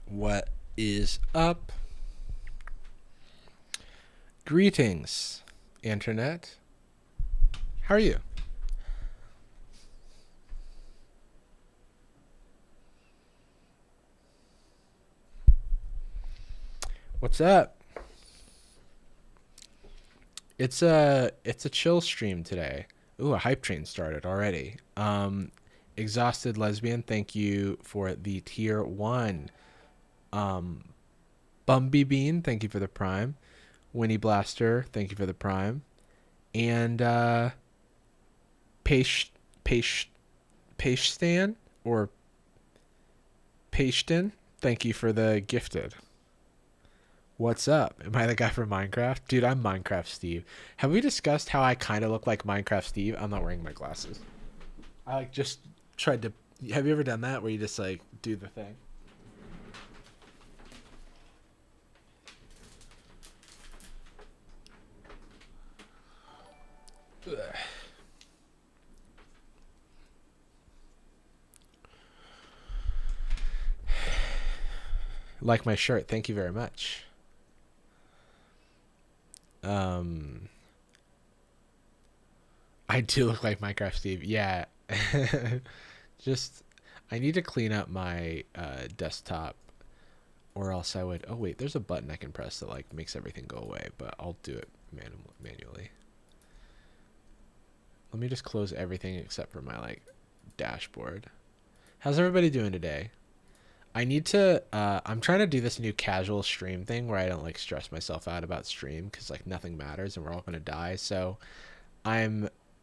What is up? Greetings, Internet. How are you? What's up? It's a chill stream today. Ooh, a hype train started already. Exhausted Lesbian, thank you for the tier 1. Bumby Bean, thank you for the prime. Winnie Blaster, thank you for the prime. And Stan or Pashton, thank you for the gifted. What's up? Am I the guy from Minecraft? Dude, I'm Minecraft Steve. Have we discussed how I kind of look like Minecraft Steve? I'm not wearing my glasses. I just tried to... Have you ever done that where you just do the thing? Ugh. Like my shirt. Thank you very much. I do look like Minecraft Steve. Yeah. Just, I need to clean up my desktop, or else I would... Oh, wait. There's a button I can press that, makes everything go away, but I'll do it manually. Let me just close everything except for my, dashboard. How's everybody doing today? I need to... I'm trying to do this new casual stream thing where I don't, stress myself out about stream because, nothing matters and we're all going to die. So,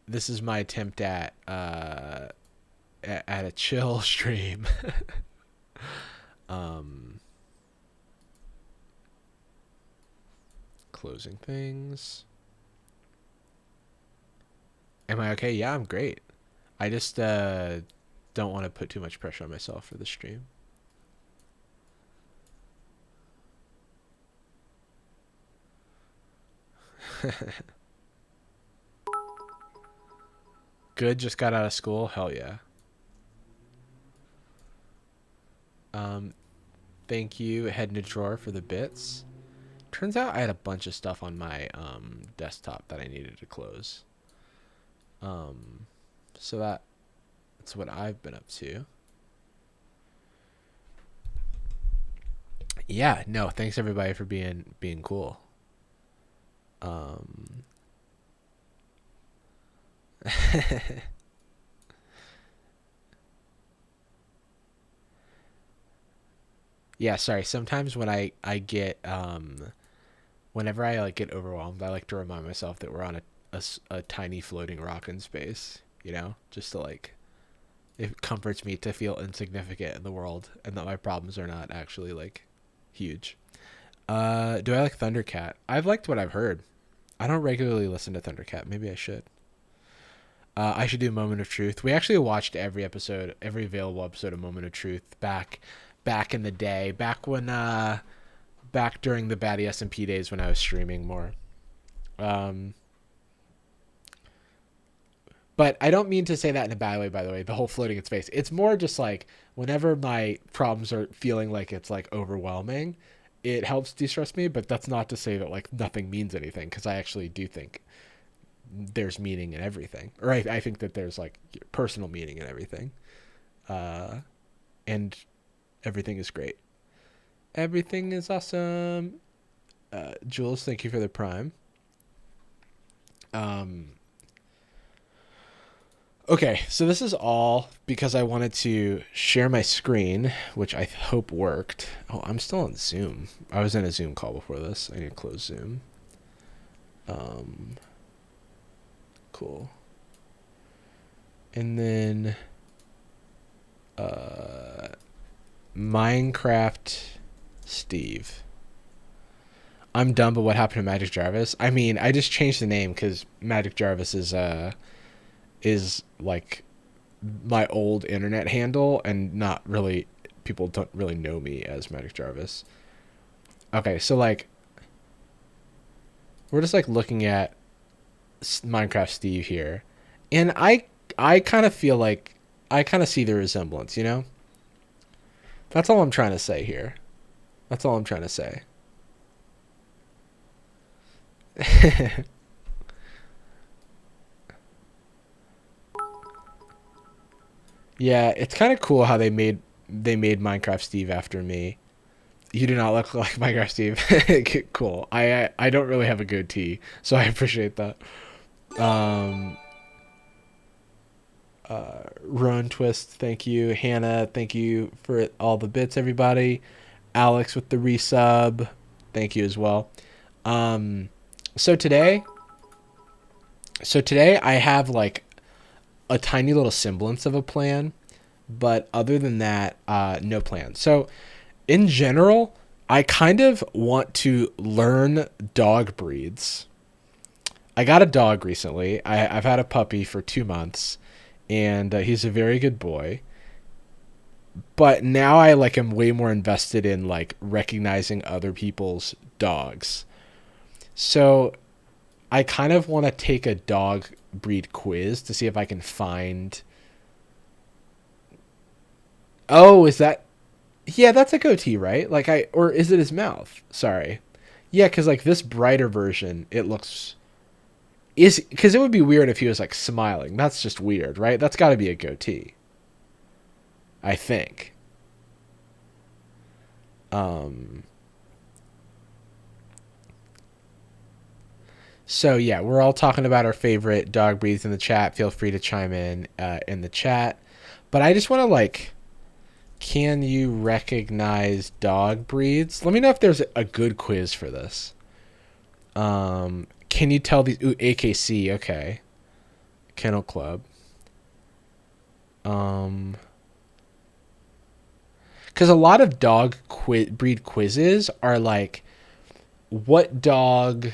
this is my attempt at a chill stream. Closing things. Am I okay? Yeah, I'm great. I just don't want to put too much pressure on myself for the stream. Good, just got out of school. Hell yeah. Thank you, Head in a Drawer, for the bits. Turns out I had a bunch of stuff on my desktop that I needed to close. So that's what I've been up to. Yeah, no, thanks everybody for being cool. Yeah, sorry. Sometimes when I get whenever I get overwhelmed, I like to remind myself that we're on a tiny floating rock in space, just to it comforts me to feel insignificant in the world and that my problems are not actually huge. Do I like Thundercat? I've liked what I've heard. I don't regularly listen to Thundercat. Maybe I should. I should do Moment of Truth. We actually watched every available episode of Moment of Truth back in the day, back during the Batty SMP days when I was streaming more. But I don't mean to say that in a bad way, by the way, the whole floating in space. It's more just like whenever my problems are feeling like it's like overwhelming, it helps de-stress me, but that's not to say that like nothing means anything, because I actually do think there's meaning in everything. Or I think that there's like personal meaning in everything. Uh, and everything is great. Everything is awesome. Jules, thank you for the prime. Um, Okay, so this is all because I wanted to share my screen, which I hope worked. Oh, I'm still on Zoom. I was in a Zoom call before this. I need to close Zoom. Um, cool. And then, uh, Minecraft Steve. I'm dumb, but what happened to Magic Jarvis? I mean, I just changed the name because Magic Jarvis is like my old internet handle, and not really, people don't really know me as Magic Jarvis. Okay, so like we're just like looking at Minecraft Steve here, and I kind of feel like I kind of see the resemblance, you know? That's all I'm trying to say here. That's all I'm trying to say. Yeah, it's kind of cool how they made Minecraft Steve after me. You do not look like Minecraft Steve. Cool. I don't really have a goatee, so I appreciate that. Um, Roan Twist, thank you. Hannah, thank you for all the bits, everybody. Alex with the resub, thank you as well. Um, so today, so today I have like a tiny little semblance of a plan, but other than that, no plan. So in general, I kind of want to learn dog breeds. I got a dog recently. I've had a puppy for 2 months, and he's a very good boy. But now I like am way more invested in like recognizing other people's dogs. So I kind of want to take a dog breed quiz to see if I can find. Oh, is that? Yeah, that's a goatee, right? Like or is it his mouth? Sorry. Yeah, because like this brighter version, it looks is because it would be weird if he was like smiling. That's just weird, right? That's got to be a goatee, I think. Um. So yeah, we're all talking about our favorite dog breeds in the chat. Feel free to chime in the chat. But I just want to like, can you recognize dog breeds? Let me know if there's a good quiz for this. Can you tell these? Ooh, AKC. Okay. Kennel Club. Um, because a lot of breed quizzes are like, what dog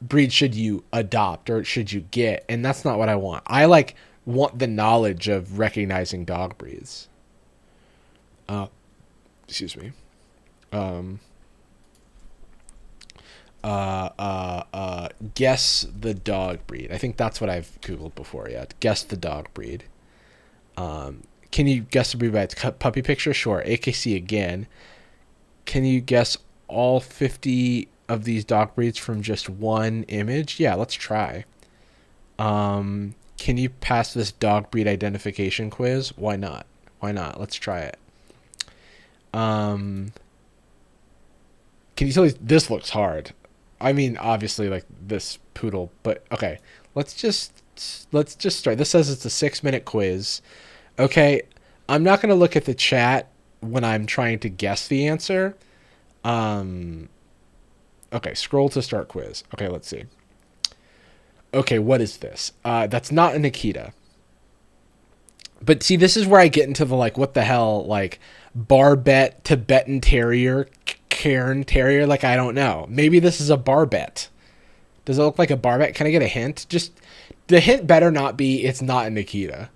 breed should you adopt or should you get? And that's not what I want. I like want the knowledge of recognizing dog breeds. Uh, excuse me. Um, guess the dog breed. I think that's what I've Googled before. Yeah. Guess the dog breed. Can you guess the breed by its puppy picture? Sure. AKC again. Can you guess all 50 of these dog breeds from just one image? Yeah, let's try. Can you pass this dog breed identification quiz? Why not? Why not? Let's try it. Can you tell me this looks hard? I mean, obviously, like this poodle, but okay. Let's just start. This says it's a 6-minute quiz. Okay, I'm not gonna look at the chat when I'm trying to guess the answer. Um, okay, scroll to start quiz. Okay, let's see. Okay, what is this? That's not an Akita. But see, this is where I get into the like, what the hell, like Barbet, Tibetan Terrier, Cairn Terrier. Like, I don't know. Maybe this is a Barbet. Does it look like a Barbet? Can I get a hint? Just the hint better not be it's not an Akita.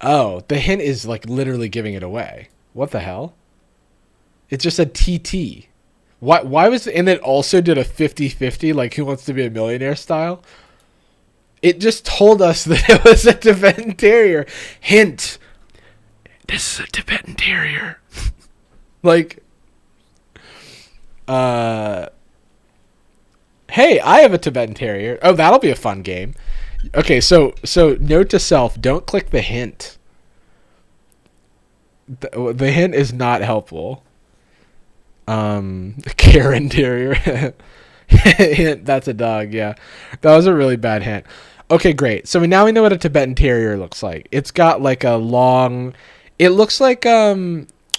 Oh, the hint is like literally giving it away. What the hell? It just said TT. Why was and it also did a 50-50 like Who Wants to Be a Millionaire style? It just told us that it was a Tibetan Terrier. Hint. This is a Tibetan Terrier. Like, hey, I have a Tibetan Terrier. Oh, that'll be a fun game. Okay, so note to self, don't click the hint. The hint is not helpful. Karen Terrier. Hint, that's a dog, yeah. That was a really bad hint. Okay, great. So now we know what a Tibetan Terrier looks like. It's got like a long... It looks like,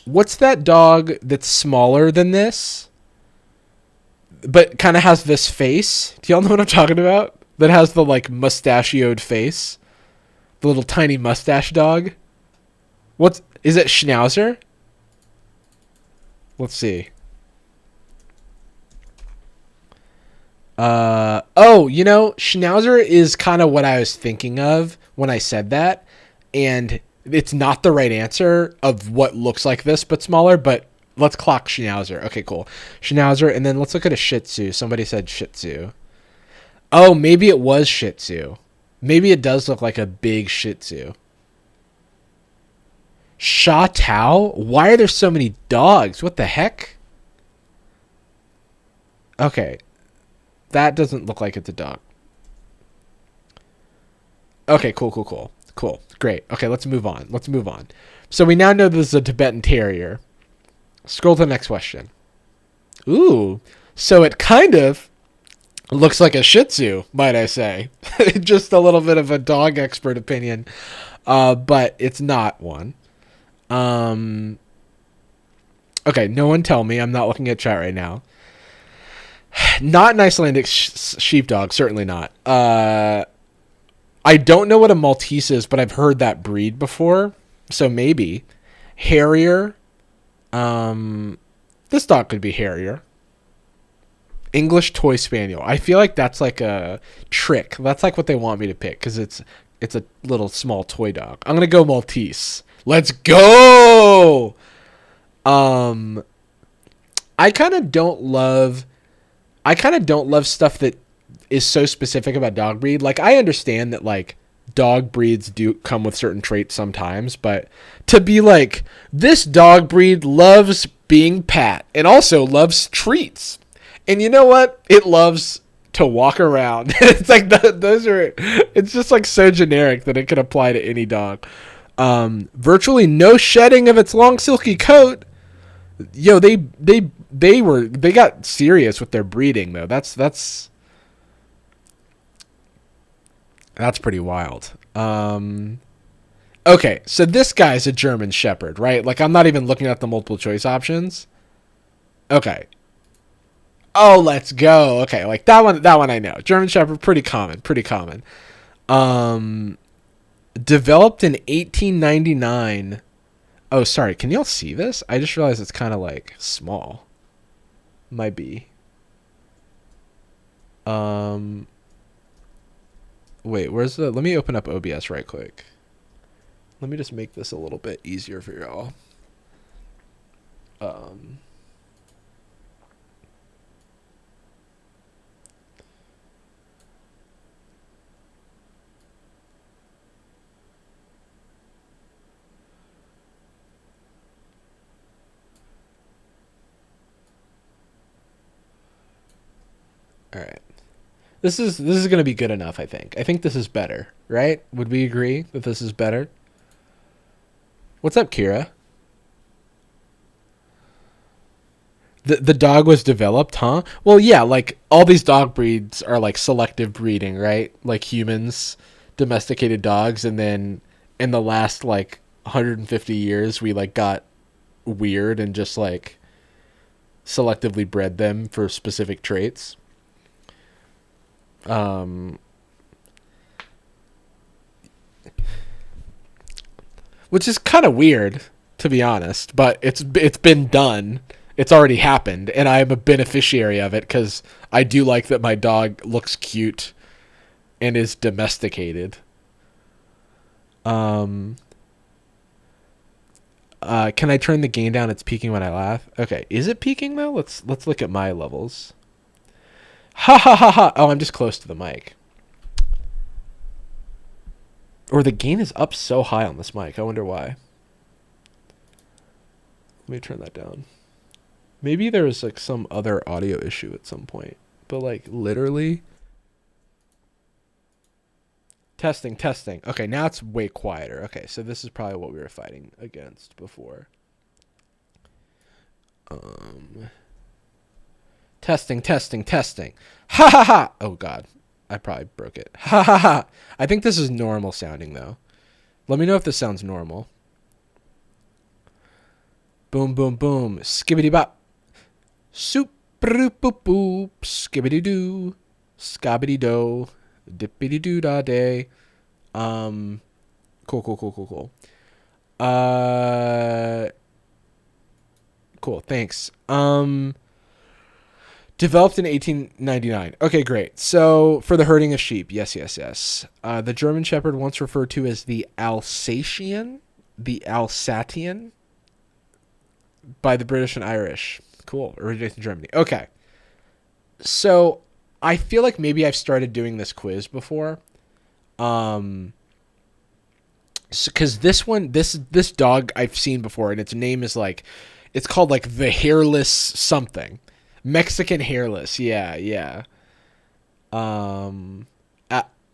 what's that dog that's smaller than this? But kind of has this face? Do y'all know what I'm talking about? That has the, like, mustachioed face? The little tiny mustache dog? Is it Schnauzer? Let's see. Schnauzer is kind of what I was thinking of when I said that, and it's not the right answer of what looks like this but smaller, but let's clock Schnauzer. Okay, cool. Schnauzer, and then let's look at a Shih Tzu. Somebody said Shih Tzu. Oh, maybe it was Shih Tzu. Maybe it does look like a big Shih Tzu. Sha Tao? Why are there so many dogs? What the heck? Okay. That doesn't look like it's a dog. Okay, cool. Great. Okay, let's move on. So we now know this is a Tibetan Terrier. Scroll to the next question. Ooh. So it kind of looks like a Shih Tzu, might I say. Just a little bit of a dog expert opinion. But it's not one. Okay, no one tell me. I'm not looking at chat right now. Not an Icelandic sheepdog, certainly not. I don't know what a Maltese is, but I've heard that breed before, so maybe. Harrier. This dog could be Harrier. English Toy Spaniel. I feel like that's like a trick. That's like what they want me to pick, because it's a little small toy dog. I'm gonna go Maltese. Let's go! I kind of don't love stuff that is so specific about dog breed. Like, I understand that, like, dog breeds do come with certain traits sometimes, but to be like, this dog breed loves being pat and also loves treats. And you know what? It loves to walk around. It's like, it's just like so generic that it could apply to any dog. Virtually no shedding of its long silky coat. Yo, they got serious with their breeding though. That's pretty wild. Okay, so this guy's a German Shepherd, right? Like, I'm not even looking at the multiple choice options. Okay. Oh, let's go. Okay, like that one I know. German Shepherd, pretty common. Developed in 1899. Oh, sorry. Can y'all see this? I just realized it's kind of like small. Might be. Wait, where's the... Let me open up OBS right quick. Let me just make this a little bit easier for y'all. All right. This is going to be good enough, I think. I think this is better, right? Would we agree that this is better? What's up, Kira? The dog was developed, huh? Well, yeah, like, all these dog breeds are, like, selective breeding, right? Like, humans domesticated dogs, and then in the last, like, 150 years, we, like, got weird and just, like, selectively bred them for specific traits. Which is kind of weird, to be honest, but it's been done. It's already happened, and I am a beneficiary of it because I do like that my dog looks cute and is domesticated. Can I turn the gain down? It's peaking when I laugh. Okay, is it peaking though? Let's look at my levels. Ha ha ha ha! Oh, I'm just close to the mic. Or the gain is up so high on this mic. I wonder why. Let me turn that down. Maybe there was like some other audio issue at some point. But like literally. Testing, testing. Okay, now it's way quieter. Okay, so this is probably what we were fighting against before. Testing, testing, testing. Ha ha ha! Oh god. I probably broke it. Ha ha ha! I think this is normal sounding though. Let me know if this sounds normal. Boom, boom, boom. Skibbity bop. Soup, boop, boop, boop. Skibbity doo. Scabbity do. Dippity doo da day. Cool, cool, cool, cool, cool. Cool, thanks. Developed in 1899. Okay, great. So, for the herding of sheep. Yes, yes, yes. The German Shepherd, once referred to as the Alsatian, by the British and Irish. Cool. Originates in Germany. Okay. So, I feel like maybe I've started doing this quiz before. Because this dog I've seen before, and its name is like, it's called like the hairless something. Mexican hairless. Yeah, yeah.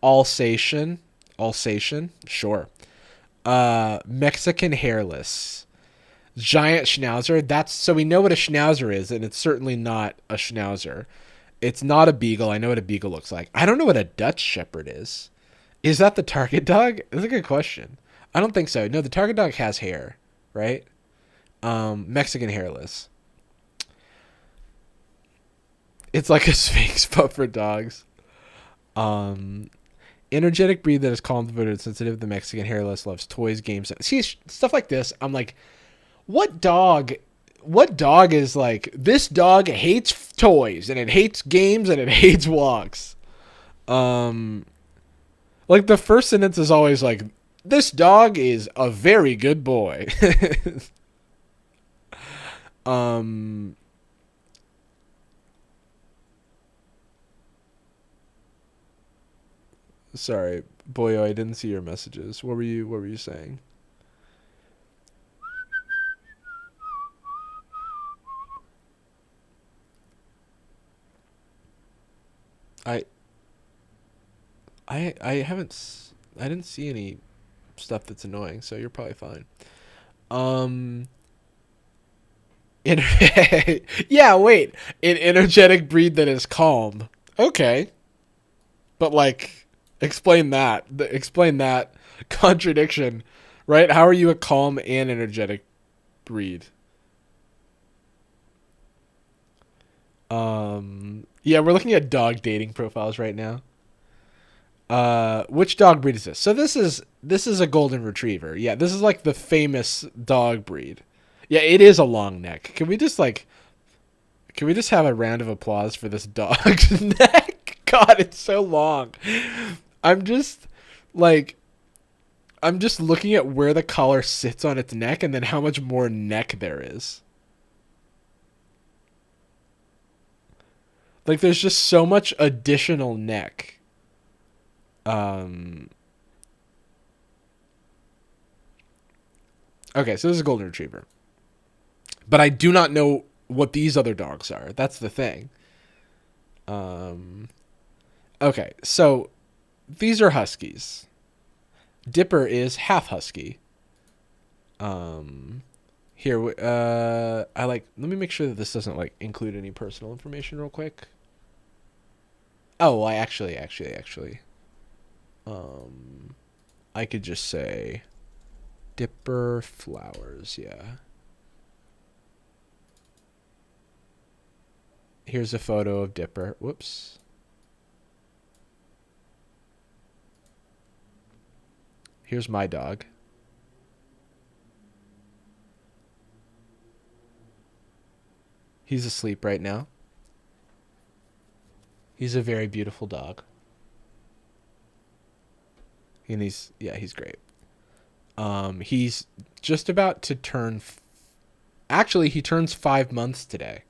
Alsatian, sure. Mexican hairless. Giant schnauzer. So we know what a schnauzer is, and it's certainly not a schnauzer. It's not a beagle. I know what a beagle looks like. I don't know what a Dutch shepherd is. Is that the target dog? That's a good question. I don't think so. No, the target dog has hair, right? Mexican hairless. It's like a Sphinx, but for dogs. Energetic breed that is calm, devoted, sensitive. The Mexican hairless loves toys, games. See, stuff like this. I'm like, what dog is like, this dog hates toys, and it hates games, and it hates walks. Like, the first sentence is always like, this dog is a very good boy. Sorry, boyo, I didn't see your messages. What were you saying? I I didn't see any stuff that's annoying, so you're probably fine. Yeah, wait. An energetic breed that is calm. Okay. But like, explain that. Explain that contradiction, right? How are you a calm and energetic breed? Yeah, we're looking at dog dating profiles right now. Which dog breed is this? So this is a golden retriever. Yeah, this is like the famous dog breed. Yeah, it is a long neck. Can we just have a round of applause for this dog's neck? God, it's so long. I'm just like I'm just looking at where the collar sits on its neck and then how much more neck there is. Like there's just so much additional neck. Okay, so this is a golden retriever. But I do not know what these other dogs are. That's the thing. Okay, so these are huskies. Dipper is half husky. Here, let me make sure that this doesn't like include any personal information real quick. Oh, I actually, I could just say Dipper Flowers, yeah. Here's a photo of Dipper. Whoops. Here's my dog. He's asleep right now. He's a very beautiful dog. And he's great. He's just about to turn... Actually, he turns 5 months today.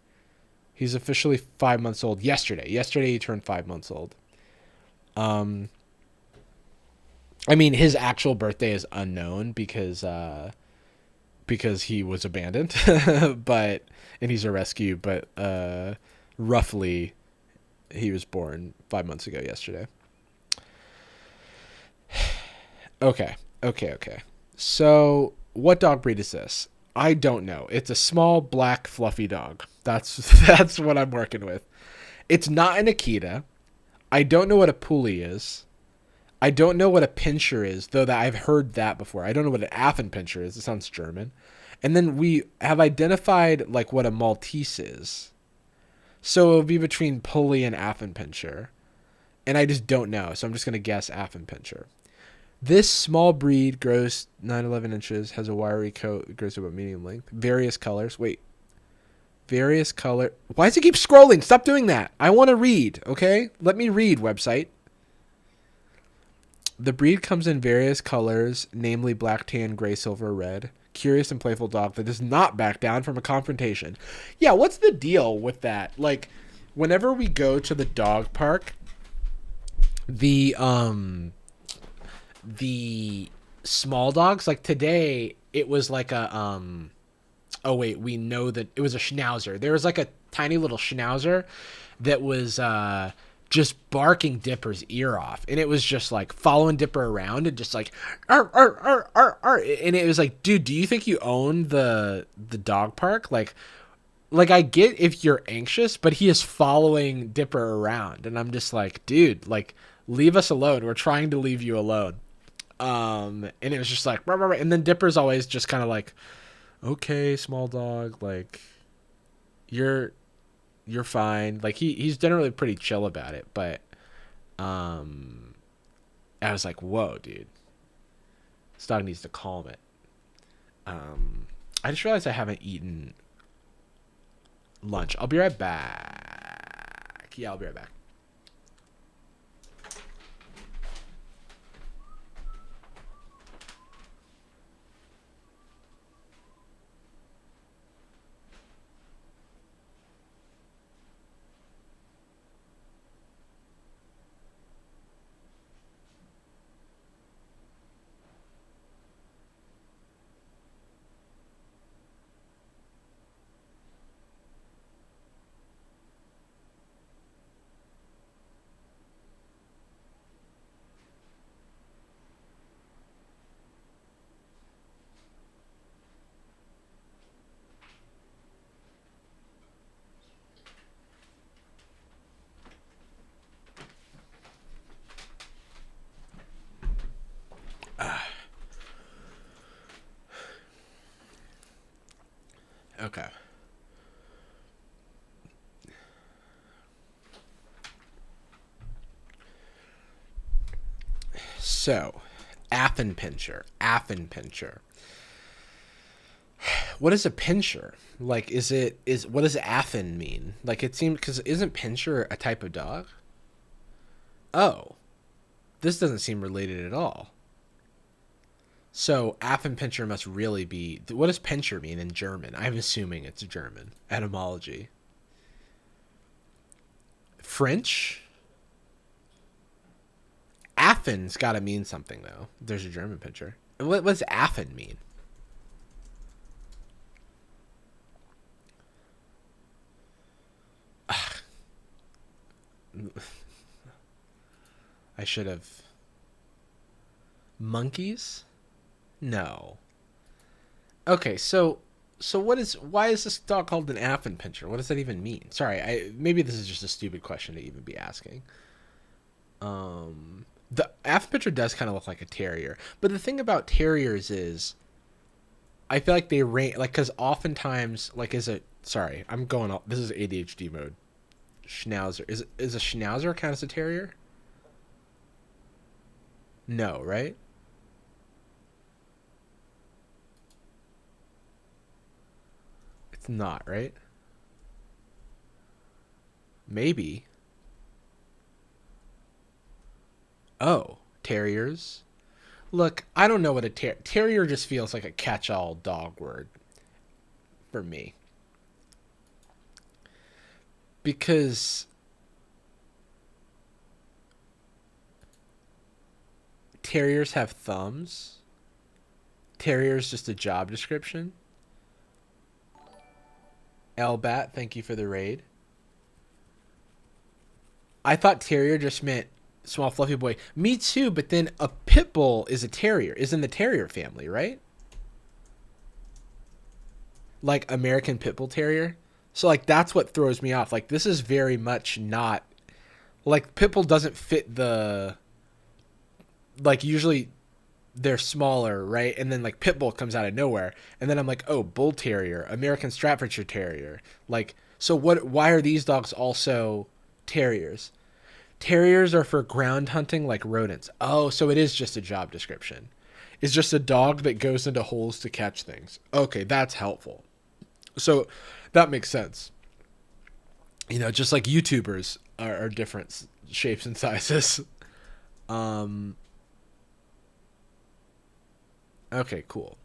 He's officially 5 months old yesterday. Yesterday he turned 5 months old. I mean, his actual birthday is unknown because he was abandoned, but and he's a rescue. But roughly, he was born 5 months ago yesterday. Okay, okay. So, what dog breed is this? I don't know. It's a small black fluffy dog. That's that's what I'm working with. It's not an Akita. I don't know what a pulley is. I don't know what a pincher is, though that I've heard that before. I don't know what an Affenpinscher is. It sounds German. And then we have identified like what a Maltese is. So it would be between pulley and Affenpinscher. And I just don't know. So I'm just going to guess Affenpinscher. This small breed grows 9-11 inches, has a wiry coat, grows to about medium length. Various colors. Wait. Various color. Why does it keep scrolling? Stop doing that. I want to read, okay? Let me read, website. The breed comes in various colors, namely black, tan, gray, silver, red. Curious and playful dog that does not back down from a confrontation. Yeah, what's the deal with that? Like, whenever we go to the dog park, the small dogs, like today, it was like a oh wait, we know that it was a schnauzer. There was like a tiny little schnauzer that was just barking Dipper's ear off, and it was just like following Dipper around and just like arr, arr, arr, arr, arr. And it was like, dude, do you think you own the dog park? Like I get if you're anxious, but he is following Dipper around, and I'm just like, dude, like leave us alone. We're trying to leave you alone. And it was just like, rah, rah, rah. And then Dipper's always just kind of like, okay, small dog, like you're fine. Like he's generally pretty chill about it, but I was like, whoa, dude, this dog needs to calm it. I just realized I haven't eaten lunch. I'll be right back. Yeah, I'll be right back. Okay. So, Affenpinscher. What is a pinscher? Like, what does Affen mean? Like, it seems, because isn't pinscher a type of dog? Oh, this doesn't seem related at all. So, Affenpinscher must really be, what does pinscher mean in German? I'm assuming it's German. Etymology. French? Affen's got to mean something, though. There's a German pinscher. What does Affen mean? I should have. Monkeys? No. Okay, so why is this dog called an Affenpinscher? What does that even mean? Sorry, maybe this is just a stupid question to even be asking. The Affenpinscher does kind of look like a terrier, but the thing about terriers is, I feel like they range like because oftentimes like is a sorry I'm going off. This is ADHD mode. Schnauzer is a Schnauzer count as a terrier? No, right? It's not, right? Maybe. Oh, terriers. Look, I don't know what a terrier just feels like a catch-all dog word for me because Terriers have thumbs. Terrier's just a job description. Elbat, thank you for the raid. I thought terrier just meant small fluffy boy. Me too, but then a pit bull is a terrier. Is in the terrier family, right? Like American pit bull terrier. So like that's what throws me off. Like this is very much not like pit bull doesn't fit the like usually they're smaller, right? And then like pit bull comes out of nowhere. And then I'm like, "Oh, bull terrier, American Staffordshire terrier." Like so what why are these dogs also terriers? Terriers are for ground hunting like rodents. Oh, so it is just a job description. It's just a dog that goes into holes to catch things. Okay, that's helpful. So that makes sense. You know, just like YouTubers are different shapes and sizes. Um, okay, cool.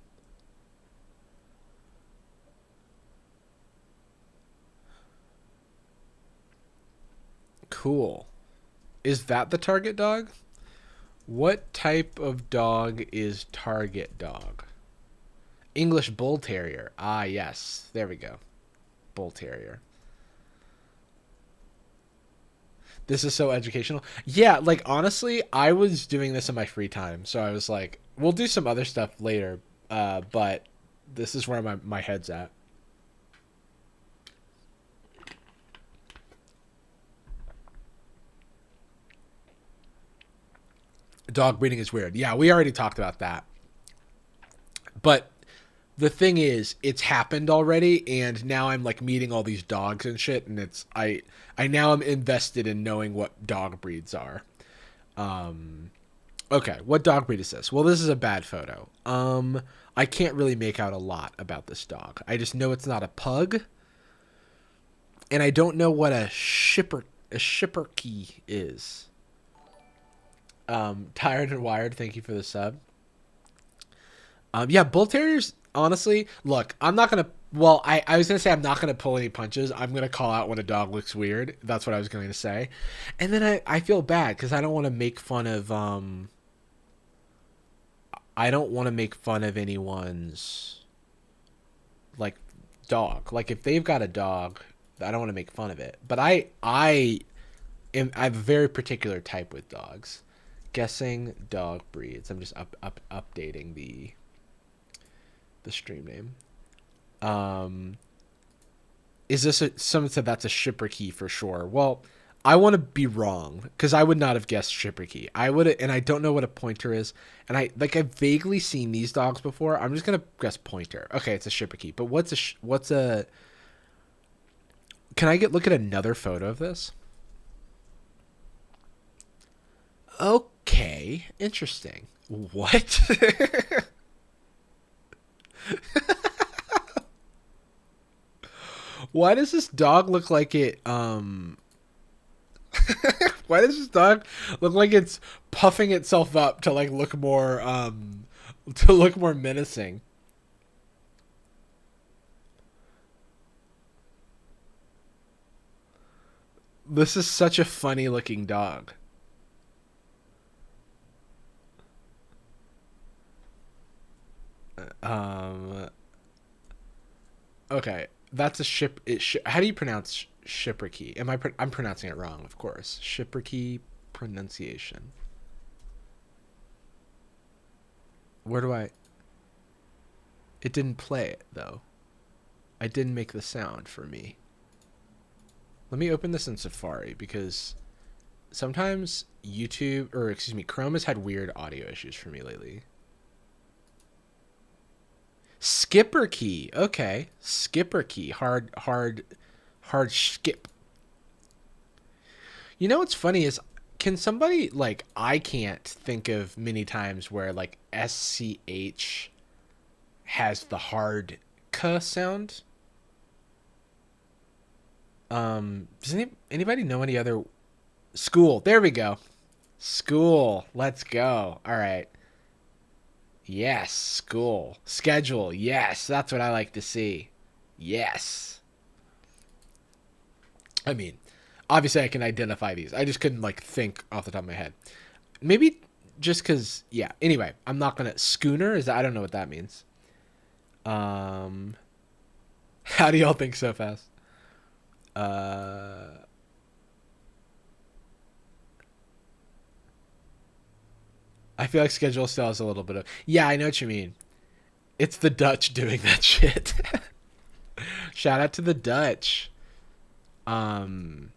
Cool. Is that the target dog? What type of dog is target dog? English Bull Terrier. Ah, yes. There we go. Bull Terrier. This is so educational. Yeah, like honestly, I was doing this in my free time, so I was like, we'll do some other stuff later, but this is where my head's at. Dog breeding is weird. Yeah, we already talked about that. But the thing is, it's happened already, and now I'm like meeting all these dogs and shit, and it's I now am invested in knowing what dog breeds are. Um, okay, what dog breed is this? Well, this is a bad photo. I can't really make out a lot about this dog. I just know it's not a pug, and I don't know what a shipperkey is. Tired and wired. Thank you for the sub. Yeah, bull terriers. Honestly, look, I'm not gonna. Well, I was gonna say I'm not gonna pull any punches. I'm gonna call out when a dog looks weird. That's what I was going to say, and then I feel bad because I don't want to make fun of I don't want to make fun of anyone's like dog. Like if they've got a dog, I don't want to make fun of it. But I have a very particular type with dogs. Guessing dog breeds. I'm just updating the stream name. Um, is this someone said that's a shipper key for sure? Well, I want to be wrong because I would not have guessed shipper key. I would, and I don't know what a pointer is, and I've vaguely seen these dogs before. I'm just gonna guess pointer. Okay, it's a shipper key, but what's a? Can I look at another photo of this? Okay, interesting. What? Why does this dog look like it why does this dog look like it's puffing itself up to like look more to look more menacing? This is such a funny looking dog. Um okay, that's a ship how do you pronounce shipper key? I'm pronouncing it wrong, of course. Shipper key pronunciation. Where do I It didn't play it though. I didn't make the sound for me. Let me open this in Safari because sometimes YouTube or excuse me, Chrome has had weird audio issues for me lately. Skipper key. Okay. Skipper key. Hard skip. You know what's funny is can somebody like I can't think of many times where like SCH has the hard k sound. Does anybody know any other school? There we go. School. Let's go. All right. Yes, school. Schedule. Yes, that's what I like to see. Yes. I mean, obviously I can identify these. I just couldn't like think off the top of my head. Maybe just because, yeah. Anyway, I'm not gonna schooner. Is that, I don't know what that means. Um, how do y'all think so fast? Uh, I feel like schedule still has a little bit of. Yeah, I know what you mean. It's the Dutch doing that shit. Shout out to the Dutch. Um,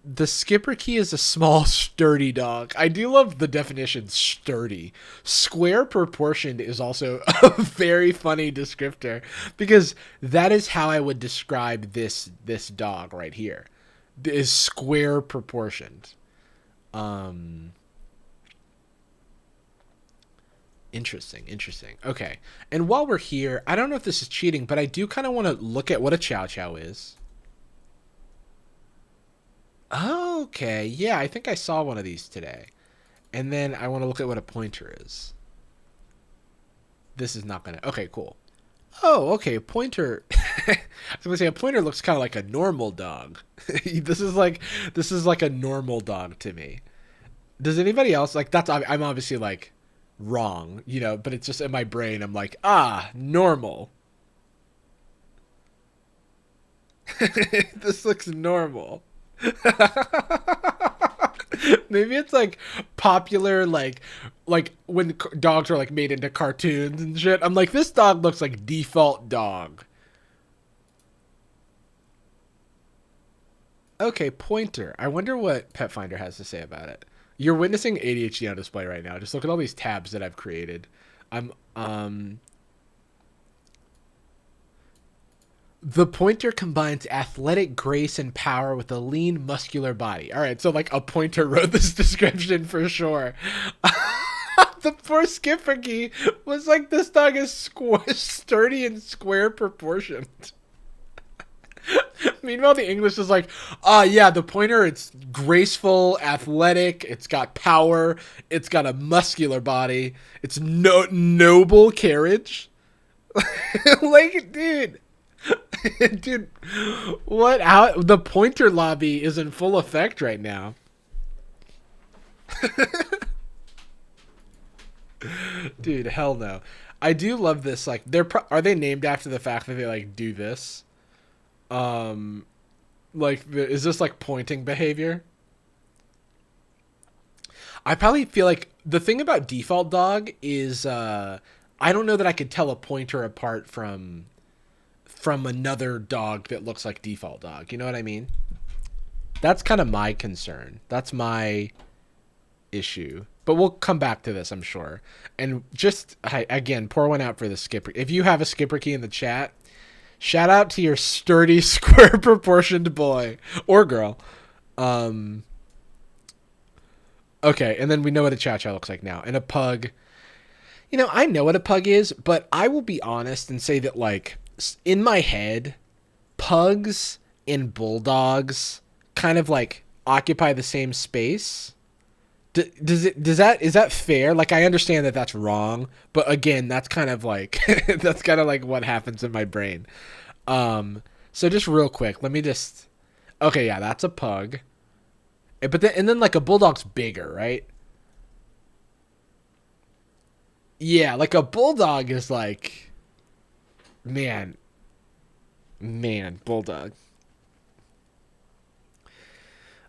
the skipper key is a small, sturdy dog. I do love the definition sturdy. Square proportioned is also a very funny descriptor because that is how I would describe this dog right here. Is square proportioned. Um, interesting. Okay. And while we're here, I don't know if this is cheating, but I do kind of want to look at what a chow chow is. Okay, yeah, I think I saw one of these today. And then I want to look at what a pointer is. This is not gonna. Okay, cool. Oh, okay, pointer. I was gonna say a pointer looks kind of like a normal dog. This is like a normal dog to me. Does anybody else like that's? I'm obviously like wrong, but it's just in my brain. I'm like, normal. This looks normal. Maybe it's like popular, like when dogs are like made into cartoons and shit. I'm like, this dog looks like default dog. Okay, pointer. I wonder what Pet Finder has to say about it. You're witnessing ADHD on display right now. Just look at all these tabs that I've created. I'm The pointer combines athletic grace and power with a lean, muscular body. All right, so like a pointer wrote this description for sure. The poor Skipperkey was like, this dog is sturdy and square proportioned. Meanwhile, the English is like, yeah, the pointer, it's graceful, athletic, it's got power, it's got a muscular body, it's noble carriage. Like, dude. Dude, what? How the pointer lobby is in full effect right now. Dude, hell no. I do love this. Like, are they named after the fact that they like do this? Um, like, is this like pointing behavior? I probably feel like the thing about default dog is I don't know that I could tell a pointer apart from another dog that looks like default dog. You know what I mean? That's kind of my concern. That's my issue. But we'll come back to this, I'm sure. And just, again, pour one out for the skipper. If you have a skipper key in the chat, shout out to your sturdy, square proportioned boy or girl. Okay, and then we know what a chow chow looks like now. And a pug. I know what a pug is, but I will be honest and say that, like, in my head, pugs and bulldogs kind of like occupy the same space. Is that fair? Like, I understand that that's wrong, but again, that's kind of like that's kind of like what happens in my brain. So just real quick, let me just. Okay, yeah, that's a pug. But then like a bulldog's bigger, right? Yeah, like a bulldog is like, man, bulldog.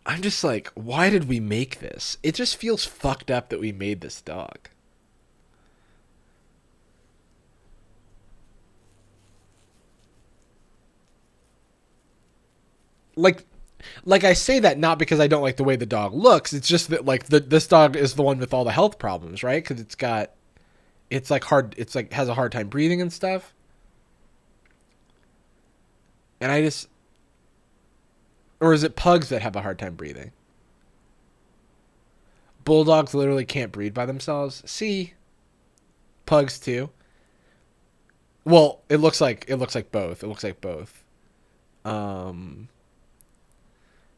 I'm just like, why did we make this? It just feels fucked up that we made this dog. Like, I say that not because I don't like the way the dog looks. It's just that like this dog is the one with all the health problems, right? Because it's like hard. It's like has a hard time breathing and stuff. And or is it pugs that have a hard time breathing? Bulldogs literally can't breathe by themselves. See, pugs too. Well, it looks like both. It looks like both. Um,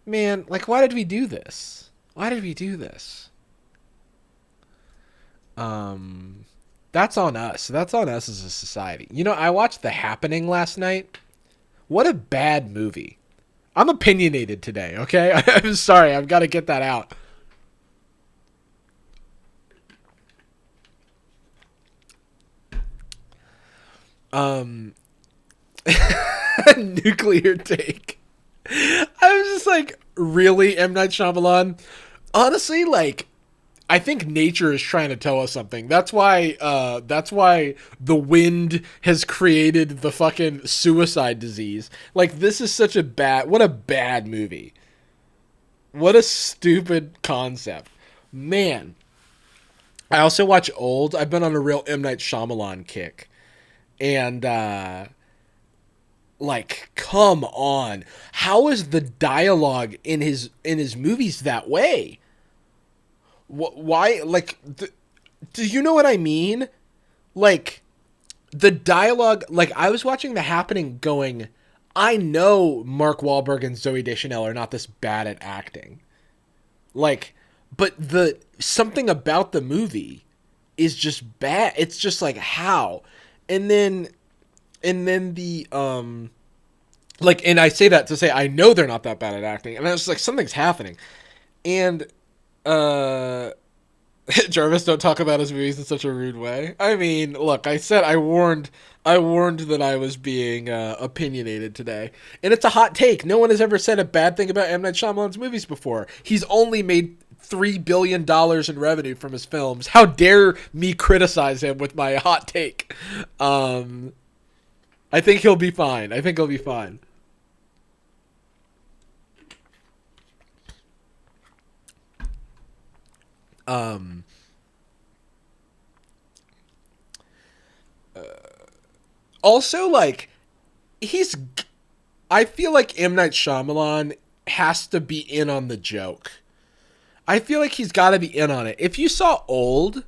Man, like, why did we do this? Why did we do this? Um, that's on us. That's on us as a society. I watched The Happening last night. What a bad movie. I'm opinionated today, okay? I'm sorry. I've got to get that out. Um, nuclear take. I was just like, really, M. Night Shyamalan? Honestly, like, I think nature is trying to tell us something. That's why the wind has created the fucking suicide disease. Like, this is such a what a bad movie. What a stupid concept. Man. I also watch old. I've been on a real M. Night Shyamalan kick. And, like, come on. How is the dialogue in his movies that way? Why, like, do you know what I mean? Like, the dialogue, like, I was watching The Happening going, I know Mark Wahlberg and Zoe Deschanel are not this bad at acting. Like, but something about the movie is just bad. It's just like, how? And then, like, and I say that to say, I know they're not that bad at acting. And I was like, something's happening. And, uh, Jarvis, don't talk about his movies in such a rude way. I mean, look, I warned that I was being opinionated today, and it's a hot take. No one has ever said a bad thing about M. Night Shyamalan's movies before. He's only made $3 billion in revenue from his films. How dare me criticize him with my hot take? I think he'll be fine. I think he'll be fine. Um, Also, like, he's I feel like M. Night Shyamalan has to be in on the joke. I feel like he's got to be in on it. If you saw old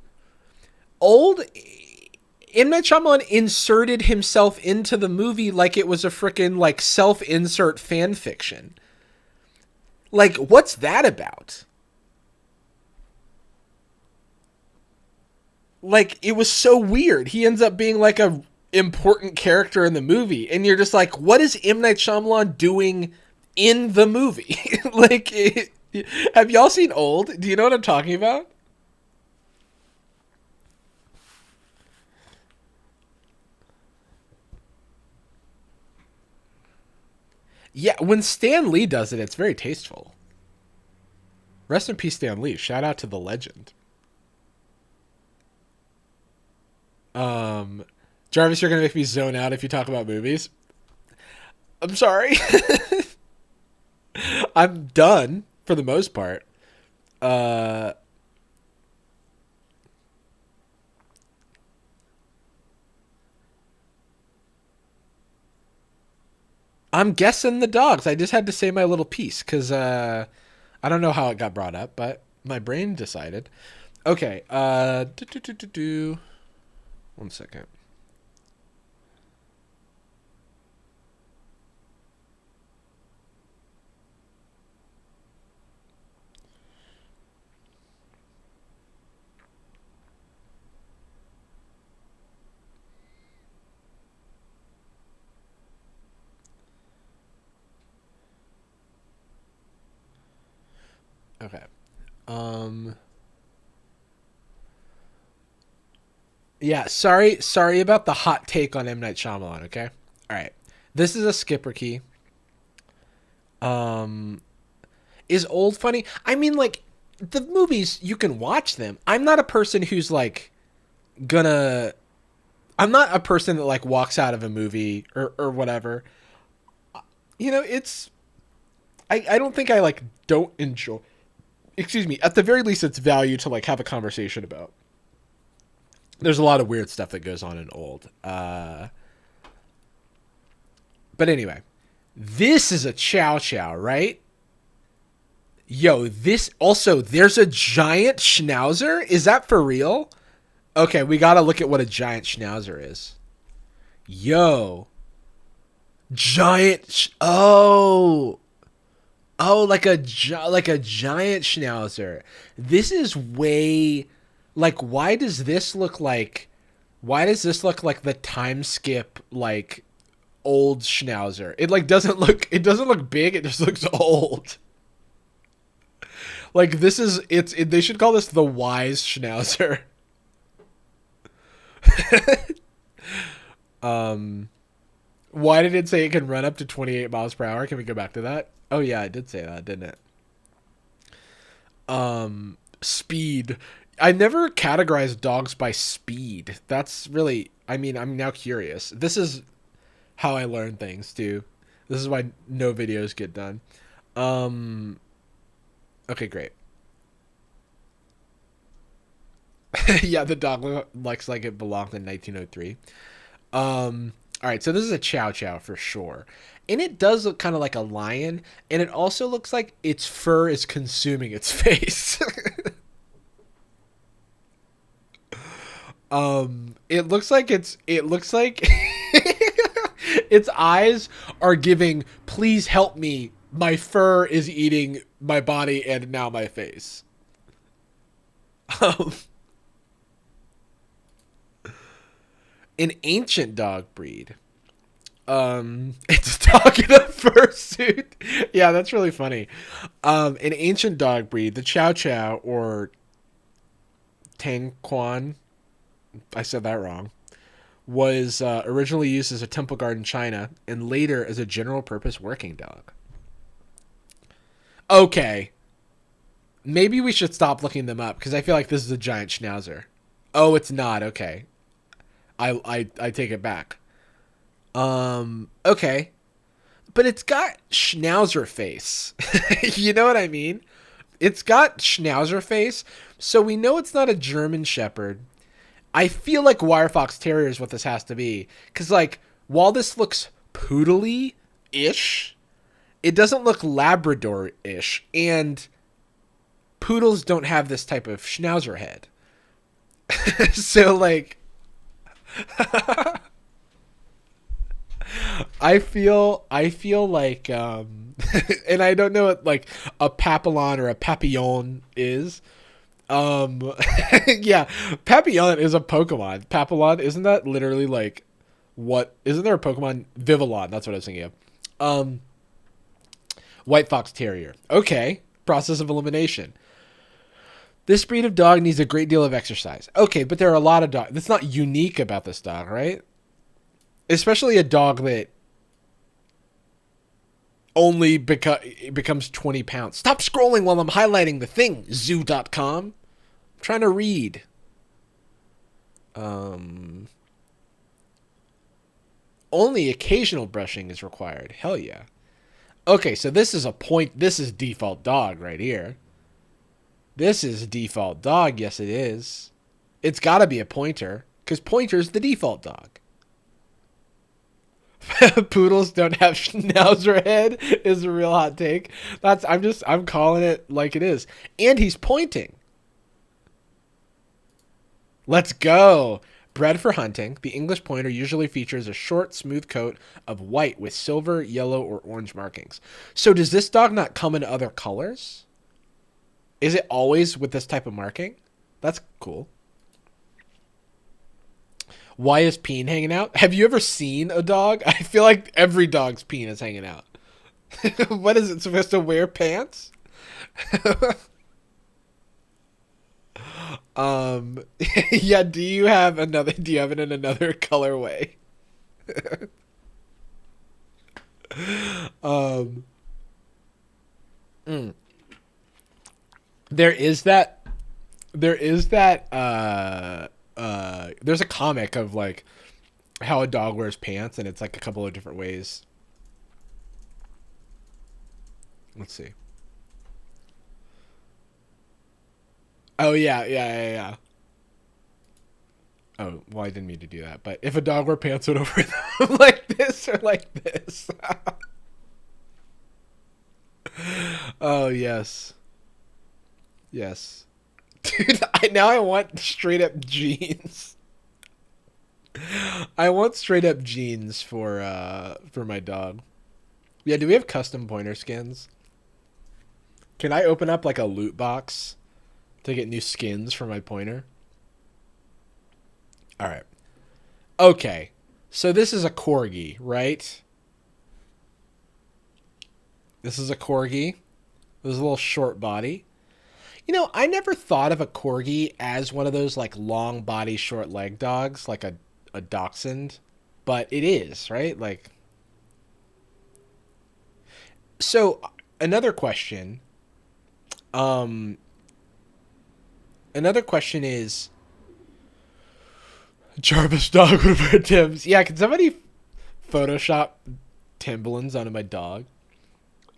M. Night Shyamalan inserted himself into the movie like it was a freaking, like, self-insert fan fiction. Like, what's that about? Like, it was so weird. He ends up being like a important character in the movie, and you're just like, what is M. Night Shyamalan doing in the movie? Like, have y'all seen Old? Do you know what I'm talking about? Yeah, when Stan Lee does it, it's very tasteful. Rest in peace, Stan Lee. Shout out to the legend. Um, Jarvis, you're gonna make me zone out if you talk about movies. I'm sorry. I'm done for the most part. Uh, I'm guessing the dogs. I just had to say my little piece because I don't know how it got brought up, but my brain decided. Okay. One second. Okay. Um. Yeah. Sorry about the hot take on M. Night Shyamalan. Okay. All right. This is a skipper key. Um. Is old funny? I mean, like, the movies, you can watch them. I'm not a person who's like gonna. I'm not a person that like walks out of a movie or whatever. It's. I don't think I like don't enjoy. Excuse me. At the very least, it's value to like have a conversation about. There's a lot of weird stuff that goes on in old. But anyway, this is a chow chow, right? Yo, this also, there's a giant schnauzer? Is that for real? Okay, we gotta look at what a giant schnauzer is. Yo, oh, like a giant schnauzer. This is way, like, why does this look like the time skip, like, old schnauzer? It doesn't look big, it just looks old. Like, they should call this the wise schnauzer. Um, why did it say it can run up to 28 miles per hour? Can we go back to that? Oh yeah, it did say that, didn't it? Speed. I never categorized dogs by speed. That's really, I mean, I'm now curious. This is how I learn things too. This is why no videos get done. Um, okay, great. Yeah, the dog looks like it belonged in 1903. All right, so this is a Chow Chow for sure. And it does look kind of like a lion, and it also looks like its fur is consuming its face. It looks like its eyes are giving, "Please help me. My fur is eating my body and now my face." Um, an ancient dog breed. It's a dog in a fursuit. Yeah, that's really funny. An ancient dog breed, the Chow Chow or Tang Quan, I said that wrong, was originally used as a temple guard in China and later as a general purpose working dog. Okay, maybe we should stop looking them up because I feel like this is a giant schnauzer. Oh, it's not. Okay, I take it back. Okay, but it's got schnauzer face. You know what I mean? It's got schnauzer face, so we know it's not a German Shepherd. I feel like Wire Fox Terrier is what this has to be. Because, like, while this looks poodly ish, it doesn't look Labrador ish. And poodles don't have this type of schnauzer head. So, like, I feel like, and I don't know what, like, a Papillon or a Papillon is. Um, yeah, Papillon is a Pokemon. Papillon, isn't that literally like what? Isn't there a Pokemon Vivillon? That's what I was thinking of. Um, White Fox Terrier. Okay, process of elimination. This breed of dog needs a great deal of exercise. Okay, but there are a lot of dogs. That's not unique about this dog, right? Especially a dog that only becomes 20 pounds. Stop scrolling while I'm highlighting the thing, zoo.com. I'm trying to read. Um, Only occasional brushing is required. Hell yeah. Okay, so this is a point. This is default dog right here. This is default dog. Yes, it is. It's got to be a pointer because pointer's the default dog. Poodles don't have schnauzer head is a real hot take. I'm calling it like it is. And he's pointing. Let's go. Bred for hunting, the English Pointer usually features a short, smooth coat of white with silver, yellow, or orange markings. So does this dog not come in other colors? Is it always with this type of marking? That's cool. Why is peen hanging out? Have you ever seen a dog? I feel like every dog's peen is hanging out. What is it supposed to wear pants? um yeah, do you have it in another colorway? um mm. there is that there's a comic of like how a dog wears pants and it's like a couple of different ways. Let's see. Oh yeah. Oh, well, I didn't mean to do that. But if a dog wore pants would over them like this or like this. Oh yes. Yes. Dude, now I want straight up jeans. I want straight up jeans for my dog. Yeah, do we have custom pointer skins? Can I open up like a loot box to get new skins for my pointer? All right. Okay. So this is a corgi, right? This is a corgi. There's a little short body. You know, I never thought of a corgi as one of those like long body, short leg dogs, like a dachshund. but it is, right? Like, so another question, um, another question is Jarvis dog would wear Tim's. Yeah, can somebody Photoshop Timberlands onto my dog?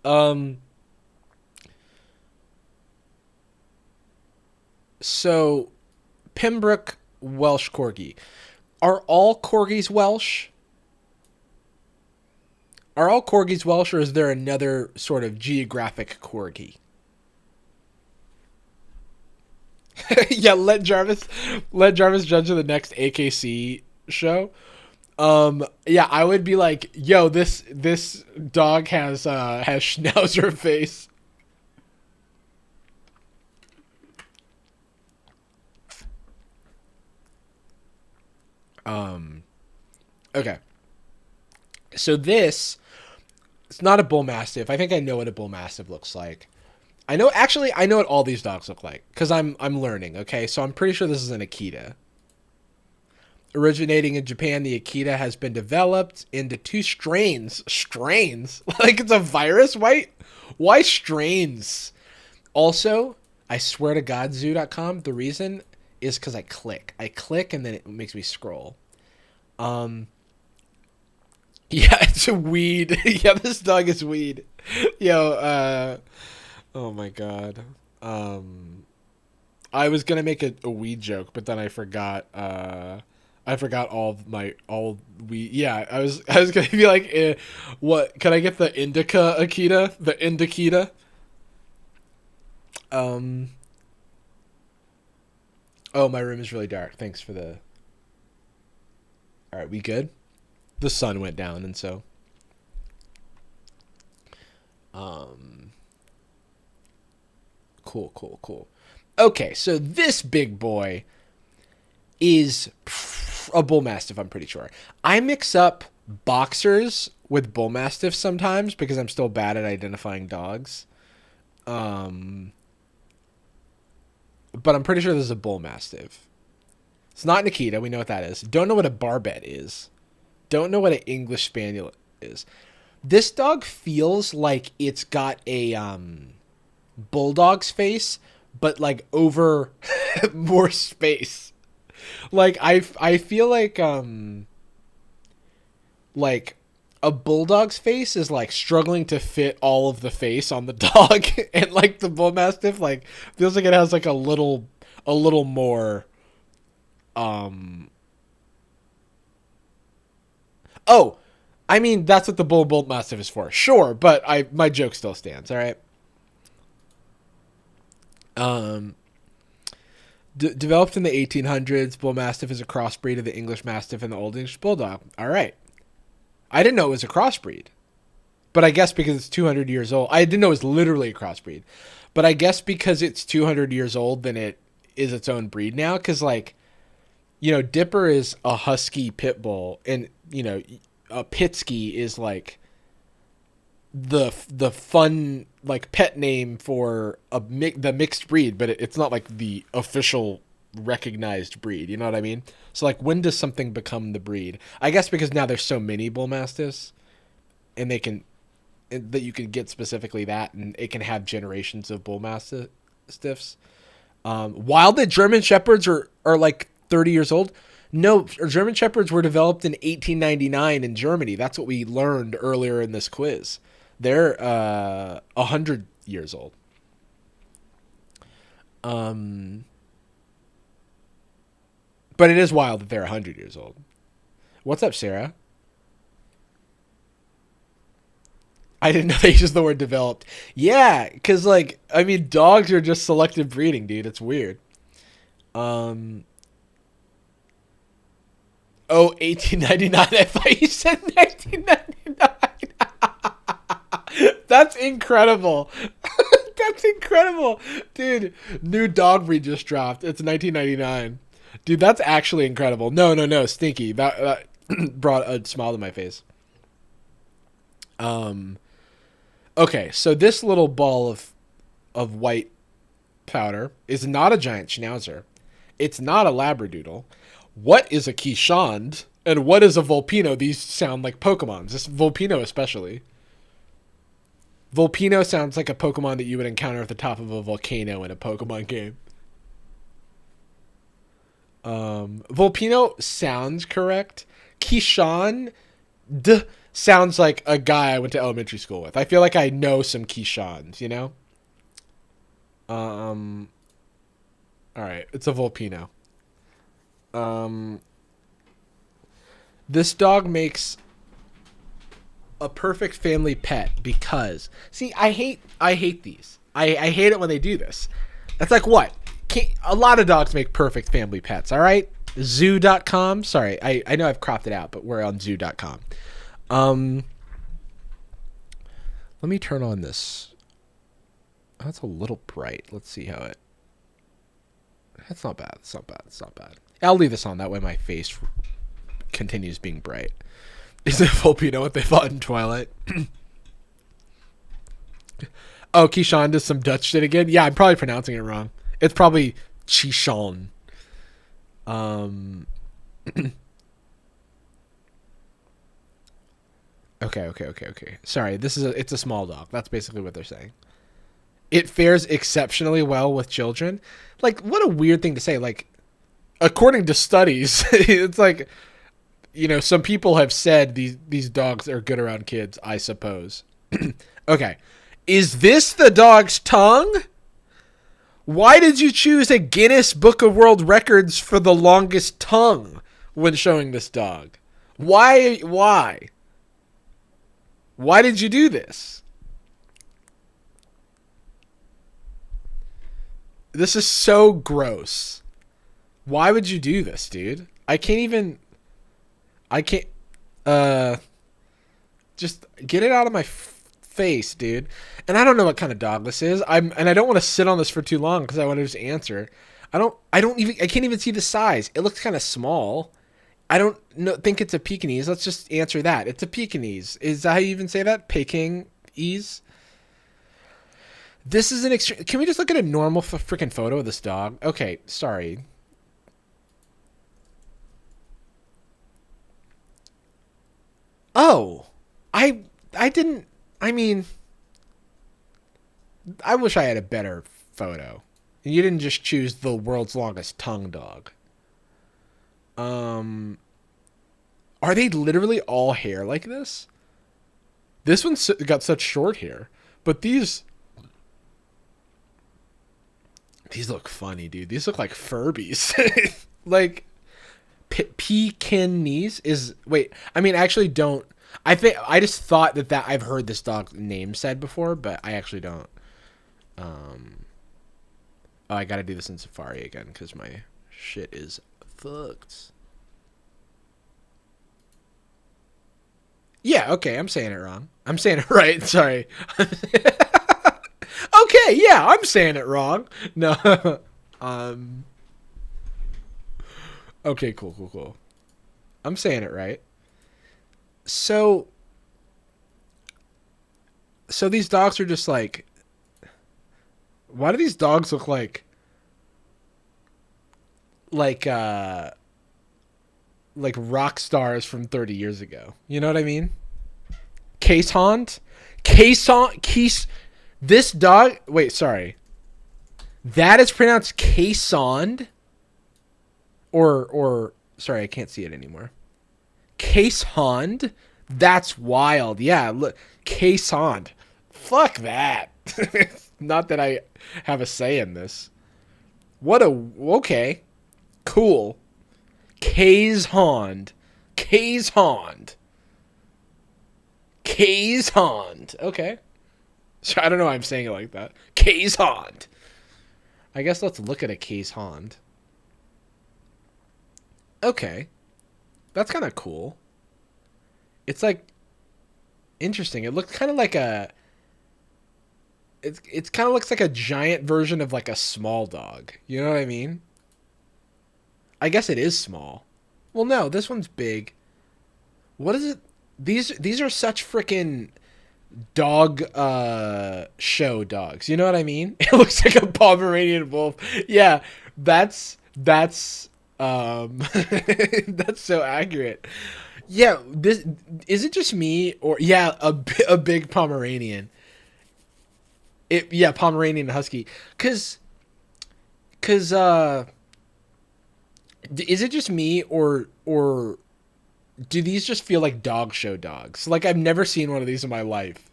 Um, so Pembroke Welsh Corgi. Are all corgis Welsh? Are all corgis Welsh, or is there another sort of geographic corgi? Yeah, let Jarvis judge of the next AKC show. Yeah, I would be like, yo, this dog has schnauzer face. Um, okay, so this it's not a bull mastiff. I think I know what a bull mastiff looks like. I know what all these dogs look like because I'm learning. Okay, so I'm pretty sure this is an Akita. Originating in Japan, the Akita has been developed into two strains. Strains? Like it's a virus? Why strains? Also, I swear to God, zoo.com, the reason is because I click. I click and then it makes me scroll. Um, yeah, it's a weed. Yeah, this dog is weed. Yo, oh my God. Um, I was gonna make a weed joke, but then I forgot. I forgot all we. Yeah, I was gonna be like, what? Can I get the indica Akita? The indicita? Um. Oh, my room is really dark. Thanks for the. All right, we good? The sun went down, and so. Um. Cool, cool, cool. Okay, so this big boy is a bull mastiff. I'm pretty sure. I mix up boxers with bull mastiffs sometimes because I'm still bad at identifying dogs. Um, but I'm pretty sure this is a bull mastiff. It's not Nikita. We know what that is. Don't know what a barbet is. Don't know what an English spaniel is. This dog feels like it's got a bulldog's face, but like over more space. Like I feel like a bulldog's face is like struggling to fit all of the face on the dog, and like the bull mastiff like feels like it has like a little more. Um. Oh, I mean that's what the bull mastiff is for, sure. But my joke still stands. All right. Um. Developed in the 1800s, bull mastiff is a crossbreed of the English mastiff and the old English bulldog. All right. I didn't know it was a crossbreed. But I guess because it's 200 years old. I didn't know it was literally a crossbreed. But I guess because it's 200 years old, then it is its own breed now. Because, like, you know, Dipper is a husky pit bull. And, you know, a Pitsky is, like, the fun, like, pet name for the mixed breed. But it's not, like, the official recognized breed. You know what I mean? So, like, when does something become the breed? I guess because now there's so many bull mastiffs. And they can that you can get specifically that, and it can have generations of bull mastiffs. While the German shepherds are like 30 years old, no, German shepherds were developed in 1899 in Germany. That's what we learned earlier in this quiz. They're 100 years old. But it is wild that they're 100 years old. What's up, Sarah? I didn't know they used the word developed. Yeah, because, like, I mean, dogs are just selective breeding, dude. It's weird. Um, oh, 1899. I thought you said 1999. That's incredible. That's incredible. Dude, new dog breed just dropped. It's 1999. Dude, that's actually incredible. No, no, no, Stinky. That brought a smile to my face. Um, Okay, so this little ball of white powder is not a giant schnauzer. It's not a labradoodle. What is a Keeshond? And what is a Volpino? These sound like Pokemons. This Volpino especially. Volpino sounds like a Pokemon that you would encounter at the top of a volcano in a Pokemon game. Volpino sounds correct. Keeshond sounds like a guy I went to elementary school with. I feel like I know some Keeshonds, you know? Alright, it's a Volpino. This dog makes a perfect family pet because... See, I hate these. I hate it when they do this. That's like what? A lot of dogs make perfect family pets, alright? Zoo.com. Sorry, I know I've cropped it out, but we're on zoo.com. Let me turn on this. Oh, that's a little bright. Let's see how it... That's not bad. It's not bad. It's not bad. I'll leave this on. That way my face continues being bright. Is it Volpino what they fought in Twilight? Oh, Keeshond does some Dutch shit again? Yeah, I'm probably pronouncing it wrong. It's probably Keeshond. Okay. Sorry, it's a small dog. That's basically what they're saying. It fares exceptionally well with children. Like, what a weird thing to say. Like, according to studies, it's like, you know, some people have said these dogs are good around kids, I suppose. Okay. Is this the dog's tongue? Why did you choose a Guinness Book of World Records for the longest tongue when showing this dog? Why? Why did you do this? This is so gross. Why would you do this, dude? I can't... Just get it out of my face, dude. And I don't know what kind of dog this is. And I don't want to sit on this for too long because I want to just answer. I can't even see the size. It looks kind of small. I don't think it's a Pekingese. Let's just answer that. It's a Pekingese. Is that how you even say that? Pekingese? This is an extreme... Can we just look at a normal freaking photo of this dog? Okay, sorry. Oh, I didn't... I mean... I wish I had a better photo. You didn't just choose the world's longest tongue dog. Are they literally all hair like this? This one's got such short hair. But these look funny, dude. These look like Furbies. Like, Pekingese is... Wait, I mean, I actually don't... I just thought that I've heard this dog's name said before, but I actually don't. Oh, I gotta do this in Safari again because my shit is fucked. Yeah, okay, I'm saying it wrong. I'm saying it right, sorry. Okay, yeah, I'm saying it wrong. No. Okay, cool. I'm saying it right. So these dogs are just like... Why do these dogs look like rock stars from 30 years ago? You know what I mean? Keeshond? This dog... Wait, sorry. That is pronounced Keeshond? Or... Sorry, I can't see it anymore. Keeshond? That's wild. Yeah, look. Keeshond. Fuck that. Not that I have a say in this. Okay. Cool. Keeshond. Okay. So I don't know why I'm saying it like that. Keeshond. I guess let's look at a Keeshond. Okay. That's kind of cool. It's like interesting. It looks kind of like a... It's kind of looks like a giant version of like a small dog. You know what I mean? I guess it is small. Well, no, this one's big. What is it? These are such freaking dog show dogs. You know what I mean? It looks like a Pomeranian wolf. Yeah, that's That's so accurate. Yeah, this is it just me or yeah, a big Pomeranian. Pomeranian Husky. Cuz is it just me or do these just feel like dog show dogs? Like I've never seen one of these in my life.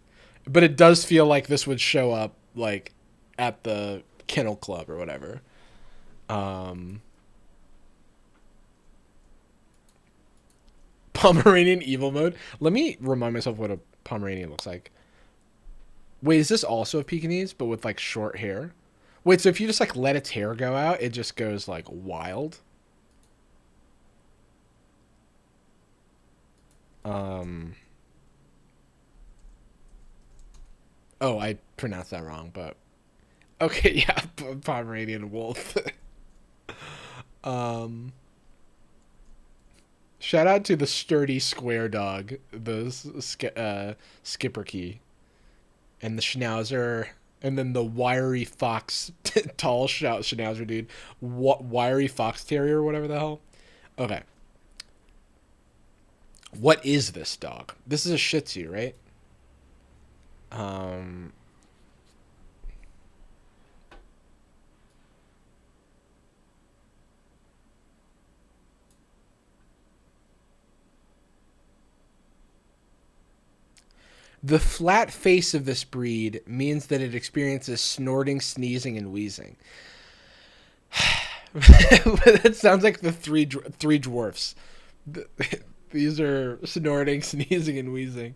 But it does feel like this would show up like at the kennel club or whatever. Um Pomeranian evil mode. Let me remind myself what a Pomeranian looks like. Wait, is this also a Pekingese but with like short hair? Wait, so if you just like let its hair go out, it just goes like wild? Um Oh, I pronounced that wrong, but okay, yeah, Pomeranian wolf. um Shout out to the sturdy square dog, the skipper key, and the schnauzer, and then the wiry fox, tall schnauzer dude, wiry fox terrier, or whatever the hell. Okay, what is this dog? This is a Shih Tzu, right? Um, the flat face of this breed means that it experiences snorting, sneezing, and wheezing. That sounds like the three dwarfs. These are snorting, sneezing, and wheezing.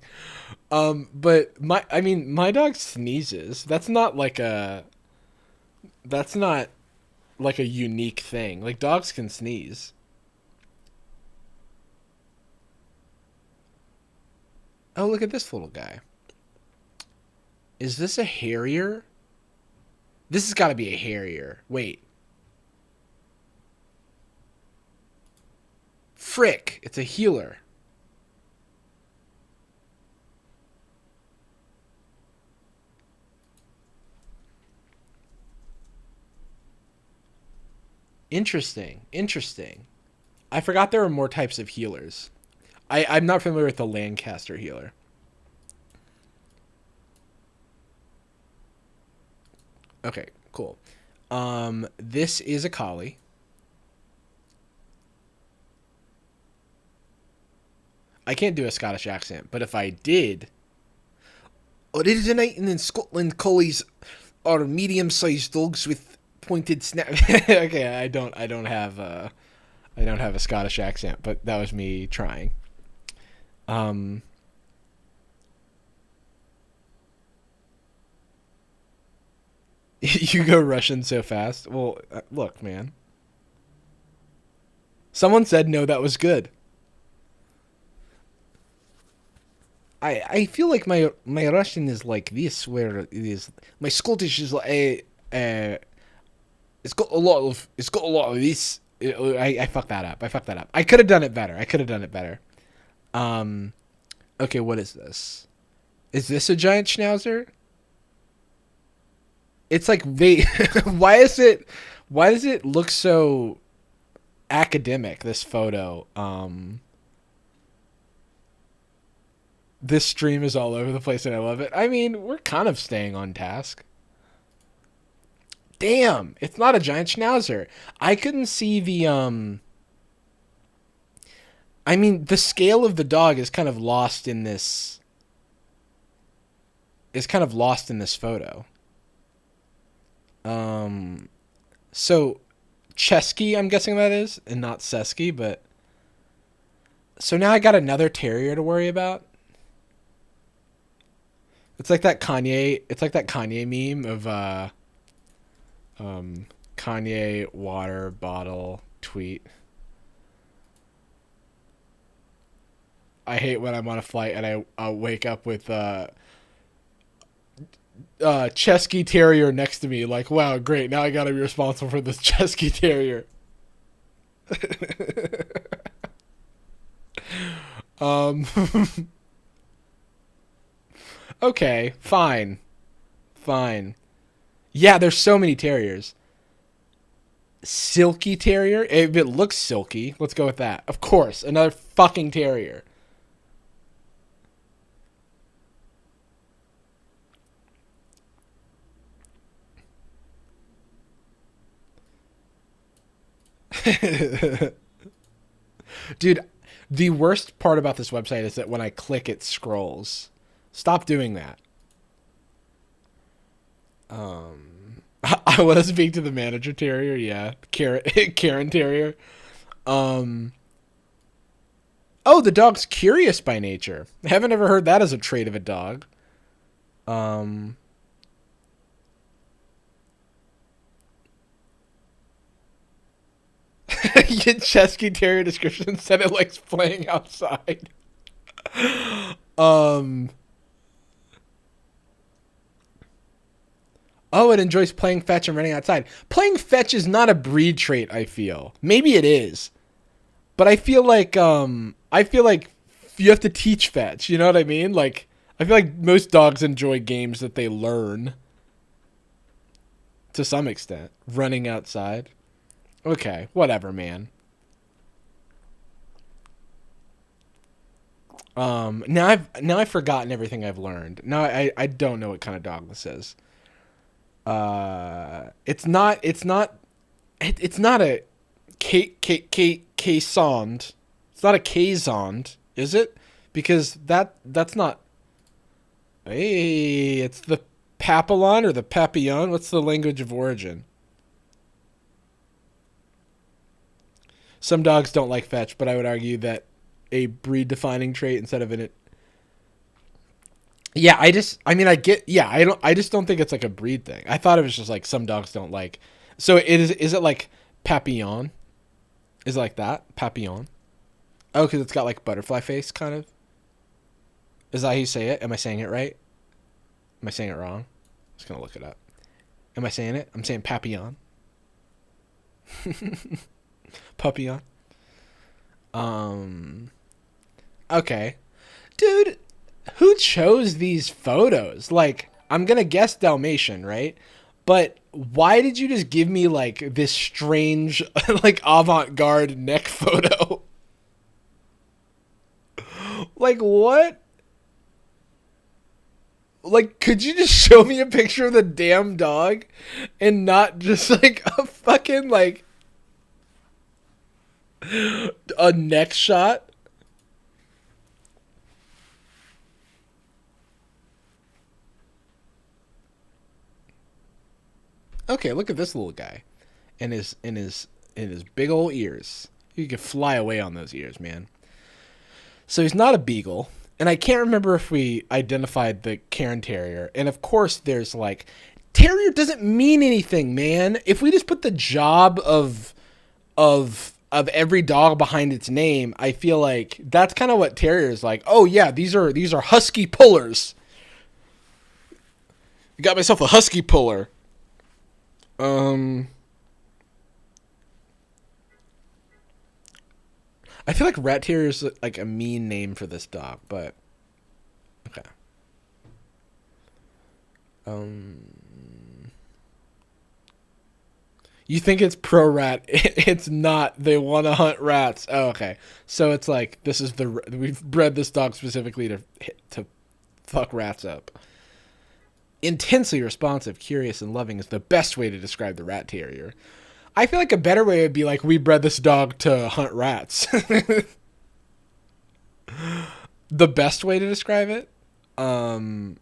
But I mean, my dog sneezes. That's not like a unique thing. Like dogs can sneeze. Oh, look at this little guy. Is this a harrier? This has got to be a harrier. Wait, frick! It's a healer. Interesting. Interesting. I forgot there were more types of healers. I'm not familiar with the Lancaster healer. Okay, cool. This is a collie. I can't do a Scottish accent, but if I did, originating in Scotland, collies are medium-sized dogs with pointed snap. Okay, I don't have a Scottish accent, but that was me trying. Um, you go Russian so fast. Well, look, man. Someone said no, that was good. I feel like my Russian is like this, where it is my Scottish is like it's got a lot of this. I fucked that up. I fucked that up. I could have done it better. I could have done it better. Um, okay, what is this? Is this a giant schnauzer? It's like they. why is it? Why does it look so academic? This photo. This stream is all over the place and I love it. I mean, we're kind of staying on task. Damn, it's not a giant schnauzer. I couldn't see the. I mean, the scale of the dog is kind of lost in this. Is kind of lost in this photo. Um, so Chesky, I'm guessing that is, and not Sesky, but so now I got another terrier to worry about. It's like that Kanye. It's like that Kanye meme of um, Kanye water bottle tweet. I hate when I'm on a flight and I wake up with Chesky Terrier next to me. Like, wow, great! Now I gotta be responsible for this Chesky Terrier. um, okay, fine, fine. Yeah, there's so many terriers. Silky terrier. If it looks silky, let's go with that. Of course, another fucking terrier. Dude, the worst part about this website is that when I click, it scrolls. Stop doing that. I want to speak to the manager terrier. Yeah, Karen, Karen terrier. Um. Oh, the dog's curious by nature. I haven't ever heard that as a trait of a dog. Um. Chesky terrier description said it likes playing outside. Um. Oh, it enjoys playing fetch and running outside. Playing fetch is not a breed trait, I feel. Maybe it is. But I feel like you have to teach fetch, you know what I mean? Like I feel like most dogs enjoy games that they learn to some extent. Running outside. Okay, whatever, man. Now I've forgotten everything I've learned. Now I don't know what kind of dog this is. It's not a Caissond. It's not a Caissond, is it? Because that's not. Hey, it's the Papillon or the Papillon. What's the language of origin? Some dogs don't like fetch, but I would argue that a breed defining trait instead of an. Yeah, I mean, I get. Yeah, I just don't think it's like a breed thing. I thought it was just like some dogs don't like. So it is it like Papillon? Is it like that? Papillon? Oh, because it's got like butterfly face, kind of. Is that how you say it? Am I saying it right? Am I saying it wrong? Just gonna look it up. Am I saying it? I'm saying Papillon. Papillon. Um. Okay, dude. Who chose these photos? Like, I'm gonna guess Dalmatian, right? But why did you just give me like this strange, like avant-garde neck photo? Like what? Like, could you just show me a picture of the damn dog and not just like a fucking like a neck shot? Okay, look at this little guy and his big old ears. You could fly away on those ears, man. So he's not a beagle, and I can't remember if we identified the Cairn Terrier. And of course, there's like terrier doesn't mean anything, man. If we just put the job of every dog behind its name, I feel like that's kind of what terrier is like. Oh yeah, these are husky pullers. I got myself a husky puller. Um, I feel like rat terrier is like a mean name for this dog, but okay. Um, you think it's pro rat? It's not. They want to hunt rats. Oh, okay. So it's like this is the we've bred this dog specifically to fuck rats up. Intensely responsive, curious, and loving is the best way to describe the rat terrier. I feel like a better way would be like we bred this dog to hunt rats. The best way to describe it. Um,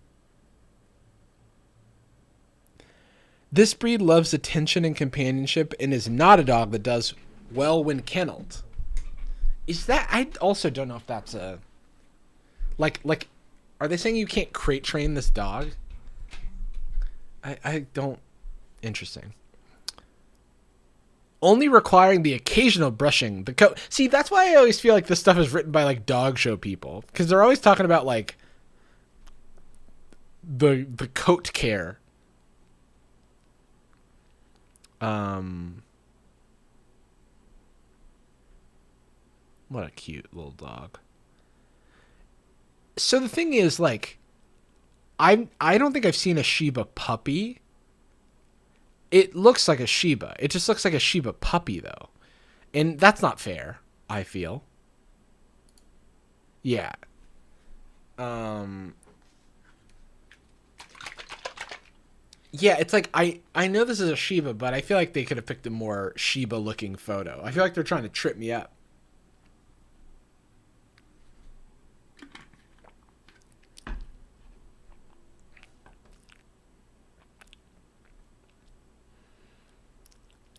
this breed loves attention and companionship and is not a dog that does well when kennelled. Is that? I also don't know if that's a like. Are they saying you can't crate train this dog? I don't. Interesting. Only requiring the occasional brushing the coat. See, that's why I always feel like this stuff is written by like dog show people because they're always talking about like the coat care. Um, what a cute little dog. So the thing is, like, I don't think I've seen a Shiba puppy, It looks like a Shiba. It just looks like a Shiba puppy, though. And that's not fair, I feel. Yeah. Yeah, it's like, I know this is a Shiba, but I feel like they could have picked a more Shiba-looking photo. I feel like they're trying to trip me up.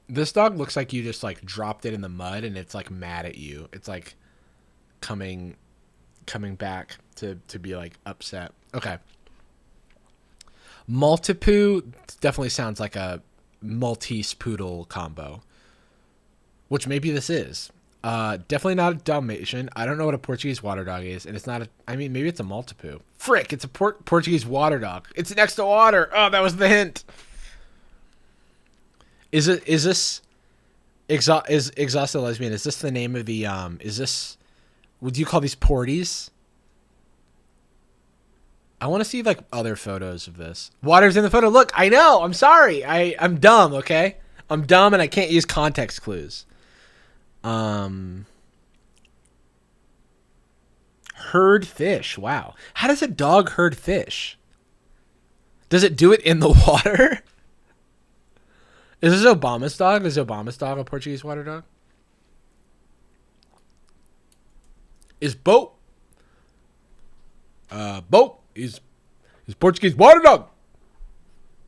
This dog looks like you just like dropped it in the mud and it's like mad at you. It's like coming back to be like upset. Okay. Maltipoo definitely sounds like a Maltese poodle combo, which maybe this is. Definitely not a Dalmatian. I don't know what a Portuguese water dog is, and it's not a. I mean, maybe it's a Maltipoo. Frick! It's a Portuguese water dog. It's next to water. Oh, that was the hint. Is this exhausted lesbian? Is this the name of the Is this? Would you call these porties? I want to see like other photos of this. Water's in the photo. Look, I know. I'm sorry. I'm dumb. Okay, I'm dumb and I can't use context clues. Herd fish. Wow. How does a dog herd fish? Does it do it in the water? Is this Obama's dog? Is Obama's dog a Portuguese water dog? Is Boat? Boat is Portuguese water dog.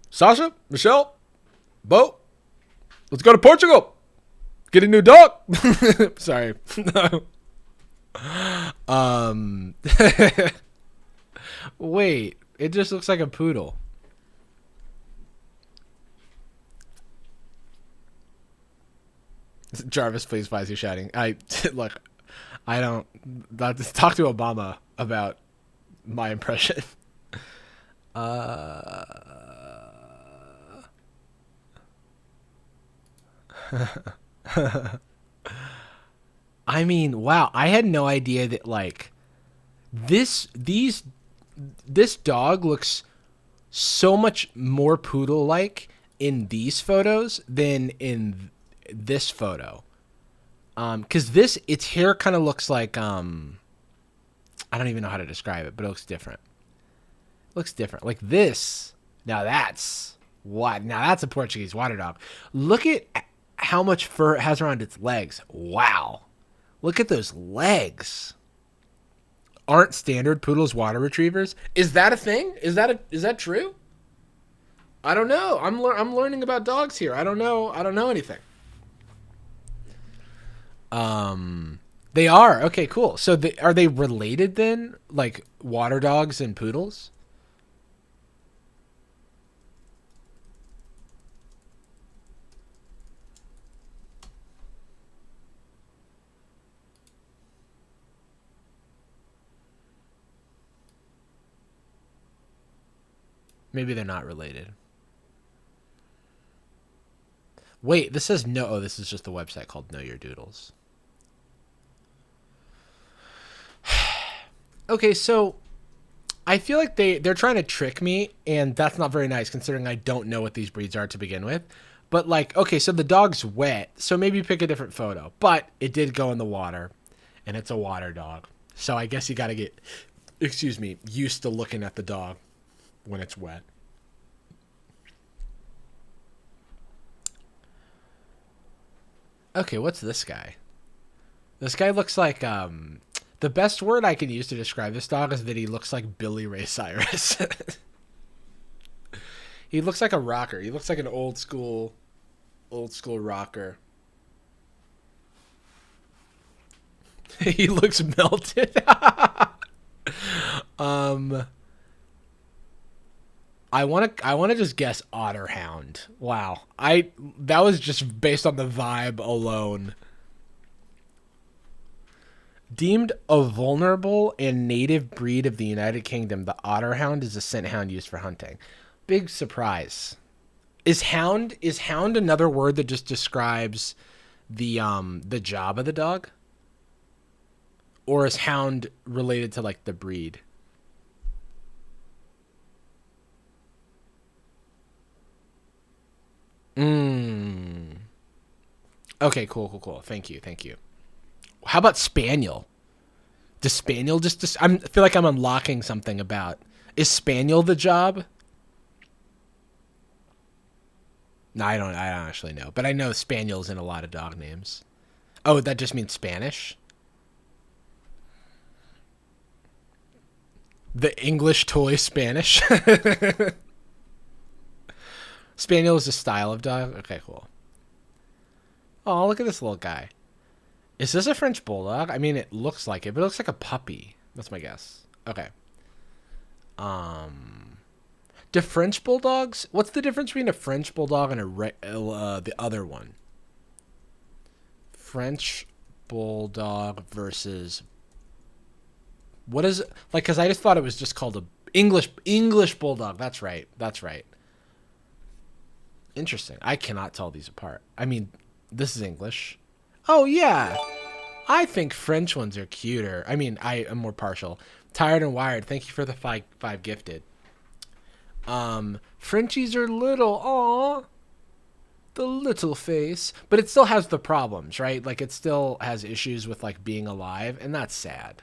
Sasha, Michelle, Boat. Let's go to Portugal. Get a new dog. Sorry. Wait, it just looks like a poodle. Jarvis, please, why is he shouting? Look, I don't talk to Obama about my impression. I mean, wow, I had no idea that like this dog looks so much more poodle like in these photos than in this photo. Cause its hair kind of looks like I don't even know how to describe it, but it looks different. It looks different. Like this. Now that's a Portuguese water dog. Look at how much fur it has around its legs. Wow. Look at those legs. Aren't standard poodles water retrievers? Is that a thing? Is that true? I don't know. I'm learning about dogs here. I don't know anything. They are. Okay, cool. So are they related then? Like water dogs and poodles? Maybe they're not related. Wait, this says no. Oh, this is just a website called Know Your Doodles. Okay, so I feel like they're trying to trick me, and that's not very nice considering I don't know what these breeds are to begin with. But like, okay, so the dog's wet, so maybe pick a different photo. But it did go in the water, and it's a water dog. So I guess you got to get, used to looking at the dog when it's wet. Okay, what's this guy? This guy looks like the best word I can use to describe this dog is that he looks like Billy Ray Cyrus. He looks like a rocker. He looks like an old school rocker. He looks melted. I want to just guess Otterhound. Wow. That was just based on the vibe alone. Deemed a vulnerable and native breed of the United Kingdom, the Otterhound is a scent hound used for hunting. Big surprise. Is hound another word that just describes the job of the dog? Or is hound related to like the breed? Mm. Okay, cool, cool, cool. Thank you, thank you. How about Spaniel? Does Spaniel just I feel like I'm unlocking something about. Is Spaniel the job? No, I don't. I don't actually know, but I know Spaniel's in a lot of dog names. Oh, that just means Spanish. The English toy Spanish. Spaniel is a style of dog. Okay, cool. Oh, look at this little guy. Is this a French bulldog? I mean, it looks like it, but it looks like a puppy. That's my guess. Okay. Um, do French bulldogs? What's the difference between a French bulldog and the other one? French bulldog versus what is it? Like? Because I just thought it was just called a English bulldog. That's right. That's right. Interesting. I cannot tell these apart. I mean, this is English. Oh yeah. I think French ones are cuter. I mean, I am more partial. Tired and wired. Thank you for the five gifted. Frenchies are little. Aw. The little face. But it still has the problems, right? Like, it still has issues with, like, being alive, and that's sad.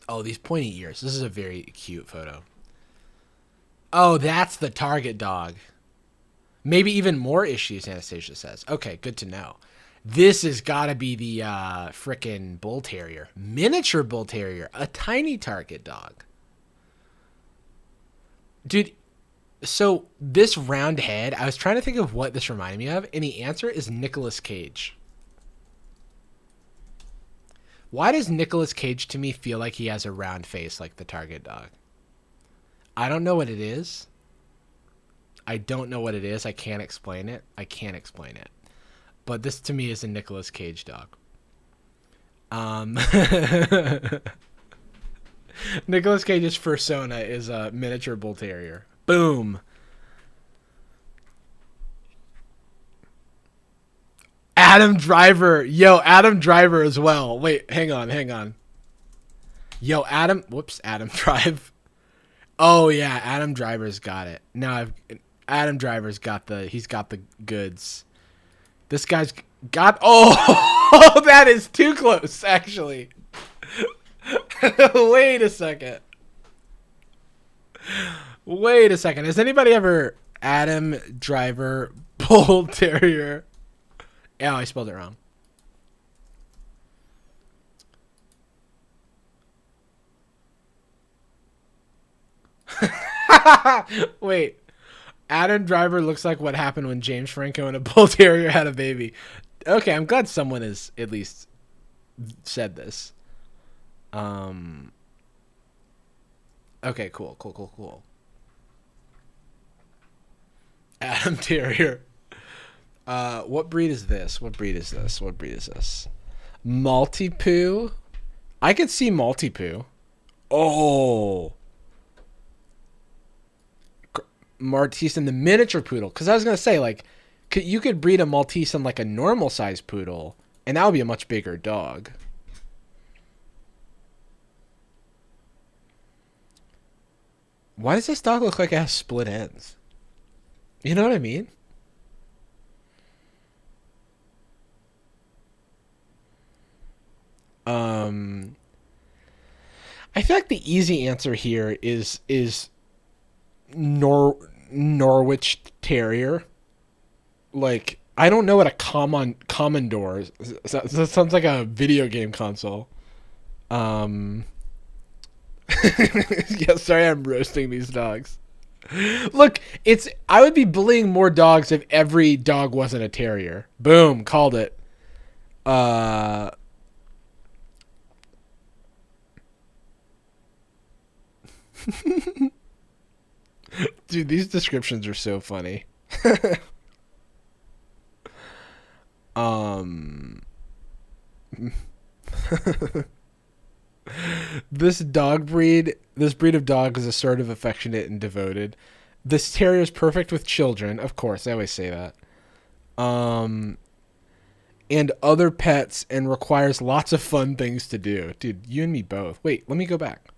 Oh, these pointy ears. This is a very cute photo. Oh, that's the target dog. Maybe even more issues, Anastasia says. Okay, good to know. This has got to be the frickin' bull terrier. Miniature bull terrier. A tiny target dog. Dude, so this round head, I was trying to think of what this reminded me of, and the answer is Nicolas Cage. Why does Nicolas Cage to me feel like he has a round face like the target dog? I don't know what it is. I don't know what it is. I can't explain it. I can't explain it. But this to me is a Nicolas Cage dog. Nicolas Cage's persona is a miniature bull terrier. Boom. Adam Driver. Yo, Adam Driver as well. Wait, hang on, hang on. Yo, Adam. Whoops, Adam Drive. Oh yeah, Adam Driver's got it. Adam Driver's got he's got the goods. This guy's got, oh, that is too close, actually. Wait a second. Wait a second. Has anybody ever Adam Driver Bull Terrier? Oh, I spelled it wrong. Wait. Adam Driver looks like what happened when James Franco and a Bull Terrier had a baby. Okay, I'm glad someone has at least said this. Okay, cool. Adam Terrier. What breed is this? What breed is this? Maltipoo? I could see Maltipoo. Oh. Maltese and the miniature poodle. Because I was going to say, like, you could breed a Maltese and, like, a normal size poodle, and that would be a much bigger dog. Why does this dog look like it has split ends? You know what I mean? I feel like the easy answer here is Norwich Terrier. Like, I don't know what a Commodore is. That sounds like a video game console. Yeah, sorry I'm roasting these dogs. Look, I would be bullying more dogs if every dog wasn't a terrier. Boom, called it. Dude, these descriptions are so funny. um this breed of dog is assertive, affectionate, and devoted. This terrier is perfect with children. Of course, I always say that. and other pets and requires lots of fun things to do. Dude, you and me both. Wait, let me go back.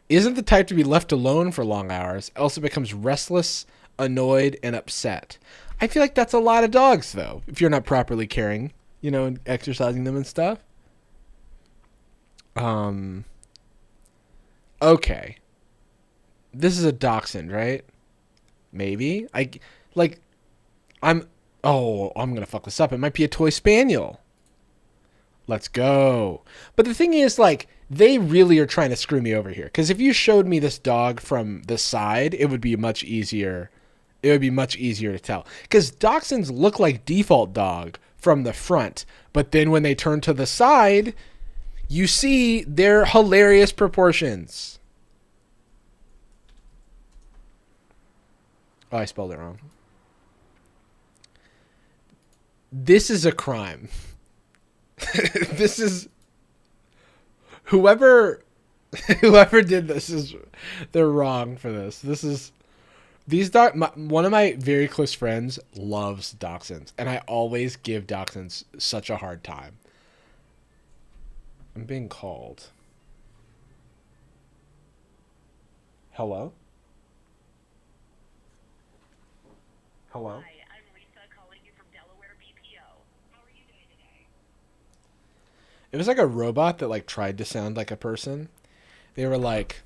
Isn't the type to be left alone for long hours, else it becomes restless, annoyed, and upset. I feel like that's a lot of dogs, though, if you're not properly caring, and exercising them and stuff. Okay. This is a dachshund, right? Maybe? I'm gonna fuck this up. It might be a toy spaniel. Let's go. But the thing is, they really are trying to screw me over here. Because if you showed me this dog from the side, it would be much easier. It would be much easier to tell. Because dachshunds look like default dog from the front. But then when they turn to the side, you see their hilarious proportions. Oh, I spelled it wrong. This is a crime. This is whoever did this they're wrong for this. One of my very close friends loves dachshunds, and I always give dachshunds such a hard time. I'm being called. Hello? Hello? Hi, I'm Lisa calling you from Delaware BPO. How are you doing today? It was like a robot that tried to sound like a person. They were like,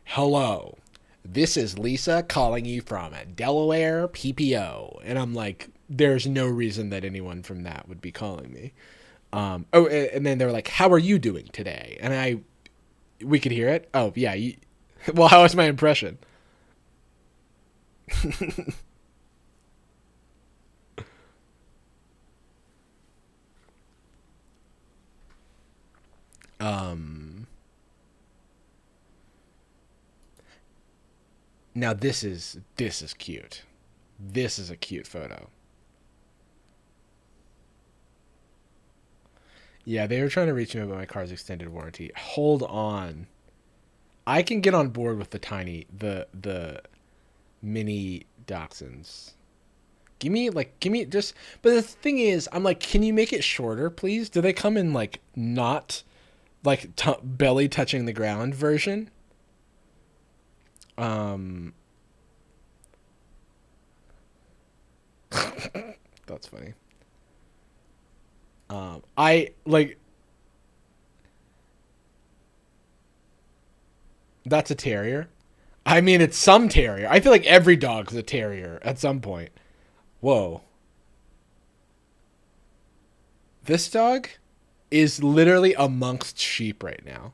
"Hello, this is Lisa calling you from Delaware PPO," and I'm like, "There's no reason that anyone from that would be calling me." And then they were like, "How are you doing today?" And we could hear it. Oh yeah, well, how was my impression? Now this is cute. This is a cute photo. Yeah, they were trying to reach me about my car's extended warranty. Hold on. I can get on board with the mini dachshunds. Give me just. But the thing is, I'm like, can you make it shorter, please? Do they come in not belly touching the ground version? That's funny. I like. That's a terrier. I mean, it's some terrier. I feel like every dog's a terrier at some point. Whoa. This dog is literally amongst sheep right now.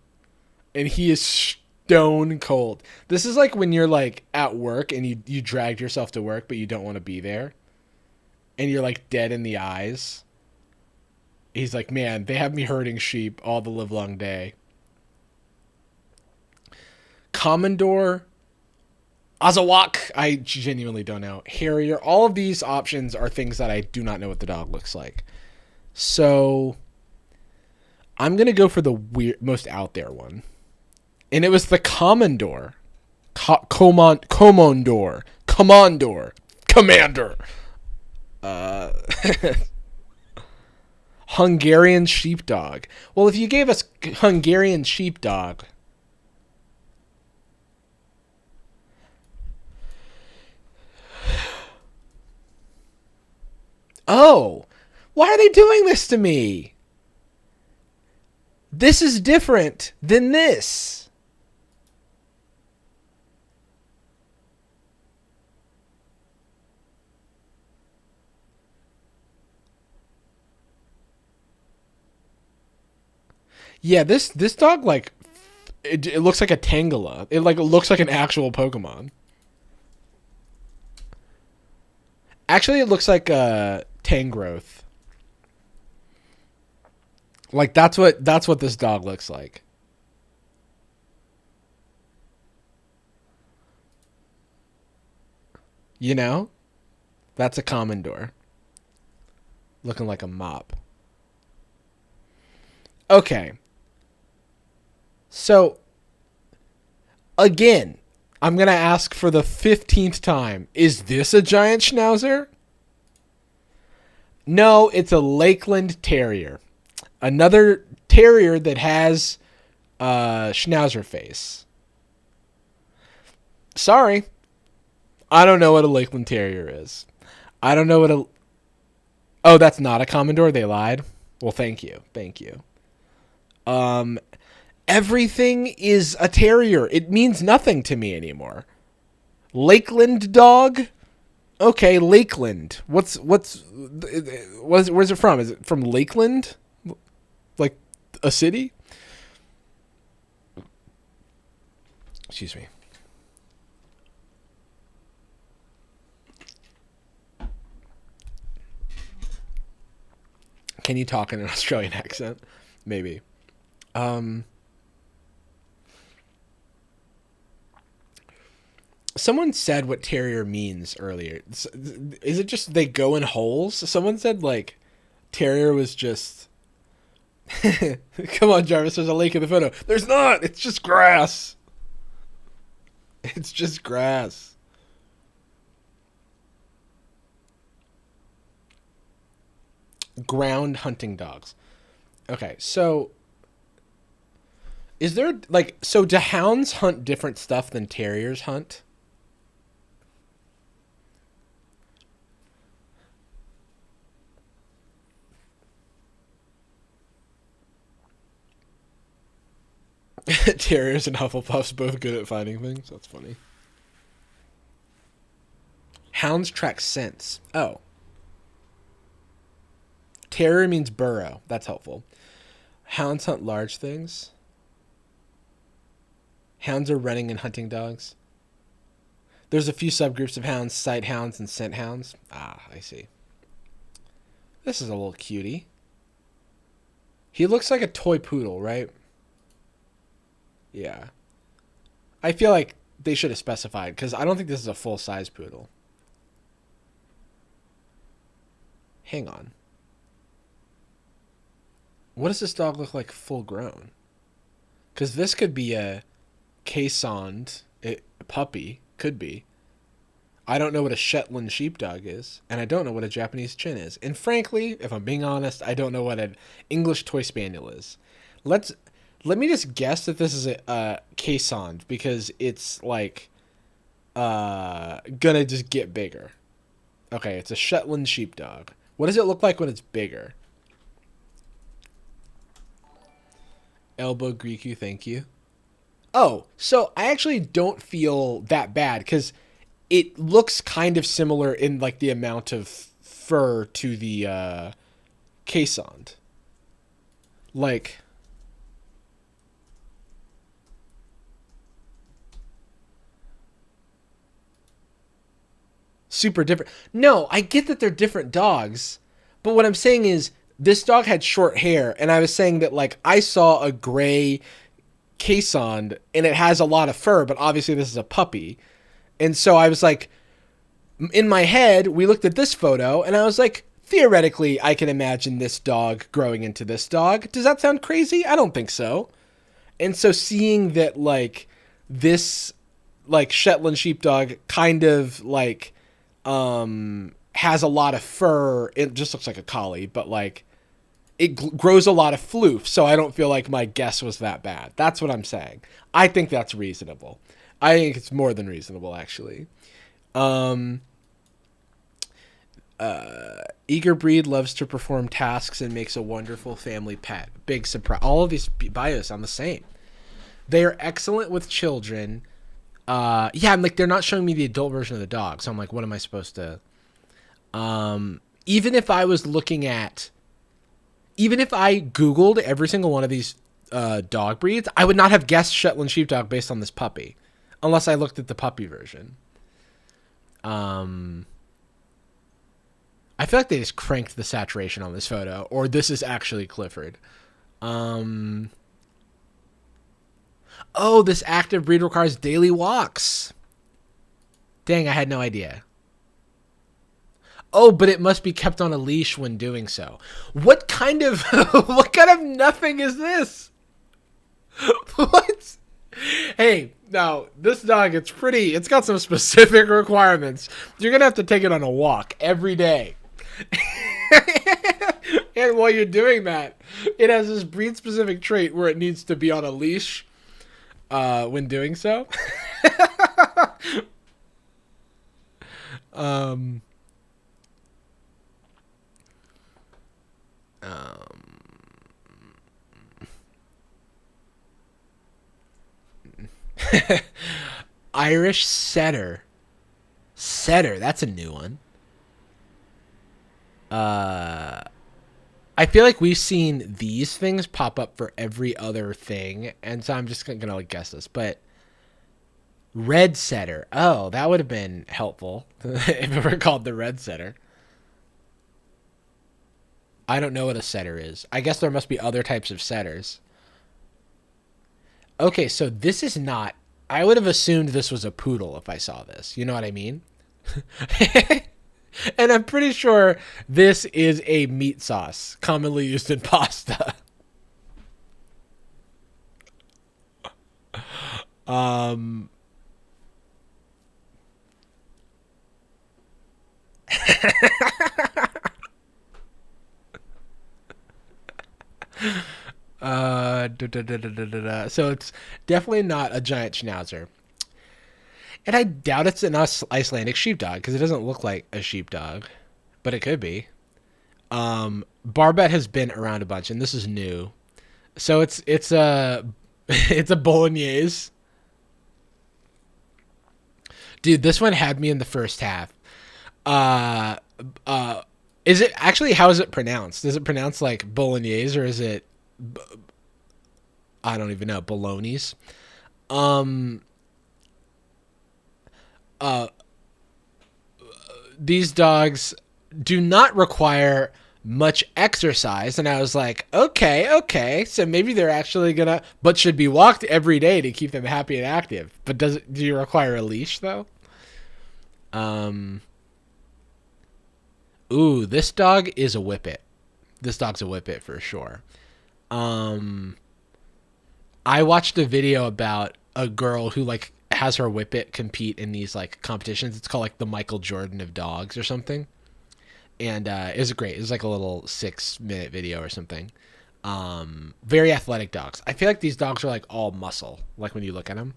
And he is stone cold. This is like when you're at work and you dragged yourself to work, but you don't want to be there. And you're dead in the eyes. He's like, "Man, they have me herding sheep all the livelong day." Commodore, Azawak, I genuinely don't know. Harrier, all of these options are things that I do not know what the dog looks like. So I'm going to go for the most out there one. And it was the Commodore. Commodore. Commander. Hungarian sheepdog. Well, if you gave us Hungarian sheepdog. Oh, why are they doing this to me? This is different than this. Yeah, this dog it looks like a Tangela. It looks like an actual Pokemon. Actually, it looks like a Tangrowth. That's what this dog looks like. You know? That's a Commodore. Looking like a mop. Okay. So, again, I'm going to ask for the 15th time. Is this a giant schnauzer? No, it's a Lakeland Terrier. Another terrier that has schnauzer face. Sorry, I don't know what a Lakeland Terrier is. I don't know what a. Oh, that's not a Commodore. They lied. Well, thank you, thank you. Um, Everything is a terrier. It means nothing to me anymore. Lakeland dog. Okay, Lakeland. Where's it from? Is it from Lakeland? Like a city? Excuse me. Can you talk in an Australian accent? Maybe. Um, Someone said what terrier means earlier. Is it just they go in holes? Someone said like terrier was just. Come on, Jarvis. There's a lake in the photo. There's not. It's just grass. It's just grass. Ground hunting dogs. Okay, so is there like so do hounds hunt different stuff than terriers hunt? Terriers and Hufflepuffs both good at finding things. That's funny. Hounds track scents. Oh, terrier means burrow. That's helpful. Hounds hunt large things. Hounds are running and hunting dogs. There's a few subgroups of hounds: sight hounds and scent hounds. Ah, I see. This is a little cutie. He looks like a toy poodle, right? Yeah. I feel like they should have specified because I don't think this is a full size poodle. Hang on. What does this dog look like full grown? Because this could be a caissoned puppy. Could be. I don't know what a Shetland sheepdog is, and I don't know what a Japanese chin is. And frankly, if I'm being honest, I don't know what an English toy spaniel is. Let's Let me just guess that this is a caissoned because it's like gonna just get bigger. Okay, it's a Shetland sheepdog. What does it look like when it's bigger? Elbow Greeku, thank you. Oh, so I actually don't feel that bad because it looks kind of similar in like the amount of fur to the caissoned. Like, super different. No, I get that they're different dogs, but what I'm saying is this dog had short hair, and I was saying that like I saw a gray caissoned and it has a lot of fur, but obviously this is a puppy. And so I was like, in my head, we looked at this photo and I was like, theoretically, I can imagine this dog growing into this dog. Does that sound crazy? I don't think so. And so seeing that like this like Shetland sheepdog kind of like has a lot of fur, it just looks like a collie, but like it grows a lot of floof, so I don't feel like my guess was that bad. That's what I'm saying. I think that's reasonable. I think it's more than reasonable, actually. Um, Eager Breed loves to perform tasks and makes a wonderful family pet. Big surprise. All of these bios sound the same. They are excellent with children. Yeah, I'm like, they're not showing me the adult version of the dog, so I'm like, what am I supposed to... Even if I was looking at... Even if I Googled every single one of these dog breeds, I would not have guessed Shetland Sheepdog based on this puppy. Unless I looked at the puppy version. I feel like they just cranked the saturation on this photo. Or this is actually Clifford. Oh, this active breed requires daily walks. Dang, I had no idea. Oh, but it must be kept on a leash when doing so. What kind of what kind of nothing is this? What? Hey, now this dog, it's got some specific requirements. You're gonna have to take it on a walk every day. And while you're doing that, it has this breed specific trait where it needs to be on a leash when doing so. um, um, Irish setter. Setter, that's a new one. Uh, I feel like we've seen these things pop up for every other thing, and so I'm just gonna like guess this. But red setter. Oh, that would have been helpful if it were called the red setter. I don't know what a setter is. I guess there must be other types of setters. Okay, so this is not. I would have assumed this was a poodle if I saw this. You know what I mean? And I'm pretty sure this is a meat sauce commonly used in pasta. Um, so it's definitely not a giant schnauzer. And I doubt it's an Icelandic sheepdog because it doesn't look like a sheepdog, but it could be. Barbet has been around a bunch, and this is new. So it's a it's a bolognese. Dude, this one had me in the first half. Uh, uh, is it actually? How is it pronounced? Is it pronounced like bolognese or is it? I don't even know. Bolognese. Um. Uh. These dogs do not require much exercise, and I was like, okay, so maybe they're actually gonna, but should be walked every day to keep them happy and active. But do you require a leash though? Um. Ooh, this dog is a whippet. This dog's a whippet for sure. Um, I watched a video about a girl who like has her whippet compete in these like competitions. It's called like the Michael Jordan of dogs or something. And it was great. It was like a little 6-minute video or something. Very athletic dogs. I feel like these dogs are like all muscle. Like when you look at them.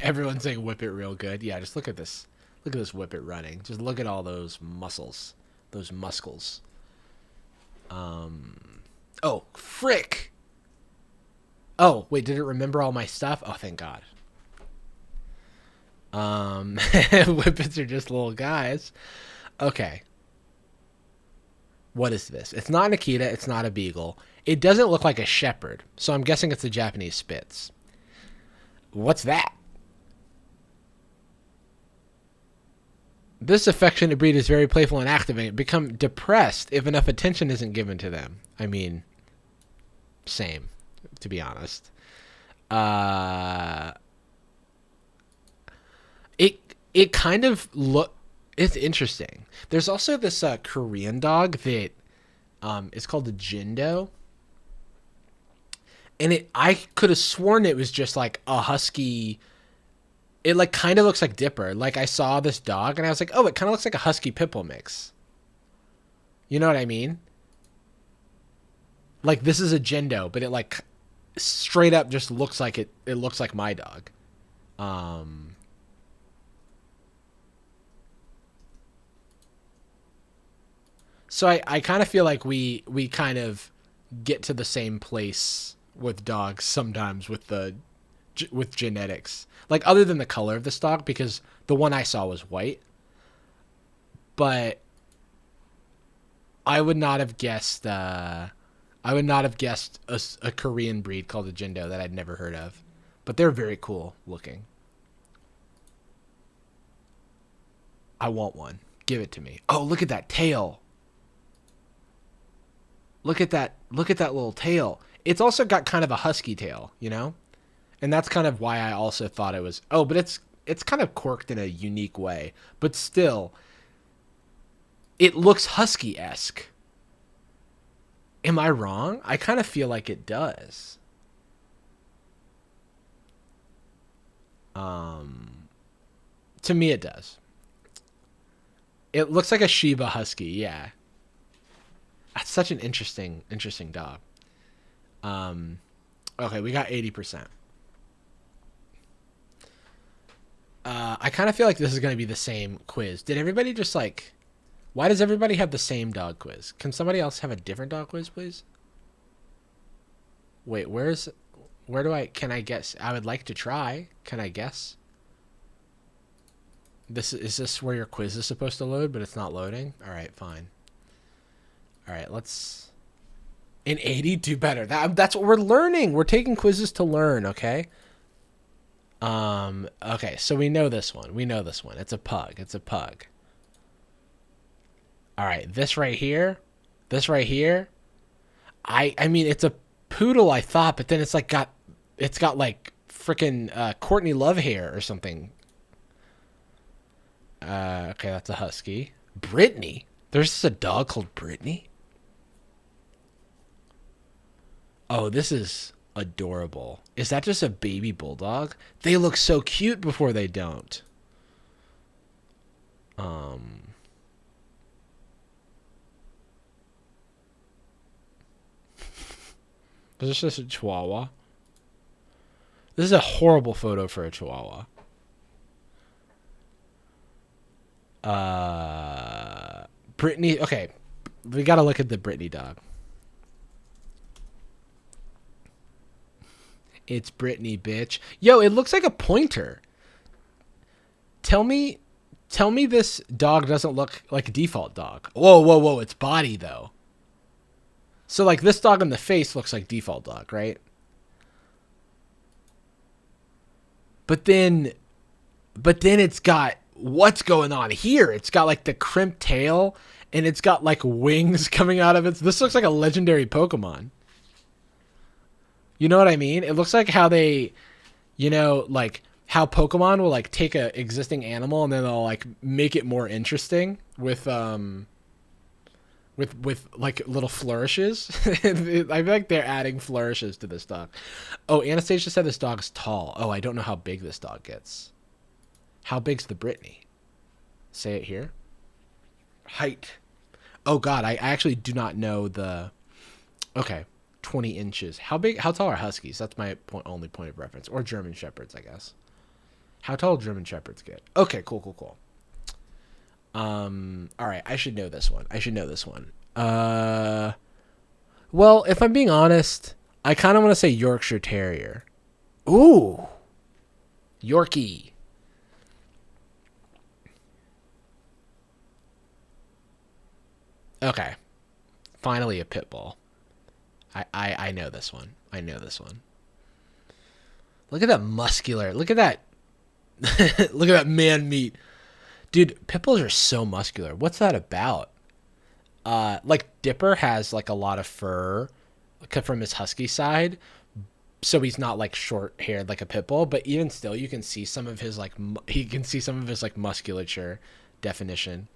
Everyone's saying whip it real good. Yeah, just look at this. Look at this whip it running. Just look at all those muscles, those muscles. Oh, frick. Oh, wait, did it remember all my stuff? Oh, thank God. Whippets are just little guys. Okay. What is this? It's not an Akita. It's not a Beagle. It doesn't look like a Shepherd, so I'm guessing it's a Japanese Spitz. What's that? This affectionate breed is very playful and active and become depressed if enough attention isn't given to them. I mean, same, to be honest. Uh, it kind of look. It's interesting. There's also this Korean dog that it's called the Jindo, and I could have sworn it was just like a husky. It like kind of looks like Dipper. Like I saw this dog and I was like, oh, it kind of looks like a husky pitbull mix. You know what I mean? Like this is a Jindo, but it like straight up just looks like it. It looks like my dog. Um, so I kind of feel like we kind of get to the same place with dogs sometimes with the with genetics. Like other than the color of this dog, because the one I saw was white, but I would not have guessed. I would not have guessed a Korean breed called a Jindo that I'd never heard of, but they're very cool looking. I want one. Give it to me. Oh, look at that tail. Look at that. Look at that little tail. It's also got kind of a husky tail, you know? And that's kind of why I also thought it was. Oh, but it's kind of corked in a unique way, but still it looks husky-esque. Am I wrong? I kind of feel like it does. Um To me, it does. It looks like a Shiba Husky. Yeah, that's such an interesting dog. Um, okay, we got 80%. I kind of feel like this is going to be the same quiz. Did everybody just like? Why does everybody have the same dog quiz? Can somebody else have a different dog quiz, please? Wait, where do I? Can I guess? I would like to try. Can I guess? Is this where your quiz is supposed to load, but it's not loading? All right, fine. All right, let's. In 80, do better. That's what we're learning. We're taking quizzes to learn. Okay. Okay, so we know this one. We know this one. It's a pug. It's a pug. All right, this right here. This right here. I mean, it's a poodle, I thought, but then it's got like freaking Courtney Love hair or something. Okay, that's a husky. Brittany. There's just a dog called Brittany. Oh, this is adorable. Is that just a baby bulldog? They look so cute before they don't. Is this just a chihuahua? This is a horrible photo for a chihuahua. Brittany. Okay, we gotta look at the Brittany dog. It's Brittany, bitch. Yo, it looks like a pointer. Tell me this dog doesn't look like a default dog. Whoa. It's body, though. So, like, this dog in the face looks like default dog, right? But then it's got what's going on here. It's got, like, the crimped tail, and it's got, like, wings coming out of it. This looks like a legendary Pokemon. You know what I mean? It looks like how they, like how Pokemon will like take a existing animal and then they'll like make it more interesting with like little flourishes. I feel like they're adding flourishes to this dog. Oh, Anastasia said this dog's tall. Oh, I don't know how big this dog gets. How big's the Brittany? Say it here. Height. Oh God, I actually do not know the. Okay. 20 inches. How tall are huskies? That's my only point of reference. Or German shepherds, I guess. How tall do German shepherds get? Okay, cool. All right, I should know this one. Well, if I'm being honest, I kind of want to say Yorkshire Terrier. Ooh. Yorkie. Okay. Finally a pit bull. I know this one. Look at that muscular. Look at that. Look at that man meat. Dude, pit bulls are so muscular. What's that about? Like Dipper has like a lot of fur from his husky side. So he's not like short haired like a pit bull, but even still you can see some of his like musculature definition.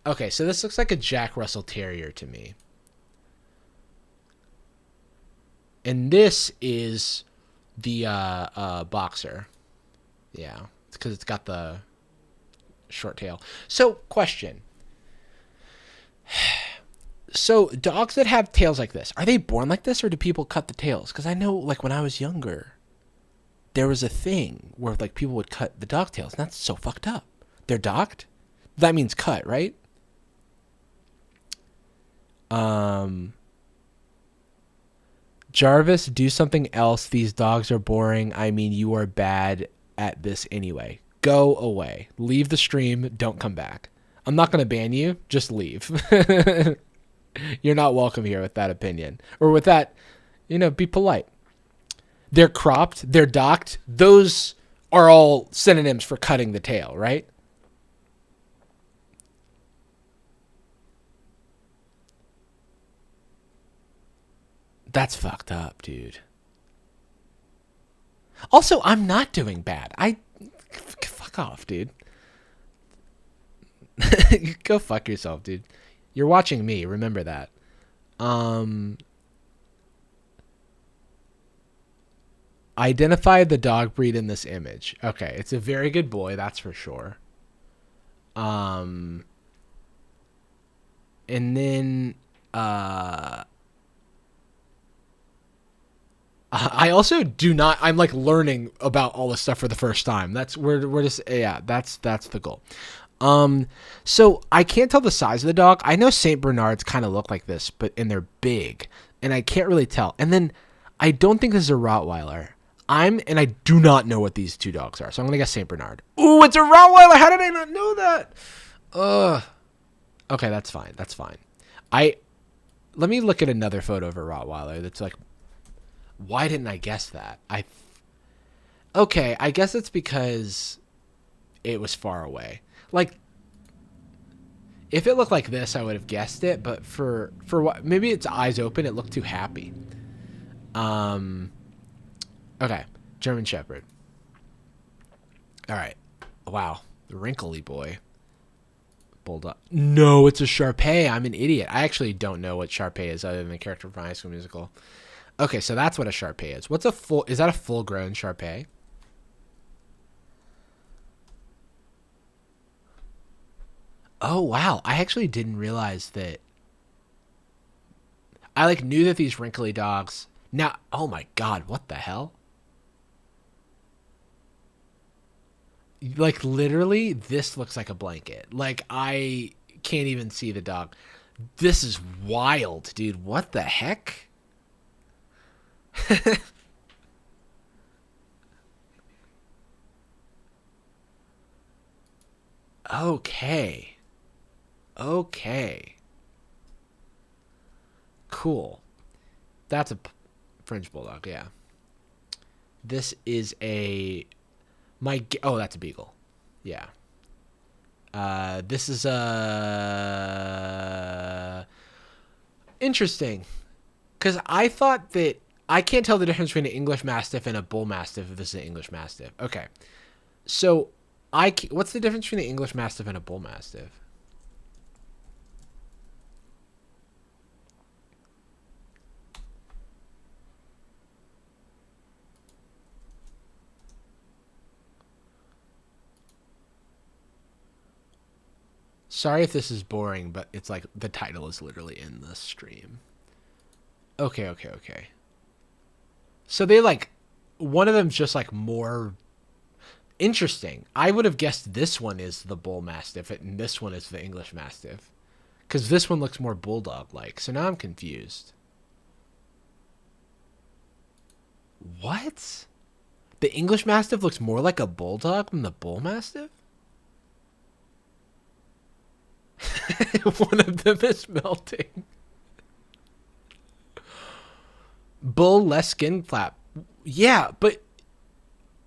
Okay, so this looks like a Jack Russell Terrier to me. And this is the boxer. Yeah, it's because it's got the short tail. So, question. So, dogs that have tails like this, are they born like this or do people cut the tails? Because I know, like, when I was younger, there was a thing where, like, people would cut the dog tails, and that's so fucked up. They're docked? That means cut, right? Jarvis, do something else. These dogs are boring. I mean, you are bad at this anyway. Go away. Leave the stream. Don't come back. I'm not going to ban you. Just leave. You're not welcome here with that opinion. Or with that, be polite. They're cropped. They're docked. Those are all synonyms for cutting the tail, right? That's fucked up, dude. Also, I'm not doing bad. Fuck off, dude. Go fuck yourself, dude. You're watching me. Remember that. Identify the dog breed in this image. Okay, it's a very good boy, that's for sure. Um, and then I also do not. I'm like learning about all this stuff for the first time. We're just yeah. That's the goal. So I can't tell the size of the dog. I know Saint Bernards kind of look like this, and they're big, and I can't really tell. And then I don't think this is a Rottweiler. And I do not know what these two dogs are. So I'm gonna guess Saint Bernard. Ooh, it's a Rottweiler. How did I not know that? Ugh. Okay, that's fine. That's fine. I Let me look at another photo of a Rottweiler that's like, why didn't I guess that? Okay, I guess it's because it was far away. Like, if it looked like this, I would have guessed it. But for what? Maybe its eyes open. It looked too happy. Okay, German Shepherd. All right. Wow, the wrinkly boy. Bulldog. No, it's a Shar Pei. I'm an idiot. I actually don't know what Shar Pei is other than the character from High School Musical. Okay, so that's what a Shar Pei is. Is that a full-grown Shar Pei? Oh, wow. I actually didn't realize that. I like knew that these wrinkly dogs. Now, oh my god, what the hell? Like literally, this looks like a blanket. Like I can't even see the dog. This is wild, dude. What the heck? Okay. Okay. Cool. That's a French bulldog, yeah. This is a oh, that's a beagle. Yeah. This is a interesting because I thought that I can't tell the difference between an English Mastiff and a Bull Mastiff if this is an English Mastiff. Okay, so what's the difference between an English Mastiff and a Bull Mastiff? Sorry if this is boring, but it's like the title is literally in the stream. Okay, okay, okay. So they like one of them's just like more interesting. I would have guessed this one is the Bull Mastiff and this one is the English Mastiff. Because this one looks more bulldog-like. So now I'm confused. What? The English Mastiff looks more like a bulldog than the Bull Mastiff? One of them is melting. Bull, less skin flap. Yeah, but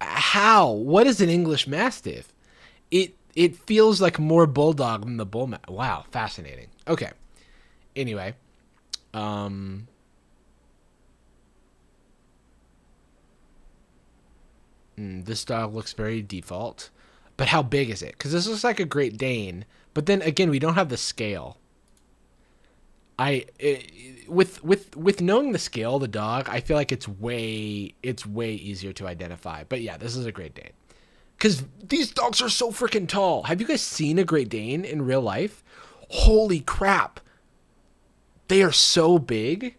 how? What is an English Mastiff? It feels like more bulldog than the bull. Wow, fascinating. Okay. Anyway, this dog looks very default. But how big is it? Because this looks like a Great Dane. But then again, we don't have the scale. With knowing the scale of the dog, I feel like it's way easier to identify. But yeah, this is a Great Dane. Because these dogs are so freaking tall. Have you guys seen a Great Dane in real life? Holy crap. They are so big.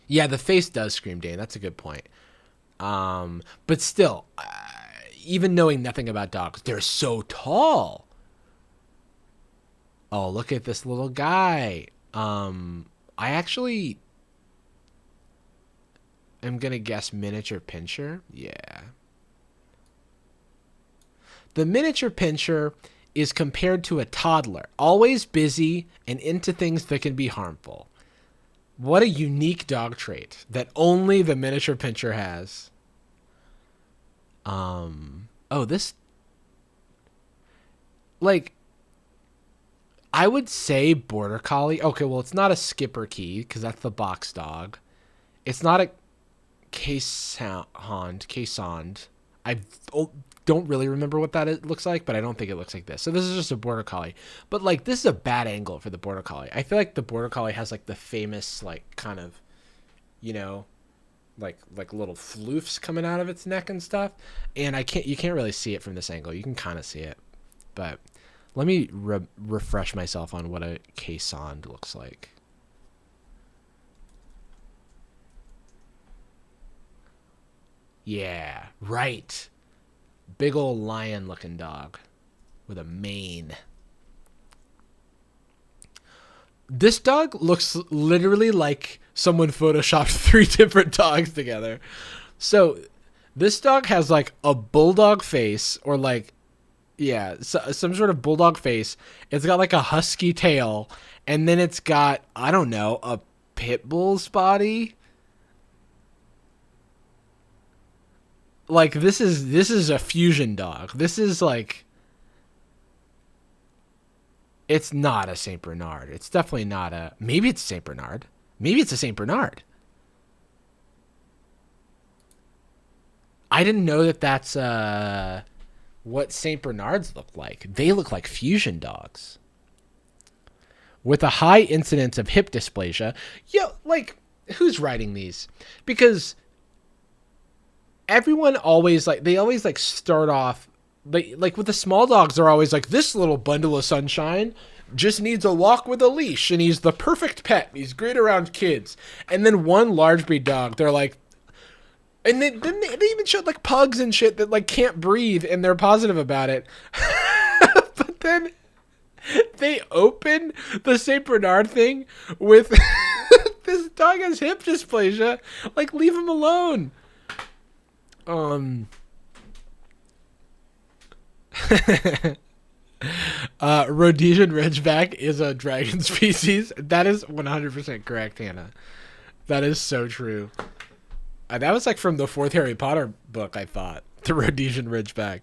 Yeah, the face does scream Dane. That's a good point. But still, even knowing nothing about dogs, they're so tall. Oh, look at this little guy. I actually am going to guess miniature pinscher. Yeah. The miniature pinscher is compared to a toddler, always busy and into things that can be harmful. What a unique dog trait that only the miniature pinscher has. Oh, this, like, I would say border collie. Okay, well, it's not a skipper key because that's the box dog. It's not a caissoned. I don't really remember what that looks like, but I don't think it looks like this. So this is just a border collie. But like, this is a bad angle for the border collie. I feel like the border collie has like the famous like kind of, you know, like little floofs coming out of its neck and stuff. And you can't really see it from this angle. You can kind of see it, but let me refresh myself on what a caissoned looks like. Yeah, right. Big old lion looking dog with a mane. This dog looks literally like someone photoshopped 3 different dogs together. So this dog has like a bulldog face, or like, yeah, some sort of bulldog face. It's got like a husky tail, and then it's got, I don't know, a pit bull's body. Like this is a fusion dog. This is like, it's not a Saint Bernard. It's definitely not a. Maybe it's Saint Bernard. Maybe it's a Saint Bernard. I didn't know that that's what Saint Bernards look like. They look like fusion dogs with a high incidence of hip dysplasia. Yo, like, who's writing these? Because everyone always they always like start off like with the small dogs. They're always like, this little bundle of sunshine just needs a walk with a leash, and he's the perfect pet. He's great around kids. And then one large breed dog, they're like, and they even showed like pugs and shit that like can't breathe, and they're positive about it. But then they open the Saint Bernard thing with this dog has hip dysplasia. Like, leave him alone. Rhodesian Ridgeback is a dragon species. That is 100% correct, Hannah. That is so true. That was like from the 4th Harry Potter book, I thought. The Rhodesian Ridgeback.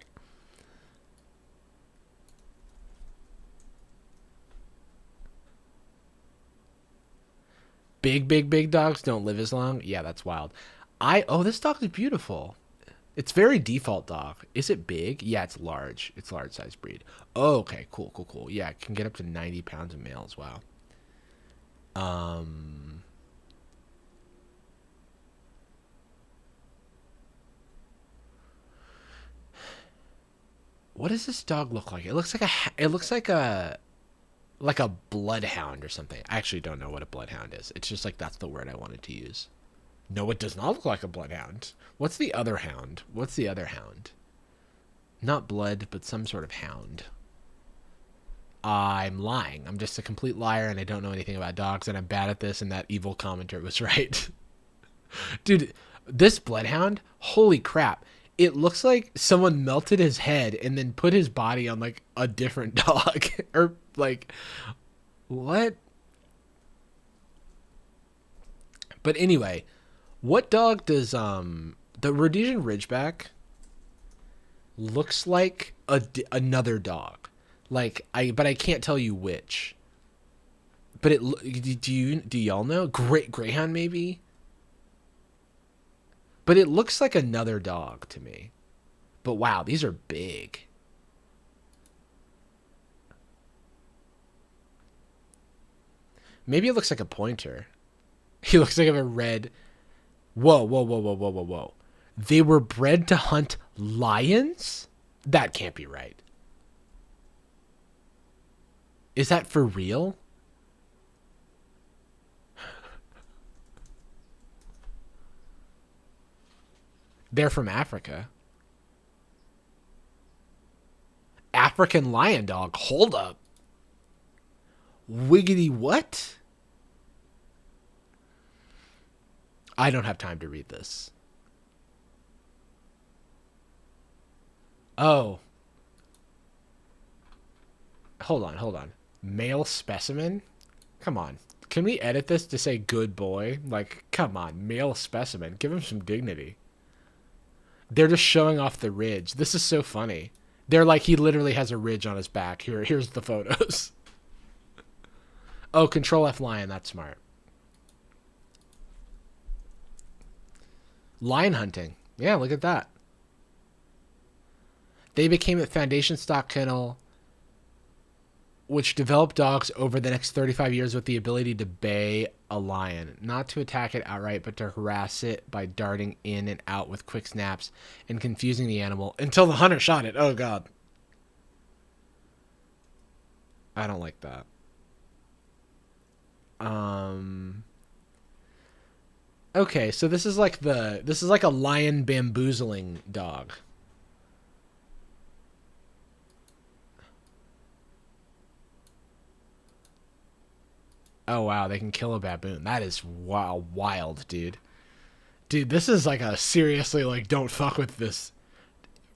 Big dogs don't live as long. Yeah, that's wild. This dog is beautiful. It's very default dog. Is it big? Yeah, it's large. It's large size breed. Oh, okay, cool. Yeah, it can get up to 90 pounds of males. Wow. What does this dog look like? It looks like a bloodhound or something. I actually don't know what a bloodhound is. It's just like, that's the word I wanted to use. No, it does not look like a bloodhound. What's the other hound? Not blood, but some sort of hound. I'm lying. I'm just a complete liar, and I don't know anything about dogs, and I'm bad at this, and that evil commenter was right. Dude, this bloodhound, holy crap. It looks like someone melted his head and then put his body on like a different dog. Or like, what? But anyway, what dog does the Rhodesian Ridgeback looks like another dog. Like, but I can't tell you which. But do y'all know? Greyhound maybe? But it looks like another dog to me. But wow, these are big. Maybe it looks like a pointer. He looks like a red. Whoa. They were bred to hunt lions? That can't be right. Is that for real? They're from Africa. African lion dog. Hold up. Wiggity what? I don't have time to read this. Oh. Hold on. Male specimen? Come on. Can we edit this to say good boy? Like, come on. Male specimen. Give him some dignity. They're just showing off the ridge. This is so funny. They're like, he literally has a ridge on his back. Here's the photos. Oh, Control F lion. That's smart. Lion hunting. Yeah, look at that. They became a foundation stock kennel which developed dogs over the next 35 years with the ability to bay a lion, not to attack it outright, but to harass it by darting in and out with quick snaps and confusing the animal until the hunter shot it. Oh god. I don't like that. Okay, so this is like a lion bamboozling dog. Oh wow, they can kill a baboon. That is wild, dude. Dude, this is like a seriously like don't fuck with this.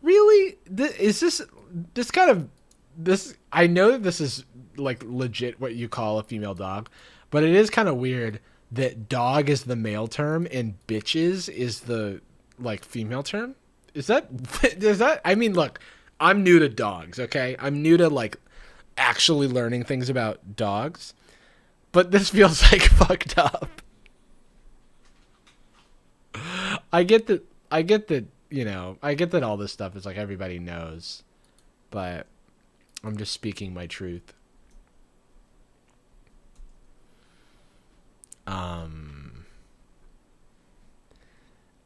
Really? Is this kind of this? I know that this is like legit what you call a female dog, but it is kind of weird that dog is the male term and bitches is the like female term. Is that is that? I mean, look, I'm new to dogs. Okay, I'm new to like actually learning things about dogs, but this feels like fucked up. I get that. I get that. You know, I get that all this stuff is like everybody knows, but I'm just speaking my truth. Um.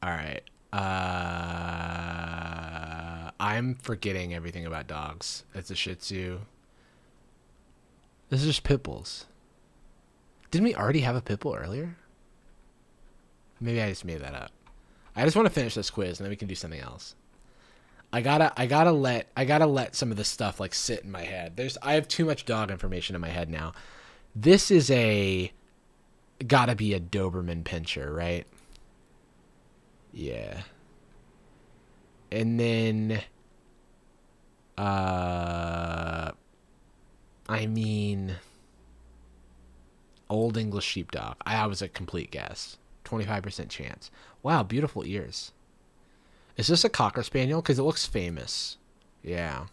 All right. I'm forgetting everything about dogs. It's a Shih Tzu. This is just pit bulls. Didn't we already have a pit bull earlier? Maybe I just made that up. I just want to finish this quiz and then we can do something else. I gotta let some of this stuff like sit in my head. I have too much dog information in my head now. This is gotta be a Doberman Pinscher, right? Yeah. And then I mean Old English Sheepdog. I was a complete guess. 25% chance. Wow, beautiful ears. Is this a Cocker Spaniel? Because it looks famous. Yeah.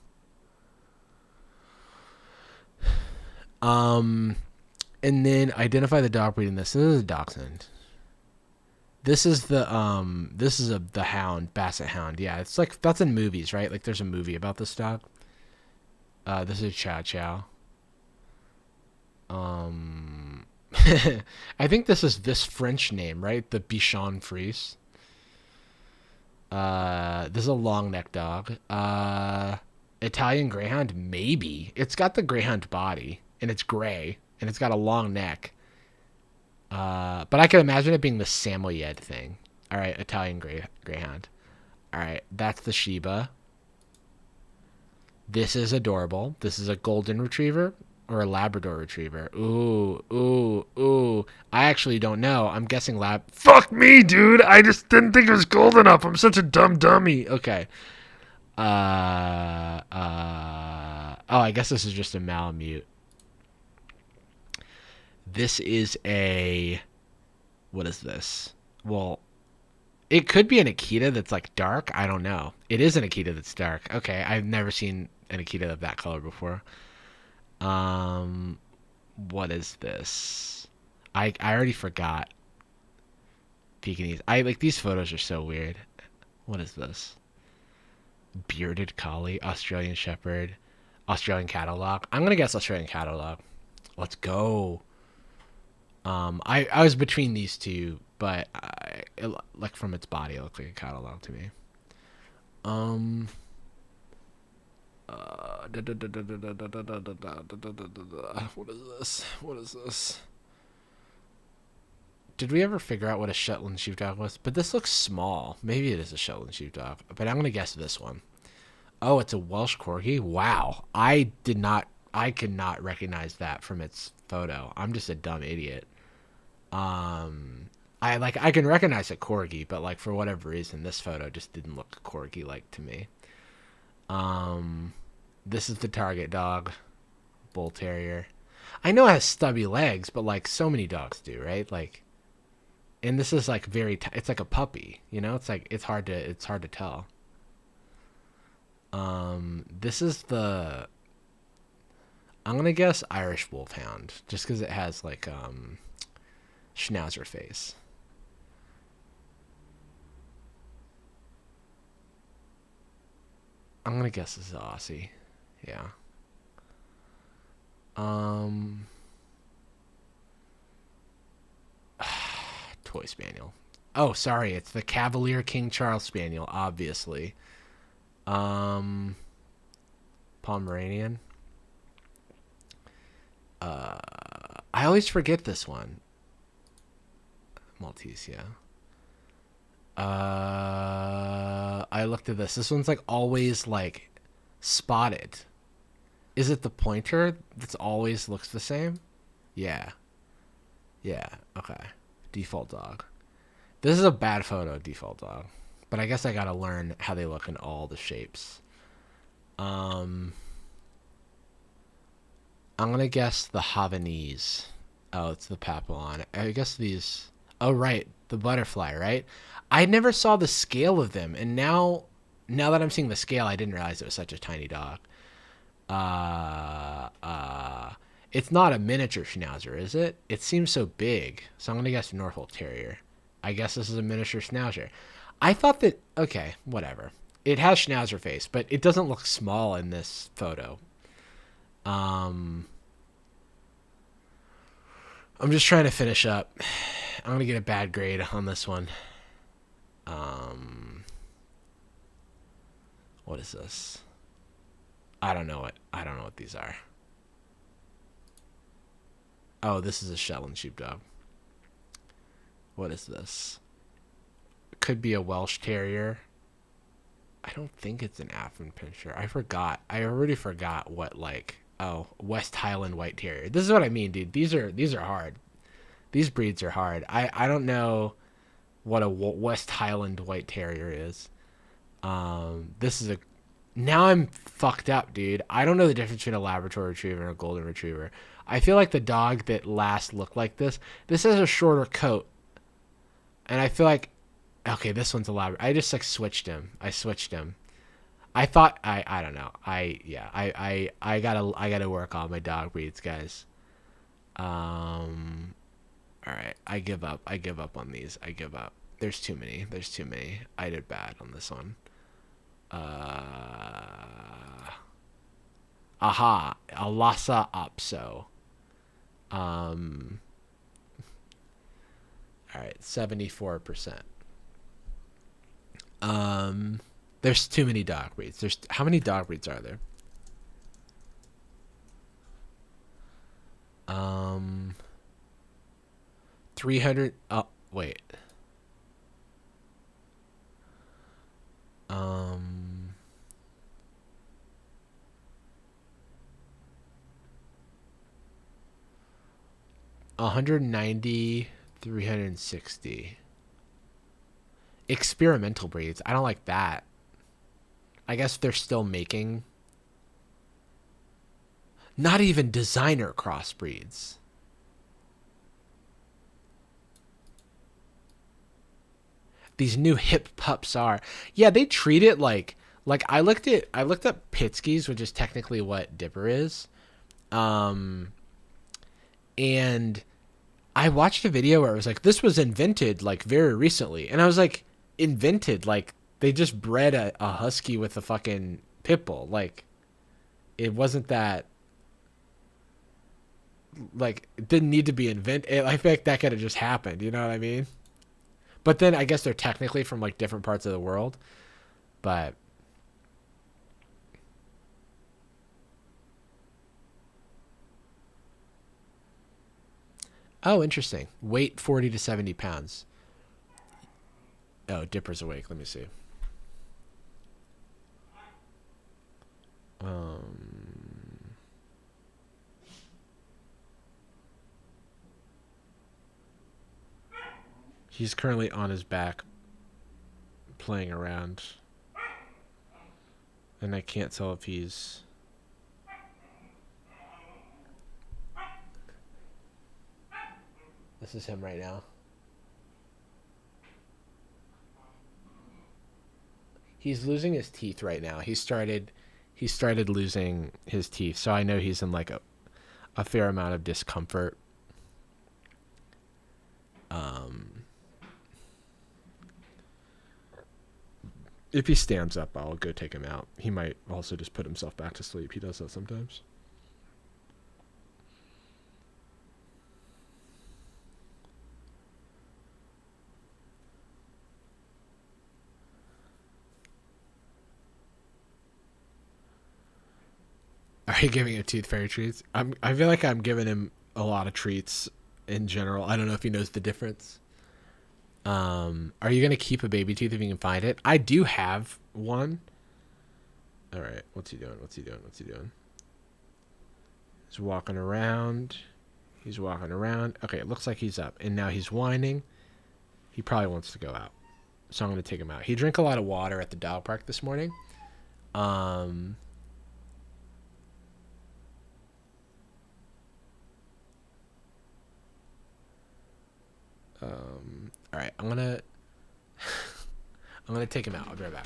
Um, and then identify the dog breed in this. This is a dachshund. This is the hound, basset hound. Yeah, it's like that's in movies, right? Like there's a movie about this dog. This is Chow Chow. Um, I think this is this French name, right? The Bichon Frise. This is a long neck dog. Italian Greyhound, maybe. It's got the Greyhound body, and it's gray, and it's got a long neck. But I could imagine it being the Samoyed thing. All right, Italian Greyhound. All right, that's the Shiba. This is adorable. This is a golden retriever or a Labrador retriever. Ooh, ooh, ooh. I actually don't know. I'm guessing lab. Fuck me, dude. I just didn't think it was gold enough. I'm such a dumb dummy. Okay. Oh, I guess this is just a Malamute. This is a. What is this? Well, it could be an Akita that's like dark. I don't know. It is an Akita that's dark. Okay, I've never seen an Akita of that color before. Um, what is this? I already forgot. Pekingese. I like these photos are so weird. What is this? Bearded Collie, Australian Shepherd, Australian Catalog. I'm gonna guess Australian Catalog. Let's go. I was between these two, but like from its body, it looked like a catalog to me. Um. What is this? What is this? Did we ever figure out what a Shetland sheepdog was? But this looks small. Maybe it is a Shetland sheepdog. But I'm gonna guess this one. Oh, it's a Welsh Corgi. Wow, I did not. I could not recognize that from its photo. I'm just a dumb idiot. I can recognize a corgi, but like for whatever reason, this photo just didn't look corgi like to me. Um, this is the target dog, bull terrier. I know it has stubby legs, but like so many dogs do, right? Like, and this is like it's like a puppy, you know? It's like it's hard to tell. This is the I'm gonna guess Irish Wolfhound, just because it has like schnauzer face. I'm gonna guess this is Aussie. Yeah. Um. toy spaniel. Oh, sorry, it's the Cavalier King Charles Spaniel, obviously. Um, Pomeranian. I always forget this one. Maltese, yeah. I looked at this. This one's like always like spotted. Is it the pointer that's always looks the same? Yeah. Yeah. Okay. Default dog. This is a bad photo, default dog. But I guess I gotta learn how they look in all the shapes. Um, I'm gonna guess the Havanese. Oh, it's the Papillon. I guess these. Oh, right, the butterfly, right? I never saw the scale of them, and now that I'm seeing the scale, I didn't realize it was such a tiny dog. Uh, uh, it's not a miniature Schnauzer, is it? It seems so big, so I'm gonna guess Norfolk Terrier. I guess this is a miniature Schnauzer. I thought that okay, whatever. It has Schnauzer face, but it doesn't look small in this photo. Um, I'm just trying to finish up. I'm gonna get a bad grade on this one. Um, what is this? I don't know what these are. Oh, this is a Shetland sheepdog. What is this? Could be a Welsh Terrier. I don't think it's an Afghan Pinscher. I forgot. I already forgot what like. Oh, West Highland White Terrier. This is what I mean, dude. These are hard. These breeds are hard. I don't know what a West Highland White Terrier is. This is a. Now I'm fucked up, dude. I don't know the difference between a Labrador Retriever and a Golden Retriever. I feel like the dog that last looked like this. This has a shorter coat, and I feel like okay, this one's a Labrador. I just like switched him. I switched him. I thought I don't know. I gotta work on my dog breeds, guys. All right, I give up. I give up on these. I give up. There's too many. There's too many. I did bad on this one. Aha, a Lhasa Apso. Um, all right, 74%. There's too many dog breeds. There's how many dog breeds are there? Um, 300. Oh, wait. Um, 190, 360. Experimental breeds. I don't like that. I guess they're still making. Not even designer crossbreeds. These new hip pups are. Yeah, they treat it like I looked up Pitskis, which is technically what Dipper is. Um and I watched a video where it was like this was invented like very recently. And I was like invented like they just bred a husky with a fucking pit bull. Like it wasn't that like it didn't need to be invented. I feel like that could have just happened, you know what I mean? But then I guess they're technically from like different parts of the world. But oh, interesting. Weight 40 to 70 pounds. Oh, Dipper's awake. Let me see. Um, he's currently on his back playing around. And I can't tell if he's. This is him right now. He's losing his teeth right now. He started losing his teeth, so I know he's in like a fair amount of discomfort. Um, if he stands up, I'll go take him out. He might also just put himself back to sleep. He does that sometimes. Are you giving him tooth fairy treats? I feel like I'm giving him a lot of treats in general. I don't know if he knows the difference. Are you gonna keep a baby tooth if you can find it? I do have one. All right, what's he doing? What's he doing? What's he doing? He's walking around. He's walking around. Okay, it looks like he's up, and now he's whining. He probably wants to go out, so I'm gonna take him out. He drank a lot of water at the dog park this morning. Um, all right, I'm gonna take him out. I'll be right back.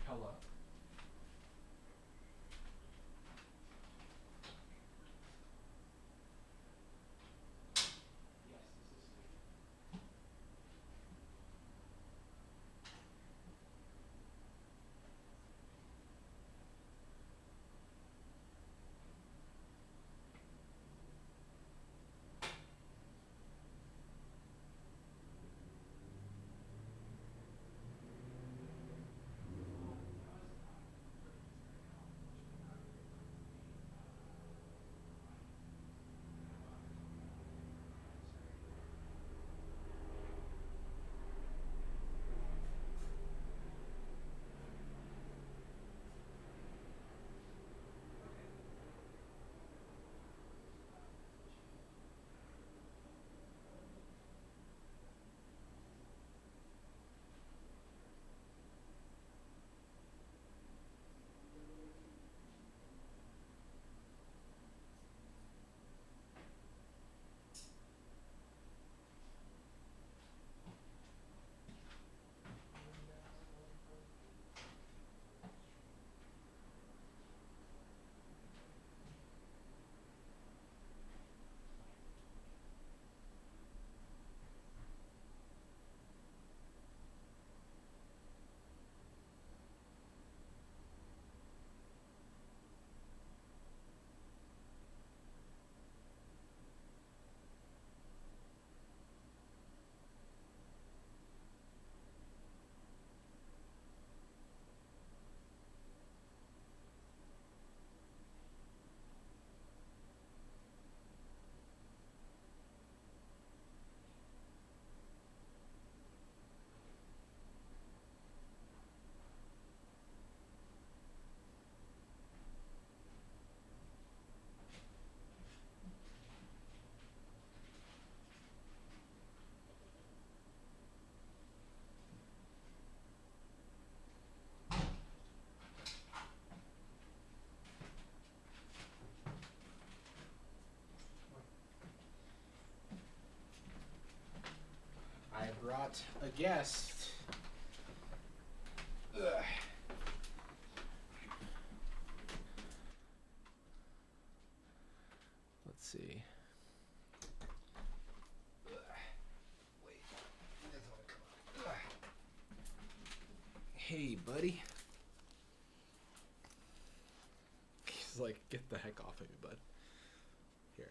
Hello. I brought a guest. Ugh. Let's see. Ugh. Wait, it doesn't want to come out. Ugh. Hey, buddy. He's like, get the heck off of me, bud. Here.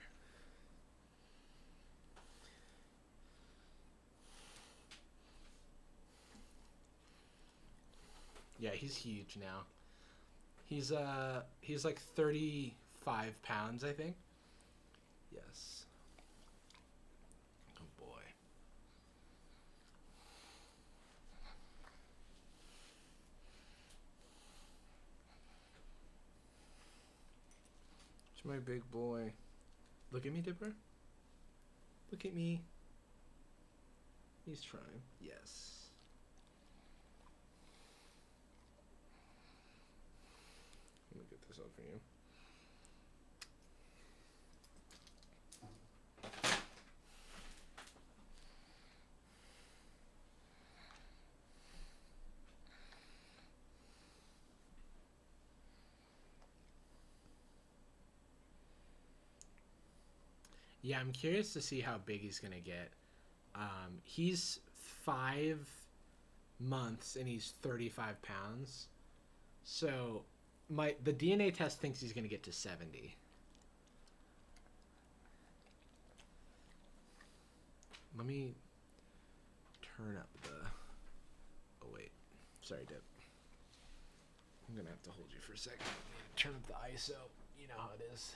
Yeah, he's huge now. He's like 35 pounds, I think. Yes. Oh boy. It's my big boy. Look at me, Dipper. Look at me. He's trying. Yes. Let me get this up for you. Yeah, I'm curious to see how big he's gonna get. He's 5 months and he's 35 pounds. So the DNA test thinks he's gonna get to 70. Let me turn up the. Oh wait, sorry, Dip. I'm gonna have to hold you for a second. Turn up the ISO. You know how it is.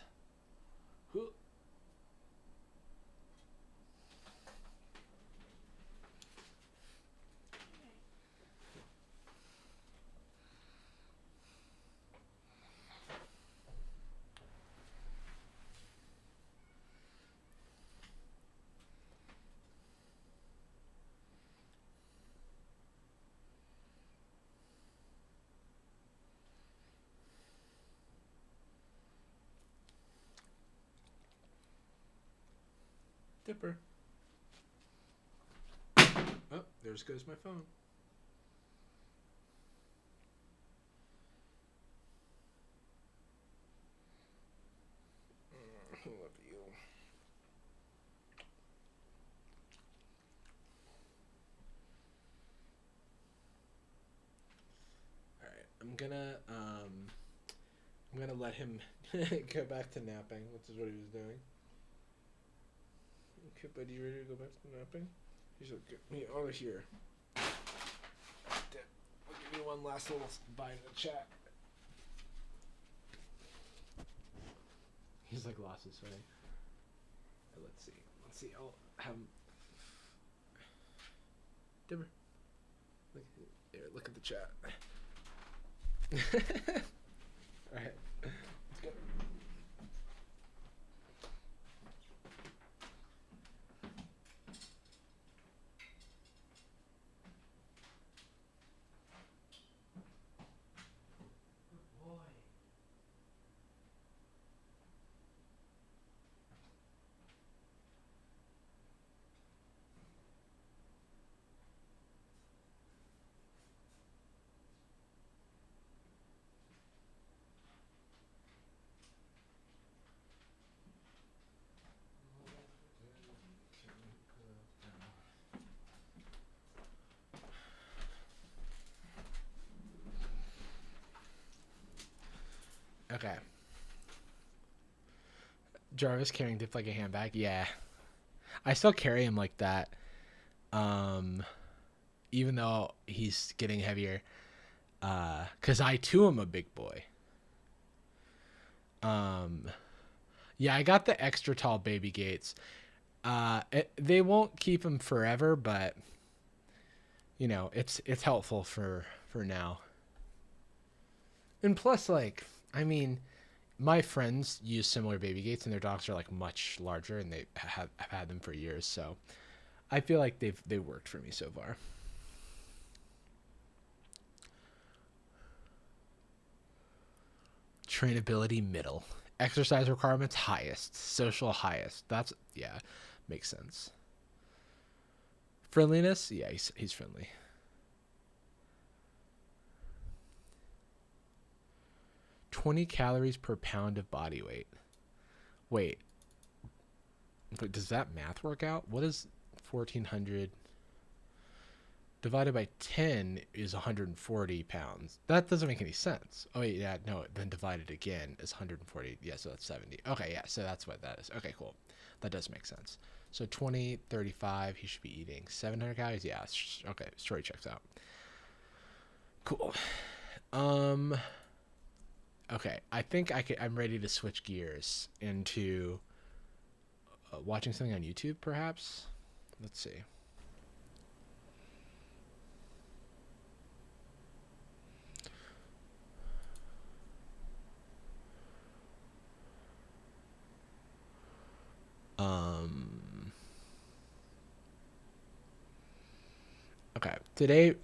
Dipper. Oh, there goes my phone. I love you. All right, I'm gonna let him go back to napping, which is what he was doing. Okay, buddy, you ready to go back to napping? He's like, get me out of here. I'll give you one last little bite of the chat. He's like lost his way. Let's see. I'll have him. Dimmer. Look at the chat. Alright. Let's go. Okay. Jarvis carrying Dip like a handbag? Yeah. I still carry him like that. Even though he's getting heavier. Cause I too am a big boy. Yeah, I got the extra tall baby gates. They won't keep him forever, but you know, it's helpful for now. And plus, like, I mean, my friends use similar baby gates, and their dogs are like much larger, and they have had them for years. So I feel like they've worked for me so far. Trainability middle, exercise requirements highest, social highest. That's yeah, makes sense. Friendliness, yeah, he's friendly. 20 calories per pound of body weight. Wait, but does that math work out? What is 1400 divided by 10 is 140 pounds? That doesn't make any sense. Oh, wait, yeah, no, then divided again is 140. Yeah, so that's 70. Okay, yeah, so that's what that is. Okay, cool. That does make sense. So 20, 35, he should be eating 700 calories. Yeah, okay, story checks out. Cool. Okay, I think I'm ready to switch gears into watching something on YouTube, perhaps. Let's see. Okay, today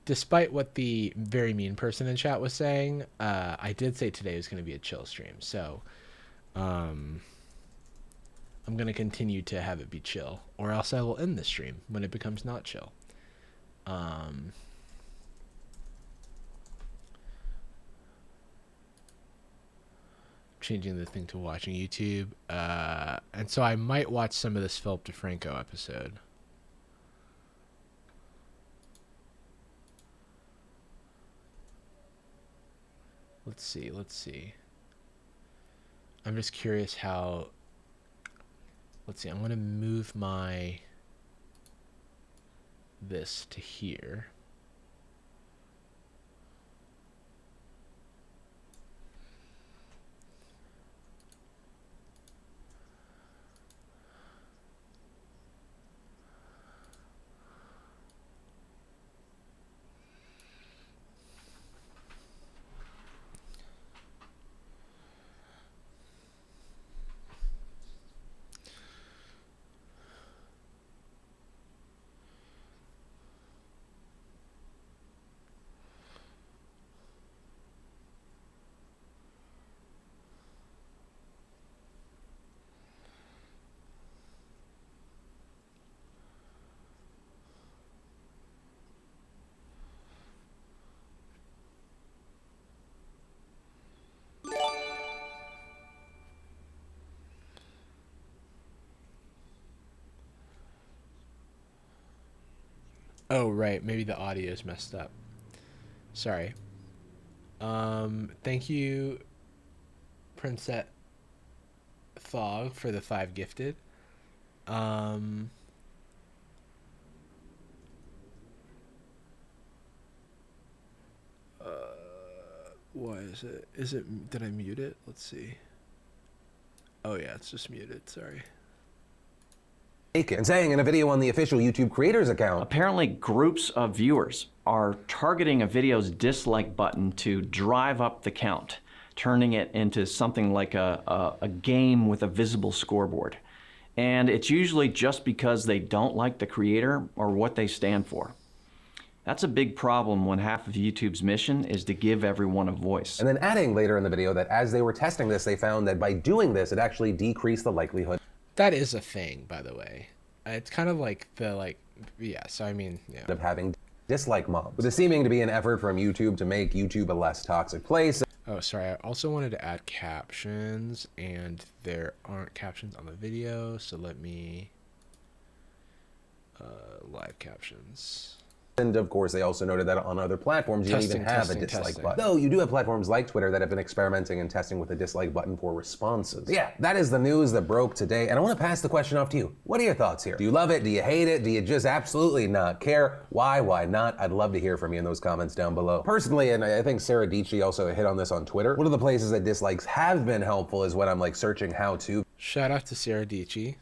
despite what the very mean person in chat was saying, I did say today was going to be a chill stream. So, I'm going to continue to have it be chill, or else I will end the stream when it becomes not chill. Changing the thing to watching YouTube. And so I might watch some of this Philip DeFranco episode. Let's see. Let's see. I'm just curious how. Let's see. I'm gonna move my this to here. Oh, right. Maybe the audio is messed up. Sorry. Thank you, Princess Fog, for the 5 gifted. Um, uh, why is it? Is it? Did I mute it? Let's see. Oh yeah, it's just muted. Sorry. And saying in a video on the official YouTube creators account, apparently groups of viewers are targeting a video's dislike button to drive up the count, turning it into something like a game with a visible scoreboard. And it's usually just because they don't like the creator or what they stand for. That's a big problem when half of YouTube's mission is to give everyone a voice. And then adding later in the video that as they were testing this, they found that by doing this, it actually decreased the likelihood. That is a thing, by the way. It's kind of like yeah. So I mean, yeah. Of having dislike mobs, with it seeming to be an effort from YouTube to make YouTube a less toxic place. Oh, sorry. I also wanted to add captions, and there aren't captions on the video, so let me live captions. And of course, they also noted that on other platforms, you don't even have a dislike button. Though you do have platforms like Twitter that have been experimenting and testing with a dislike button for responses. Yeah, that is the news that broke today. And I want to pass the question off to you. What are your thoughts here? Do you love it? Do you hate it? Do you just absolutely not care? Why? Why not? I'd love to hear from you in those comments down below. Personally, and I think Sarah Dici also hit on this on Twitter, one of the places that dislikes have been helpful is when I'm like searching how to. Shout out to Sarah Dici,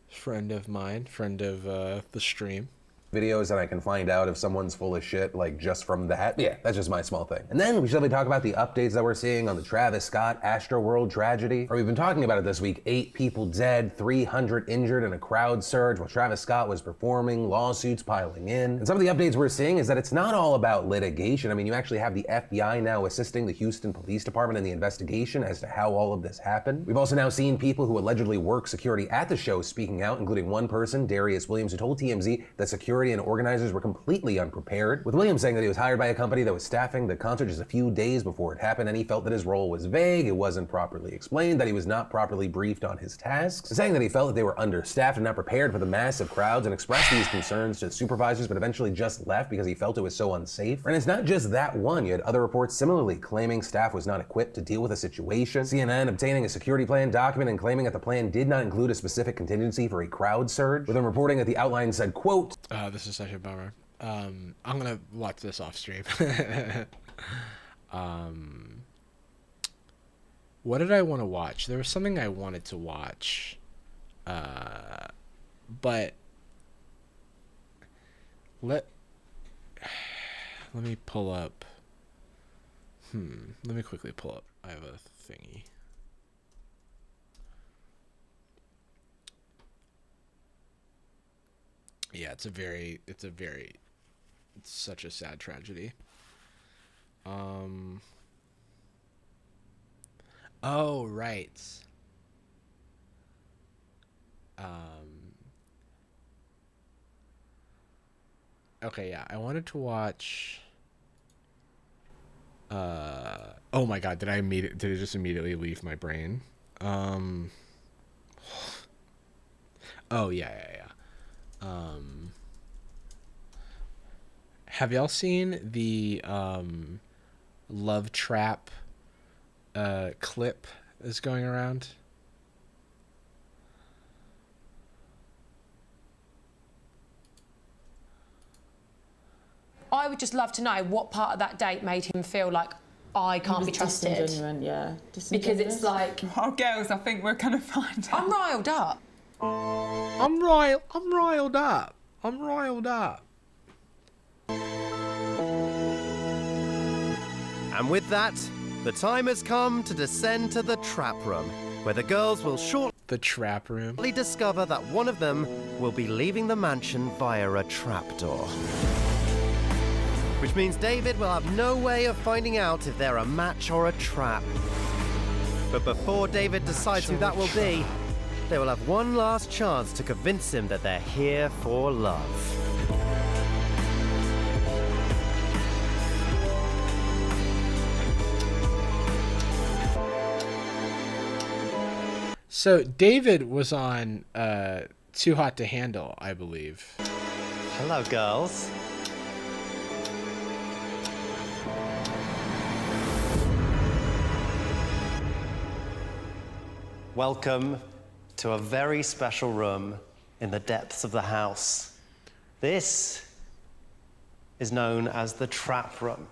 friend of mine, friend of the stream. Videos and I can find out if someone's full of shit, like just from that. Yeah, that's just my small thing. And then we should talk about the updates that we're seeing on the Travis Scott Astroworld tragedy. Or we've been talking about it this week. 8 people dead, 300 injured in a crowd surge while Travis Scott was performing, lawsuits piling in. And some of the updates we're seeing is that it's not all about litigation. I mean, you actually have the FBI now assisting the Houston Police Department in the investigation as to how all of this happened. We've also now seen people who allegedly work security at the show speaking out, including one person, Darius Williams, who told TMZ that security and organizers were completely unprepared, with Williams saying that he was hired by a company that was staffing the concert just a few days before it happened, and he felt that his role was vague, it wasn't properly explained, that he was not properly briefed on his tasks, saying that he felt that they were understaffed and not prepared for the massive crowds, and expressed these concerns to supervisors, but eventually just left because he felt it was so unsafe. And it's not just that one, you had other reports similarly claiming staff was not equipped to deal with a situation, CNN obtaining a security plan document and claiming that the plan did not include a specific contingency for a crowd surge, with them reporting that the outline said, quote, this is such a bummer. I'm gonna watch this off stream. What did I want to watch? There was something I wanted to watch, but let me pull up. Let me quickly pull up. I have a thingy. Yeah, it's such a sad tragedy. Oh, right. Okay, yeah, I wanted to watch. Oh my God, did it just immediately leave my brain? Oh yeah. Have y'all seen the love trap clip is going around. I would just love to know what part of that date made him feel like I can't be trusted. Disingenuine, yeah. Because it's like, Oh, girls, I think we're going to find out. I'm riled up. I'm riled up. I'm riled up. And with that, the time has come to descend to the trap room, where the girls will shortly The trap room. discover that one of them will be leaving the mansion via a trapdoor. Which means David will have no way of finding out if they're a match or a trap. But before David decides who that will be, they will have one last chance to convince him that they're here for love. So David was on Too Hot to Handle, I believe. Hello, girls. Welcome to a very special room in the depths of the house. This is known as the trap room.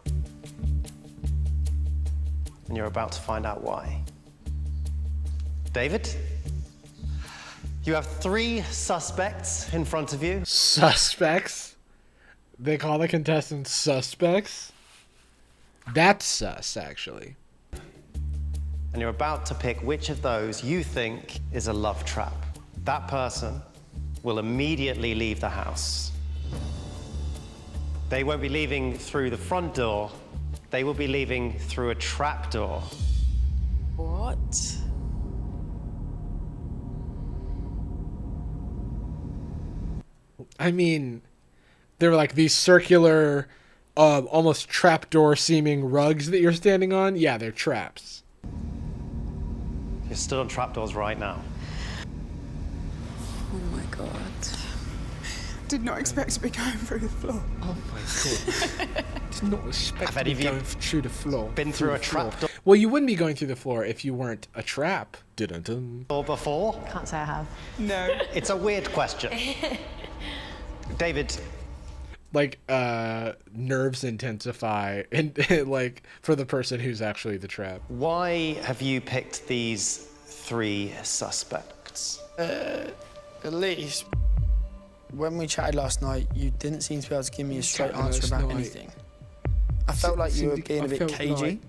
And you're about to find out why. David, you have 3 suspects in front of you. Suspects? They call the contestants suspects? That's sus, actually. And you're about to pick which of those you think is a love trap. That person will immediately leave the house. They won't be leaving through the front door. They will be leaving through a trap door. What? I mean, there were like these circular, almost trapdoor seeming rugs that you're standing on. Yeah, they're traps. You're stood on trapdoors right now. Oh my god. Did not expect to be going through the floor. Oh my god. Did not expect Have to any be of you going through the floor. been through a floor. trapdoor Well, you wouldn't be going through the floor if you weren't a trap. Dun-dun-dun. before? Can't say I have. No. It's a weird question. David, Like, nerves intensify, and like, for the person who's actually the trap. why have you picked these 3 suspects? At least, when we chatted last night, you didn't seem to be able to give me a straight Chatted answer last about night. anything. I felt like you were being a bit cagey.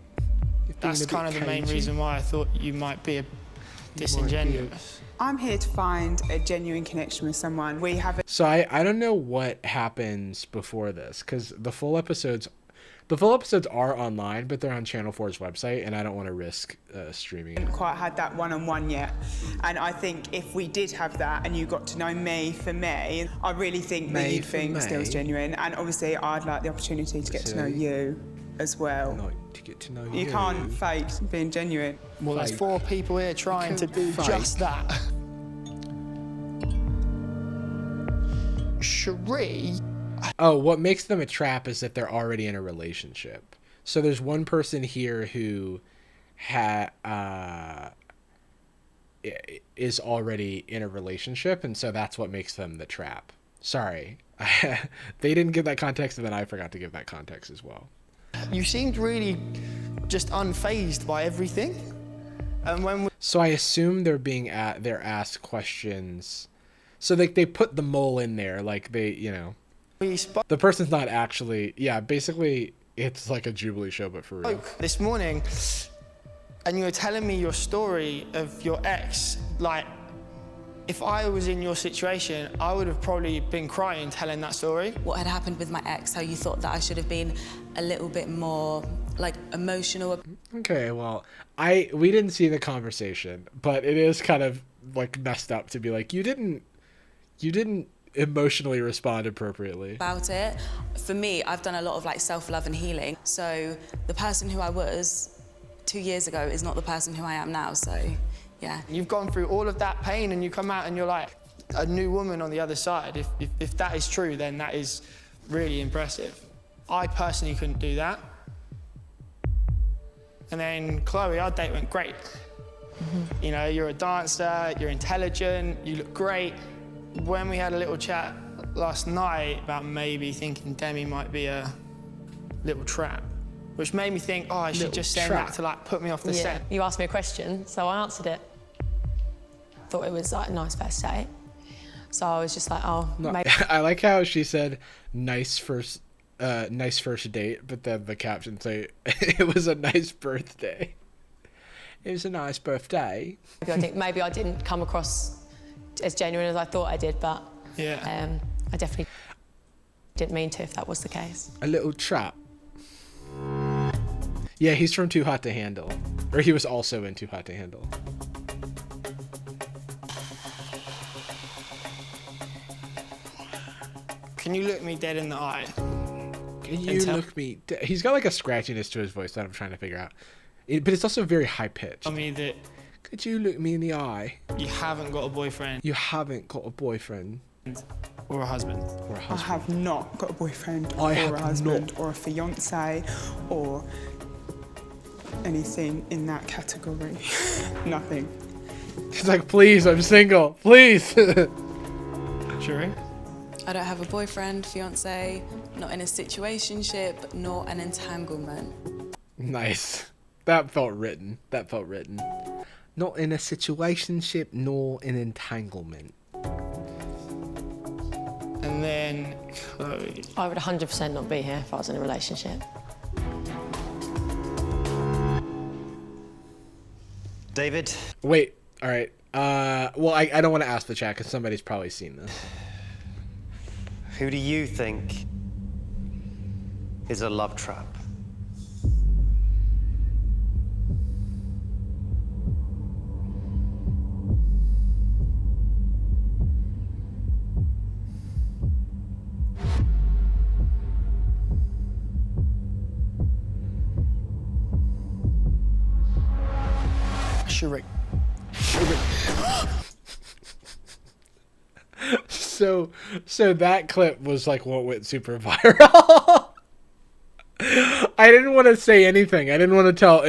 That's kind of the main reason why I thought you might be a disingenuous. I'm here to find a genuine connection with someone. We have a So I don't know what happens before this, because the full episodes are online, but they're on Channel 4's website, and I don't want to risk streaming it. quite had that one-on-one yet, and I think if we did have that and you got to know me for me, I really think that Me you'd for think still me. genuine, and obviously I'd like the opportunity to get to know you as well. Like to get to know You can't fake being genuine. Well, there's Fake. 4 people here trying to do Fake. just that. Cherie, Oh, what makes them a trap is that they're already in a relationship. So there's one person here who is already in a relationship, and so that's what makes them the trap. Sorry. They didn't give that context, and then I forgot to give that context as well. you seemed really just unfazed by everything. And when So I assume they're asked questions. So like they put the mole in there, like we spoke the person's not actually, basically it's like a Jubilee show, but for real. this morning, and you were telling me your story of your ex, like, if I was in your situation, I would have probably been crying telling that story. What had happened with my ex, how you thought that I should have been a little bit more, like, emotional. Okay, well, we didn't see the conversation, but it is kind of like messed up to be like, you didn't emotionally respond appropriately. About it. For me, I've done a lot of like self-love and healing. So the person who I was 2 years ago is not the person who I am now. So yeah. You've gone through all of that pain and you come out and you're like a new woman on the other side. If that is true, then that is really impressive. I personally couldn't do that. And then Chloe, our date went great. You know, you're a dancer, you're intelligent, you look great. When we had a little chat last night about maybe thinking Demi might be a little trap, which made me think, oh, I should just send that to like put me off the set. You asked me a question, so I answered it. Thought it was like a nice first date. So I was just like, oh, maybe. I like how she said nice first date, but then the caption say it was a nice birthday. It was a nice birthday. Maybe I didn't come across as genuine as I thought I did, but yeah, I definitely didn't mean to if that was the case. A little trap. Yeah, he's from Too Hot to Handle. Or he was also in Too Hot to Handle. Can you look me dead in the eye? Can you look me... He's got like a scratchiness to his voice that I'm trying to figure out. But it's also very high-pitched. Tell me that Could you look me in the eye? you haven't got a boyfriend You haven't got a boyfriend. or a husband. Or a I husband. have not got a boyfriend I or have a husband not. or a fiance or anything in that category. Nothing. He's like, please, I'm single. Please. Sure. I don't have a boyfriend, fiance, not in a situationship, nor an entanglement. Nice. That felt written. That felt written. Not in a situationship nor an entanglement. And then Chloe. I would 100% not be here if I was in a relationship. David? Wait. All right. Well, I don't want to ask the chat because somebody's probably seen this. Who do you think is a love trap? Sheree. So that clip was like what went super viral. I didn't want to say anything. I didn't want to tell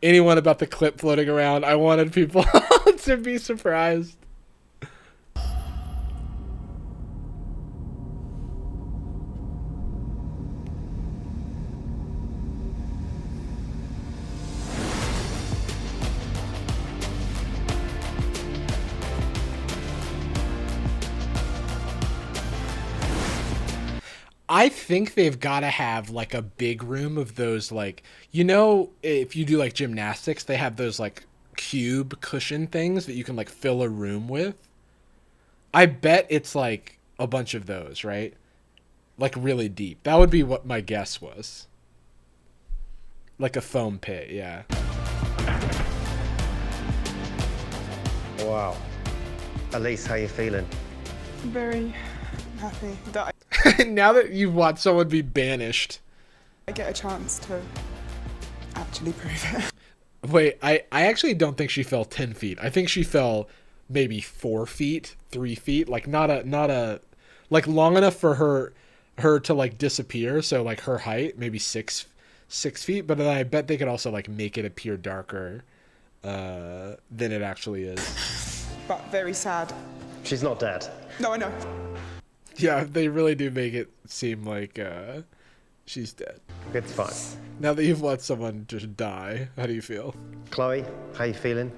anyone about the clip floating around. I wanted people to be surprised. I think they've got to have like a big room of those, like, you know, if you do like gymnastics, they have those like cube cushion things that you can like fill a room with. I bet it's like a bunch of those, right? Like really deep. That would be what my guess was. Like a foam pit, yeah. Wow. Elise, how you feeling? Very happy that Now that you've watched someone be banished. I get a chance to actually prove it. Wait, I actually don't think she fell 10 feet. I think she fell maybe 4 feet, 3 feet, like not a like long enough for her to like disappear. So like her height, maybe six feet. But then I bet they could also like make it appear darker than it actually is. But very sad. She's not dead. No, I know. Yeah, they really do make it seem like she's dead. It's fine. Now that you've watched someone just die, how do you feel? Chloe, how you feeling?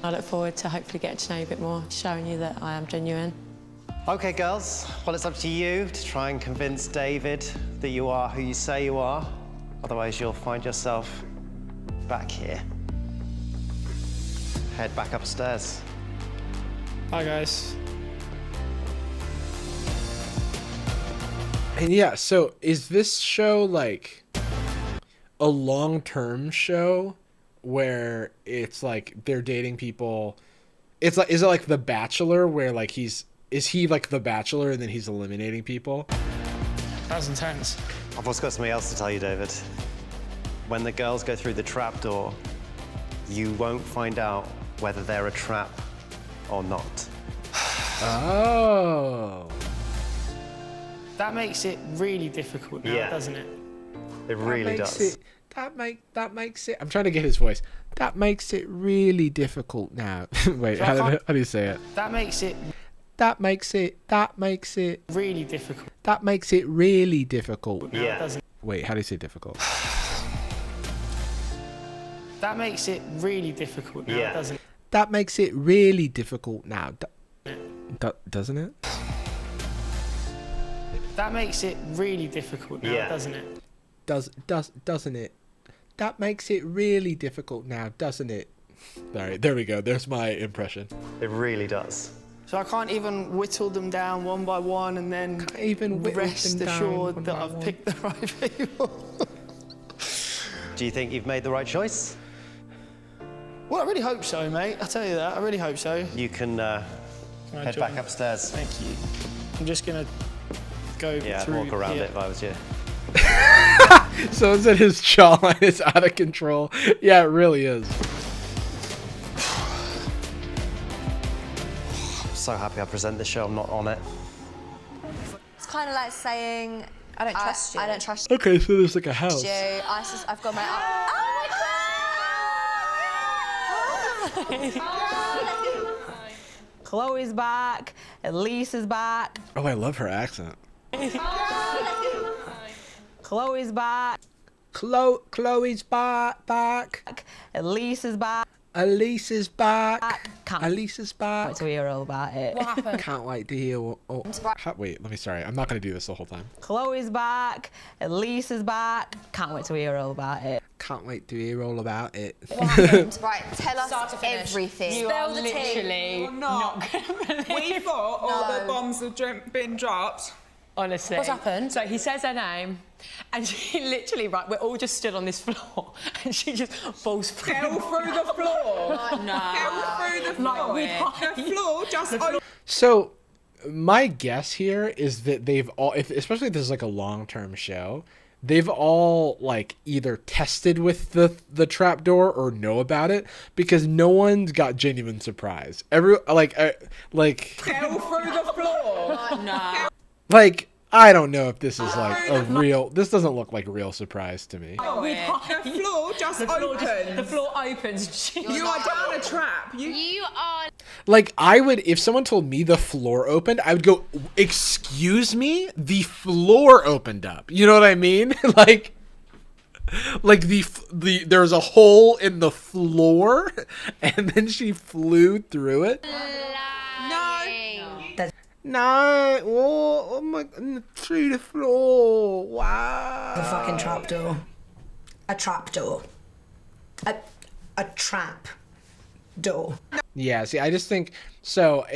I look forward to hopefully getting to know you a bit more, showing you that I am genuine. Okay, girls. Well, it's up to you to try and convince David that you are who you say you are. Otherwise, you'll find yourself back here. Head back upstairs. Hi, guys. And yeah, so is this show like a long-term show where it's like they're dating people? It's like, is it like The Bachelor where like is he like The Bachelor and then he's eliminating people? That was intense. I've also got something else to tell you, David. When the girls go through the trapdoor, you won't find out whether they're a trap or not. Oh. That makes it really difficult now, Yeah. doesn't it? It really does. that makes it. I'm trying to get his voice. That makes it really difficult now. Wait, how do you say it? That makes it really difficult. That makes it really difficult. Now, doesn't it? Wait, how do you say difficult? That makes it really difficult now, doesn't it? That makes it really difficult now. Doesn't it? That makes it really difficult now, doesn't it? Doesn't it? That makes it really difficult now, doesn't it? All right, there we go. There's my impression. It really does. So I can't even whittle them down one by one and then rest assured that I've picked the right people. Do you think you've made the right choice? Well, I really hope so, mate. I tell you that. I really hope so. You can head join? back upstairs. Thank you. I'm just gonna go through. Walk around here. it if I was you. Someone said his jawline is out of control. Yeah, it really is. I'm so happy I present this show. I'm not on it. It's kind of like saying, I don't trust you. I don't trust Okay, so there's like a house. you. I've got my. Oh my god! Chloe's back. Elise is back. Oh, I love her accent. Chloe's back. Chloe's back. Elise is back. Elise is back. Can't Elise is back. wait to hear all about it. What happened? Can't wait to hear what. Oh, wait, let me. Sorry, I'm not gonna do this the whole time. Chloe's back. Elise is back. Can't wait to hear all about it. Can't wait to hear all about it. What happened? Right, tell us Start to finish. everything. You Spell are the tea. literally You're not. We thought all the bombs had been dropped. Honestly. What's happened? So he says her name, and she literally, right, we're all just stood on this floor, and she just falls through. Fell through the floor. No. Fell through the floor. The floor just opened. So, my guess here is that they've all, especially if this is like a long-term show, they've all like either tested with the trapdoor or know about it, because no one's got genuine surprise. Fell through the floor. No. Like, I don't know if this is like a real. This doesn't look like a real surprise to me. The floor just opened. The floor opens. You are down a trap. You are. Like, I would, if someone told me the floor opened, I would go, "Excuse me, the floor opened up." You know what I mean? like the there's a hole in the floor, and then she flew through it. No, oh my, through the floor. Wow. A fucking trapdoor. A trapdoor. A trap door. Yeah, see, I just think, so,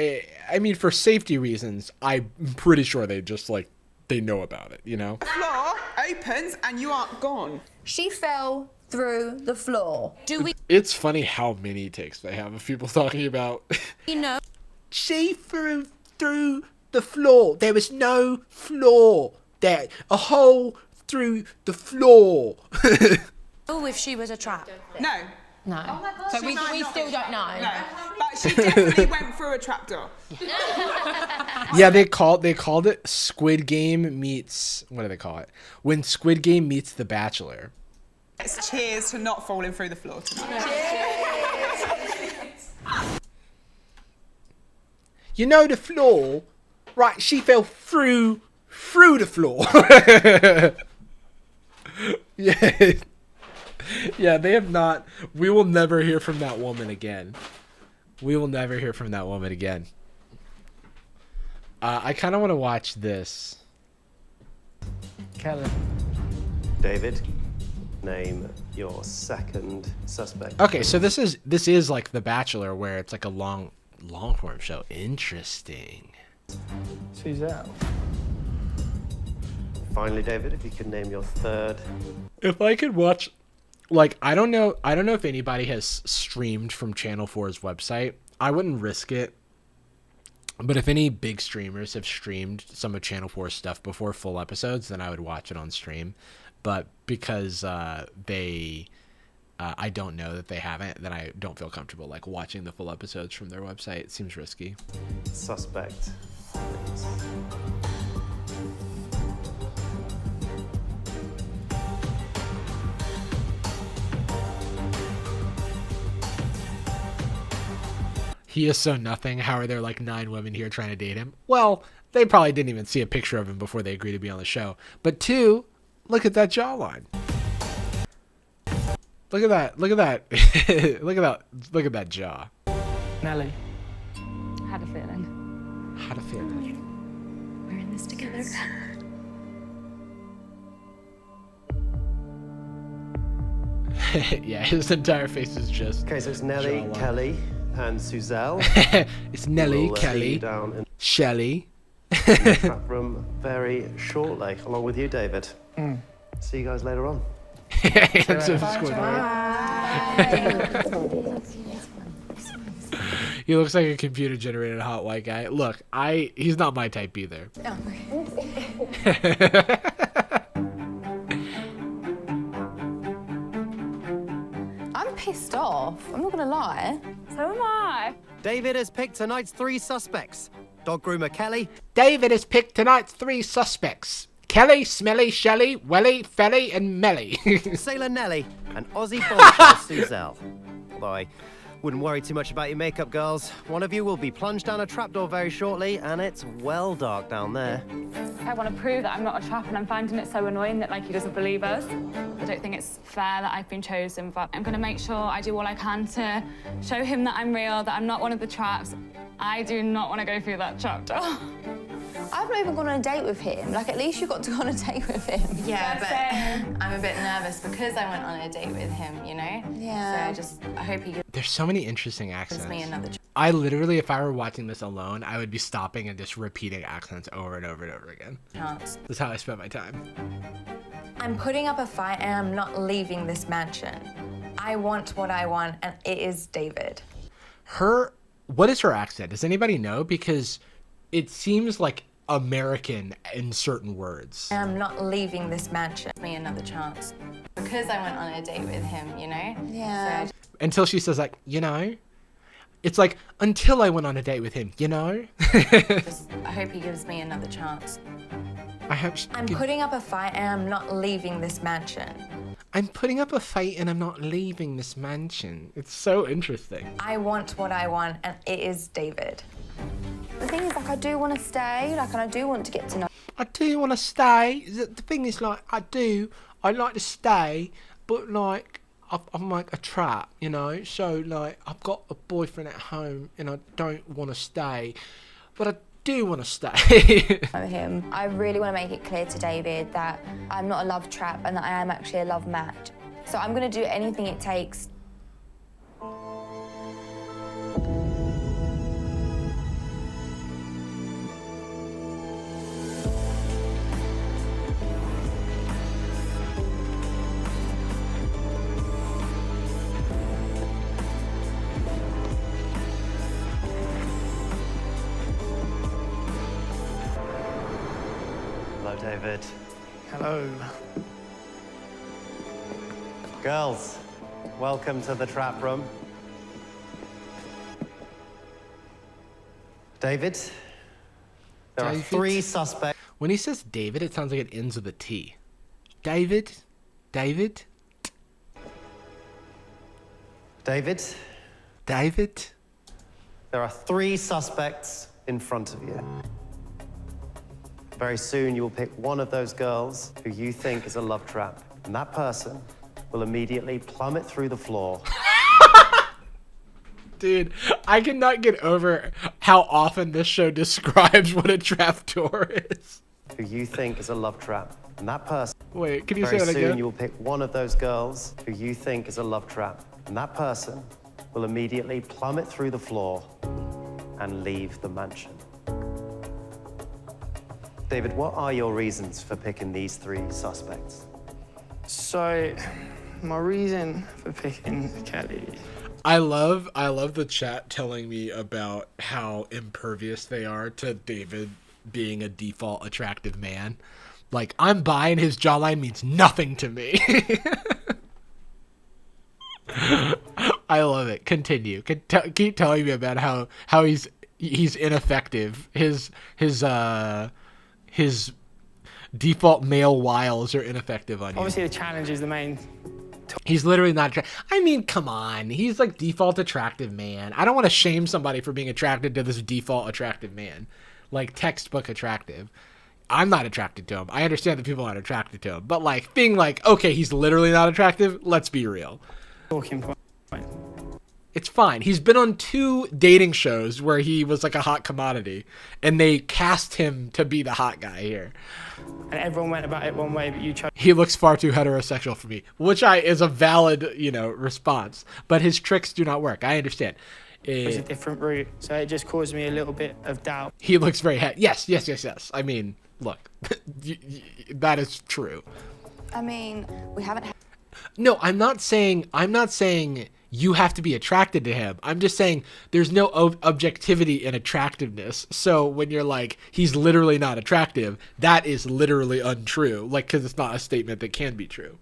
I mean, for safety reasons, I'm pretty sure they just, like, they know about it, you know? The floor opens and you are gone. She fell through the floor. Do we It's funny how many takes they have of people talking about, know? she flew through the floor. There was no floor there. A hole through the floor. Oh, if she was a trap. No. No. Oh my God. So we still don't know. No. But she definitely went through a trapdoor. Yeah, they called it Squid Game meets, what do they call it? When Squid Game meets The Bachelor. Let's cheers to not falling through the floor tonight. You know the floor, right? She fell through the floor. Yeah. Yeah, they have not. We will never hear from that woman again. We will never hear from that woman again. I kind of want to watch this. Kellen. David, name your second suspect. Okay, so this is like The Bachelor, where it's like a long form show. Interesting. Who's out? Finally, David, if you could name your third. If I could watch, like, I don't know if anybody has streamed from Channel 4's website. I wouldn't risk it. But if any big streamers have streamed some of Channel 4's stuff before full episodes, then I would watch it on stream. But because I don't know that they haven't, then I don't feel comfortable like watching the full episodes from their website. It seems risky. Suspect. He is so nothing. How are there like 9 women here trying to date him? Well, they probably didn't even see a picture of him before they agreed to be on the show. But 2, look at that jawline. Look at that. Look at that. Look at that. Look at that jaw. Nelly. Had a feeling. Had a feeling. We're in this together. Yeah, his entire face is just. Okay, so it's Nelly, jawline. Kelly, and Suzelle. It's Nelly, We'll, see you Kelly, down in Shelley. the trap room very shortly, along with you, David. See you guys later on. That's a Squidward. He looks like a computer-generated hot white guy. Look, he's not my type either. I'm pissed off. I'm not gonna lie. So am I. David has picked tonight's 3 suspects. Dog groomer Kelly, David has picked tonight's 3 suspects. Kelly, Smelly, Shelley, Welly, Felly, and Melly. Sailor Nelly, and Aussie bombshell Suzelle. Although I wouldn't worry too much about your makeup, girls. One of you will be plunged down a trapdoor very shortly, and it's well dark down there. I want to prove that I'm not a trap, and I'm finding it so annoying that like he doesn't believe us. I don't think it's fair that I've been chosen, but I'm going to make sure I do all I can to show him that I'm real, that I'm not one of the traps. I do not want to go through that trapdoor. I've not even gone on a date with him. Like, at least you got to go on a date with him. Yeah, but I'm a bit nervous because I went on a date with him, you know? Yeah. So I hope he gives There's so many interesting accents. me another I literally, if I were watching this alone, I would be stopping and just repeating accents over and over and over again. chance. That's how I spent my time. I'm putting up a fight and I'm not leaving this mansion. I want what I want, and it is David. What is her accent? Does anybody know? Because it seems like American in certain words. I'm not leaving this mansion. Me another chance. Because I went on a date with him, you know? Yeah. So Until she says like, you know? It's like, until I went on a date with him, you know? I hope he gives me another chance. I'm putting up a fight and I'm not leaving this mansion. I'm putting up a fight and I'm not leaving this mansion. It's so interesting. I want what I want, and it is David. The thing is, like, I do want to stay, like, and I do want to get to know. I do want to stay. The thing is, like, I'd like to stay, but, like, I'm like a trap, you know? So, like, I've got a boyfriend at home and I don't want to stay, but I do want to stay. Him. I really want to make it clear to David that I'm not a love trap and that I am actually a love match. So I'm going to do anything it takes. Hello, David. Hello. Girls, welcome to the trap room. David, there are 3 suspects. When he says David, it sounds like it ends with a T. David? David? David? David? There are 3 suspects in front of you. Very soon, you will pick one of those girls who you think is a love trap, and that person will immediately plummet through the floor. Dude, I cannot get over how often this show describes what a trapdoor is. Who you think is a love trap, and that person... Wait, can you say Very that soon, again? you will pick one of those girls who you think is a love trap, and that person will immediately plummet through the floor and leave the mansion. David, what are your reasons for picking these 3 suspects? So, my reason for picking Kelly. I love the chat telling me about how impervious they are to David being a default attractive man. Like, I'm bi and his jawline means nothing to me. I love it. Continue. Keep telling me about how he's ineffective. His default male wiles are ineffective on you. Obviously, the challenge is the main He's literally not attractive. I mean, come on. He's like default attractive man. I don't want to shame somebody for being attracted to this default attractive man. Like textbook attractive. I'm not attracted to him. I understand that people aren't attracted to him. But like being like, okay, he's literally not attractive. Let's be real. Talking point. It's fine. He's been on 2 dating shows where he was like a hot commodity. And they cast him to be the hot guy here. And everyone went about it one way, but you chose. He looks far too heterosexual for me, which is a valid, response. But his tricks do not work. I understand. It's a different route, so it just caused me a little bit of doubt. He looks very yes. I mean, look, that is true. I mean, we haven't had... No, I'm not saying you have to be attracted to him. I'm just saying there's no objectivity in attractiveness. So when you're like, he's literally not attractive, that is literally untrue. Like, because it's not a statement that can be true.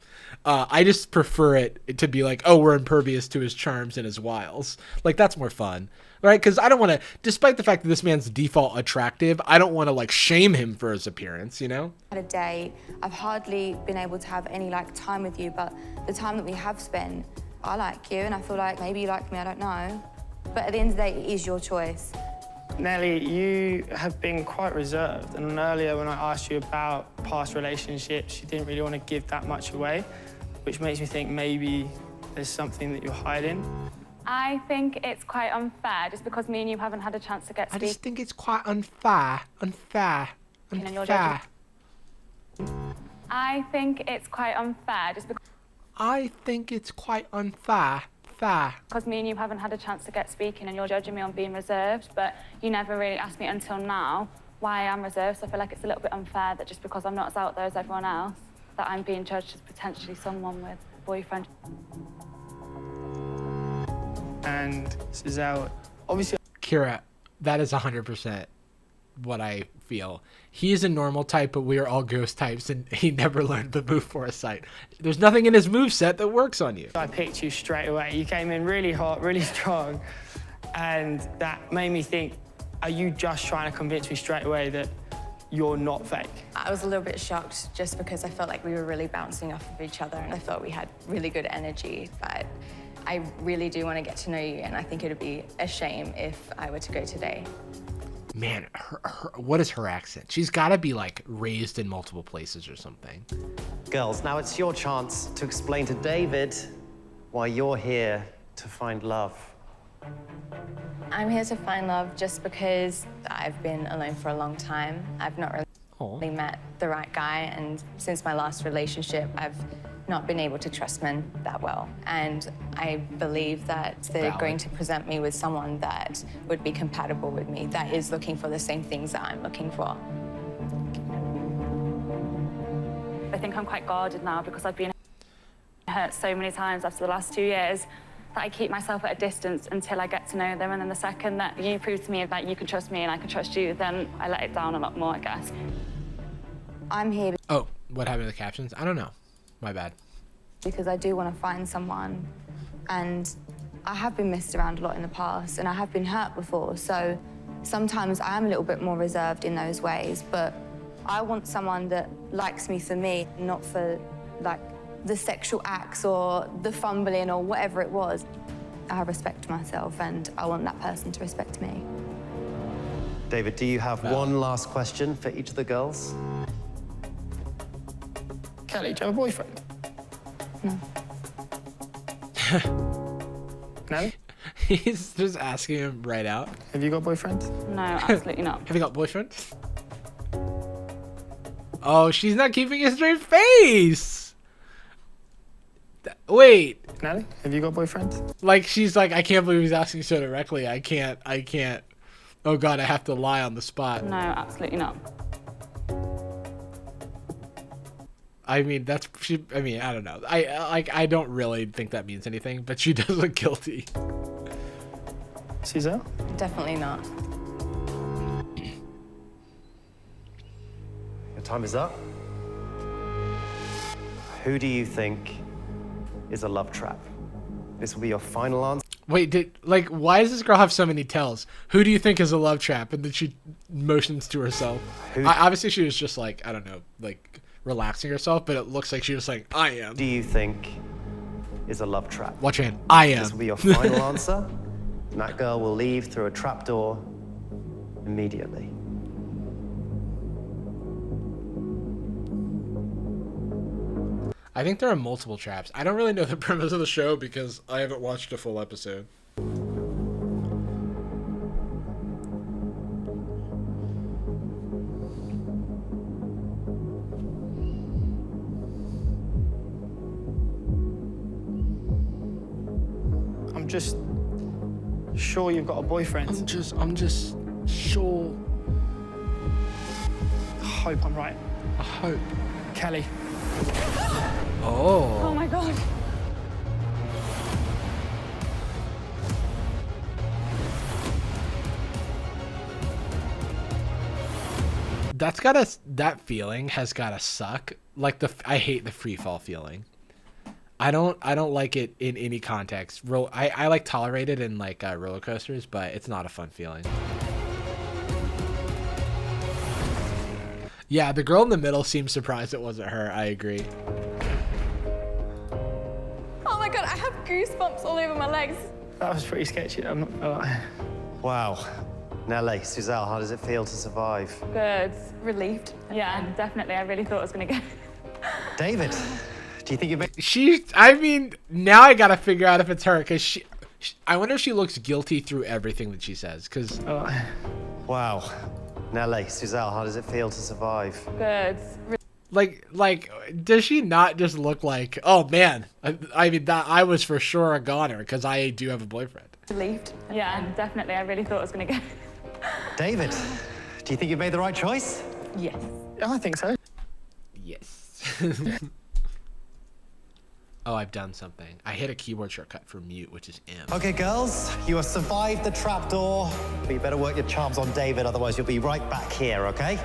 I just prefer it to be like, oh, we're impervious to his charms and his wiles. Like, that's more fun, right? Because I don't want to, despite the fact that this man's default attractive, I don't want to like shame him for his appearance, Had a date. I've hardly been able to have any like time with you, but the time that we have spent, I like you, and I feel like maybe you like me, I don't know. But at the end of the day, it is your choice. Nelly, you have been quite reserved, and earlier when I asked you about past relationships, you didn't really want to give that much away, which makes me think maybe there's something that you're hiding. I think it's quite unfair, just because me and you haven't had a chance to get to I just think it's quite unfair. I think it's quite unfair, just because... I think it's quite unfair. Because me and you haven't had a chance to get speaking and you're judging me on being reserved, but you never really asked me until now why I am reserved, so I feel like it's a little bit unfair that just because I'm not as out there as everyone else, that I'm being judged as potentially someone with a boyfriend. And Giselle, obviously... Kira, that is 100% what I feel. He is a normal type, but we are all ghost types, and he never learned the move foresight. There's nothing in his moveset that works on you. I picked you straight away. You came in really hot, really strong, and that made me think, are you just trying to convince me straight away that you're not fake? I was a little bit shocked just because I felt like we were really bouncing off of each other and I thought we had really good energy, but I really do want to get to know you, and I think it would be a shame if I were to go today. Man, what is her accent? She's got to be like raised in multiple places or something. Girls, now it's your chance to explain to David why you're here to find love. I'm here to find love just because I've been alone for a long time. I've not really met the right guy, and since my last relationship, I've not been able to trust men that well. And I believe that they're going to present me with someone that would be compatible with me, that is looking for the same things that I'm looking for. I think I'm quite guarded now because I've been hurt so many times after the last 2 years that I keep myself at a distance until I get to know them, and then the second that you prove to me that you can trust me and I can trust you, then I let it down a lot more, I guess. I'm here Oh, what happened to the captions? I don't know. My bad. because I do want to find someone, and I have been messed around a lot in the past, and I have been hurt before, so sometimes I am a little bit more reserved in those ways, but I want someone that likes me for me, not for like the sexual acts or the fumbling or whatever it was. I respect myself, and I want that person to respect me. David, do you have one last question for each of the girls? Kelly, do you have a boyfriend? No. No? He's just asking him right out. Have you got a boyfriend? No, absolutely not. Have you got a boyfriend? Oh, she's not keeping a straight face. Wait. Nelly, have you got a boyfriend? Like, she's like, I can't believe he's asking so directly. I can't. Oh God, I have to lie on the spot. No, absolutely not. I mean, I mean, I don't know. I don't really think that means anything, but she does look guilty. Giselle? Definitely not. Your time is up. Who do you think is a love trap? This will be your final answer. Wait, why does this girl have so many tells? Who do you think is a love trap? And then she motions to herself. Obviously, she was just like, I don't know, like relaxing herself, but it looks like she was like, I am. Do you think is a love trap. Watch your hand. I am. This will be your final answer. And that girl will leave through a trapdoor immediately. I think there are multiple traps. I don't really know the premise of the show because I haven't watched a full episode. I'm just sure you've got a boyfriend. I'm just sure. I hope I'm right. I hope. Kelly. Oh. Oh my God. That feeling has gotta suck. Like I hate the free fall feeling. I don't like it in any context. I like tolerate it in like roller coasters, but it's not a fun feeling. Yeah, the girl in the middle seemed surprised it wasn't her. I agree. Oh my God, I have goosebumps all over my legs. That was pretty sketchy. I'm not gonna lie. Wow. Nelly, Suzelle, how does it feel to survive? Good. Relieved. Yeah, definitely. I really thought I was going to go. David, do you think you made... I mean, now I gotta figure out if it's her, because I wonder if she looks guilty through everything that she says, because... Wow. Nelly, Suzelle, how does it feel to survive? Good. Like, does she not just look like, oh man, I mean, that I was for sure a goner, because I do have a boyfriend. Relieved. Yeah, definitely. I really thought I was going to go. David, do you think you've made the right choice? Yes. Yeah, I think so. Yes. Oh, I've done something. I hit a keyboard shortcut for mute, which is M. Okay, girls, you have survived the trapdoor, but you better work your charms on David, otherwise you'll be right back here, okay?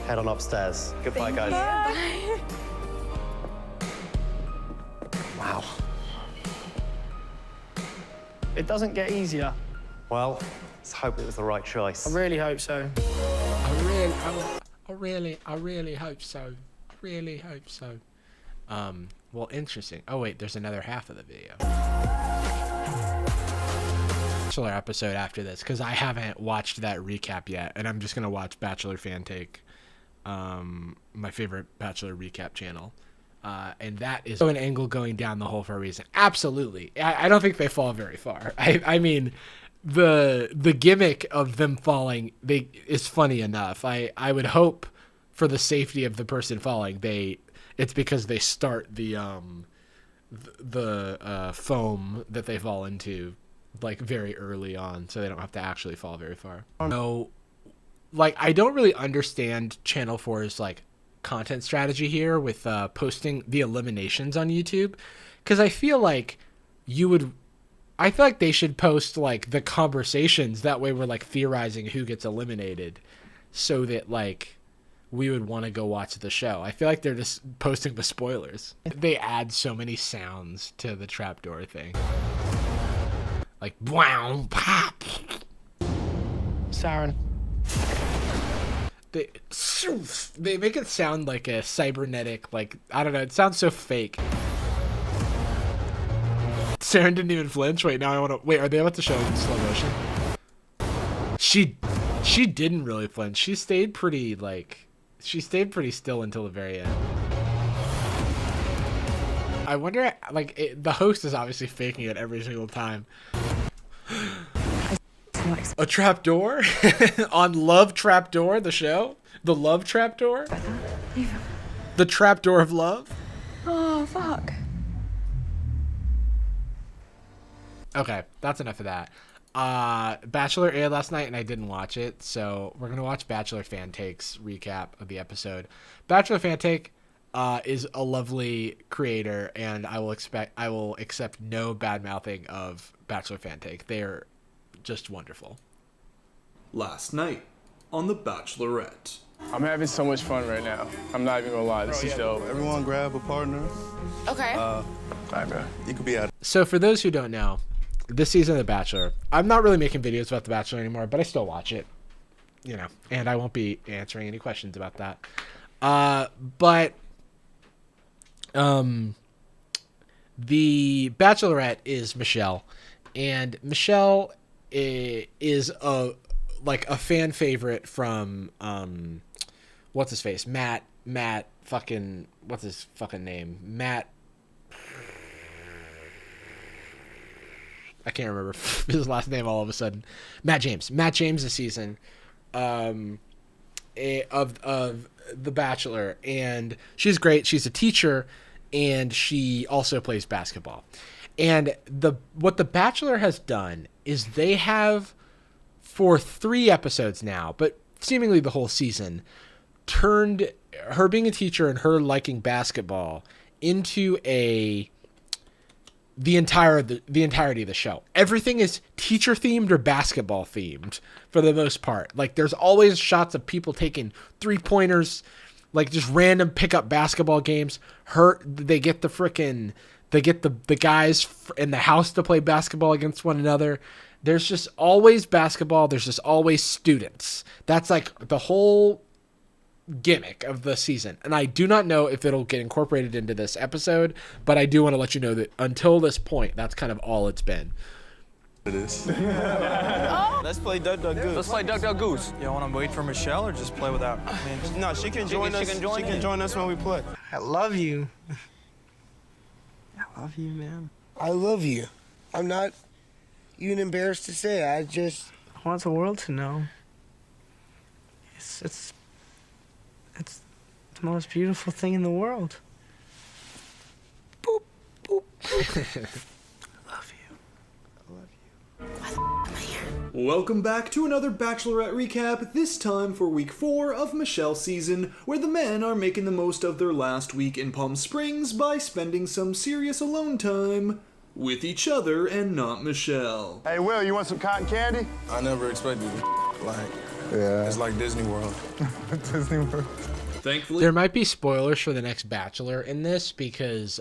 Head on upstairs. Goodbye, guys. Bye. Wow. It doesn't get easier. Well, let's hope it was the right choice. I really hope so. I really hope so. Really hope so. Well, interesting. Oh wait, there's another half of the video. Bachelor episode after this, because I haven't watched that recap yet, and I'm just gonna watch Bachelor Fan Take, my favorite Bachelor recap channel. And that is an angle going down the hole for a reason. Absolutely. I don't think they fall very far. I mean, the gimmick of them falling is funny enough. I would hope for the safety of the person falling, it's because they start the foam that they fall into like very early on, so they don't have to actually fall very far. No, like I don't really understand Channel 4's like content strategy here with posting the eliminations on YouTube, because I feel like they should post like the conversations, that way we're like theorizing who gets eliminated, so that like we would want to go watch the show. I feel like they're just posting the spoilers. They add so many sounds to the trapdoor thing, like wow, pop. Saren. They make it sound like a cybernetic, like, I don't know, it sounds so fake. Saren didn't even flinch. Wait, now I want to, wait, are they about to show it in slow motion? She didn't really flinch. She stayed pretty still until the very end. I wonder, like, the host is obviously faking it every single time. A trapdoor? On Love Trapdoor, the show? The Love Trapdoor? The Trapdoor of Love? Oh, fuck. Okay, that's enough of that. Bachelor aired last night and I didn't watch it, so we're gonna watch Bachelor Fan Take's recap of the episode. Bachelor Fan Take is a lovely creator, and I will accept no bad mouthing of Bachelor Fan Take. They're just wonderful. Last night on The Bachelorette. I'm having so much fun right now. I'm not even gonna lie, this is dope. Everyone grab a partner. Okay. All right, bro. You could be out. So for those who don't know, this season of The Bachelor, I'm not really making videos about The Bachelor anymore, but I still watch it, you know, and I won't be answering any questions about that. the Bachelorette is Michelle, and Michelle is a fan favorite from what's his face, Matt fucking, what's his fucking name, Matt, I can't remember his last name all of a sudden. Matt James this season of The Bachelor, and she's great. She's a teacher, and she also plays basketball. And what The Bachelor has done is they have, for 3 episodes now, but seemingly the whole season, turned her being a teacher and her liking basketball into the entirety of the show. Everything is teacher themed or basketball themed for the most part. Like, there's always shots of people taking 3-pointers, like just random pickup basketball games. They get the guys in the house to play basketball against one another. There's just always basketball. There's just always students. That's like the whole gimmick of the season, and I do not know if it'll get incorporated into this episode, but I do want to let you know that until this point, that's kind of all it's been. It is. Let's play Duck Duck Goose. Let's play Duck Duck Goose. You want to wait for Michelle or just play without? No, she can join us. She can join us when we play. I love you. I love you, man. I love you. I'm not even embarrassed to say it. I want the world to know. It's the most beautiful thing in the world. Boop, boop, boop. Welcome back to another Bachelorette recap, this time for week 4 of Michelle's season, where the men are making the most of their last week in Palm Springs by spending some serious alone time with each other and not Michelle. Hey, Will, you want some cotton candy? I never expected it. It's like Disney World. Disney World. Thankfully, there might be spoilers for the next Bachelor in this, because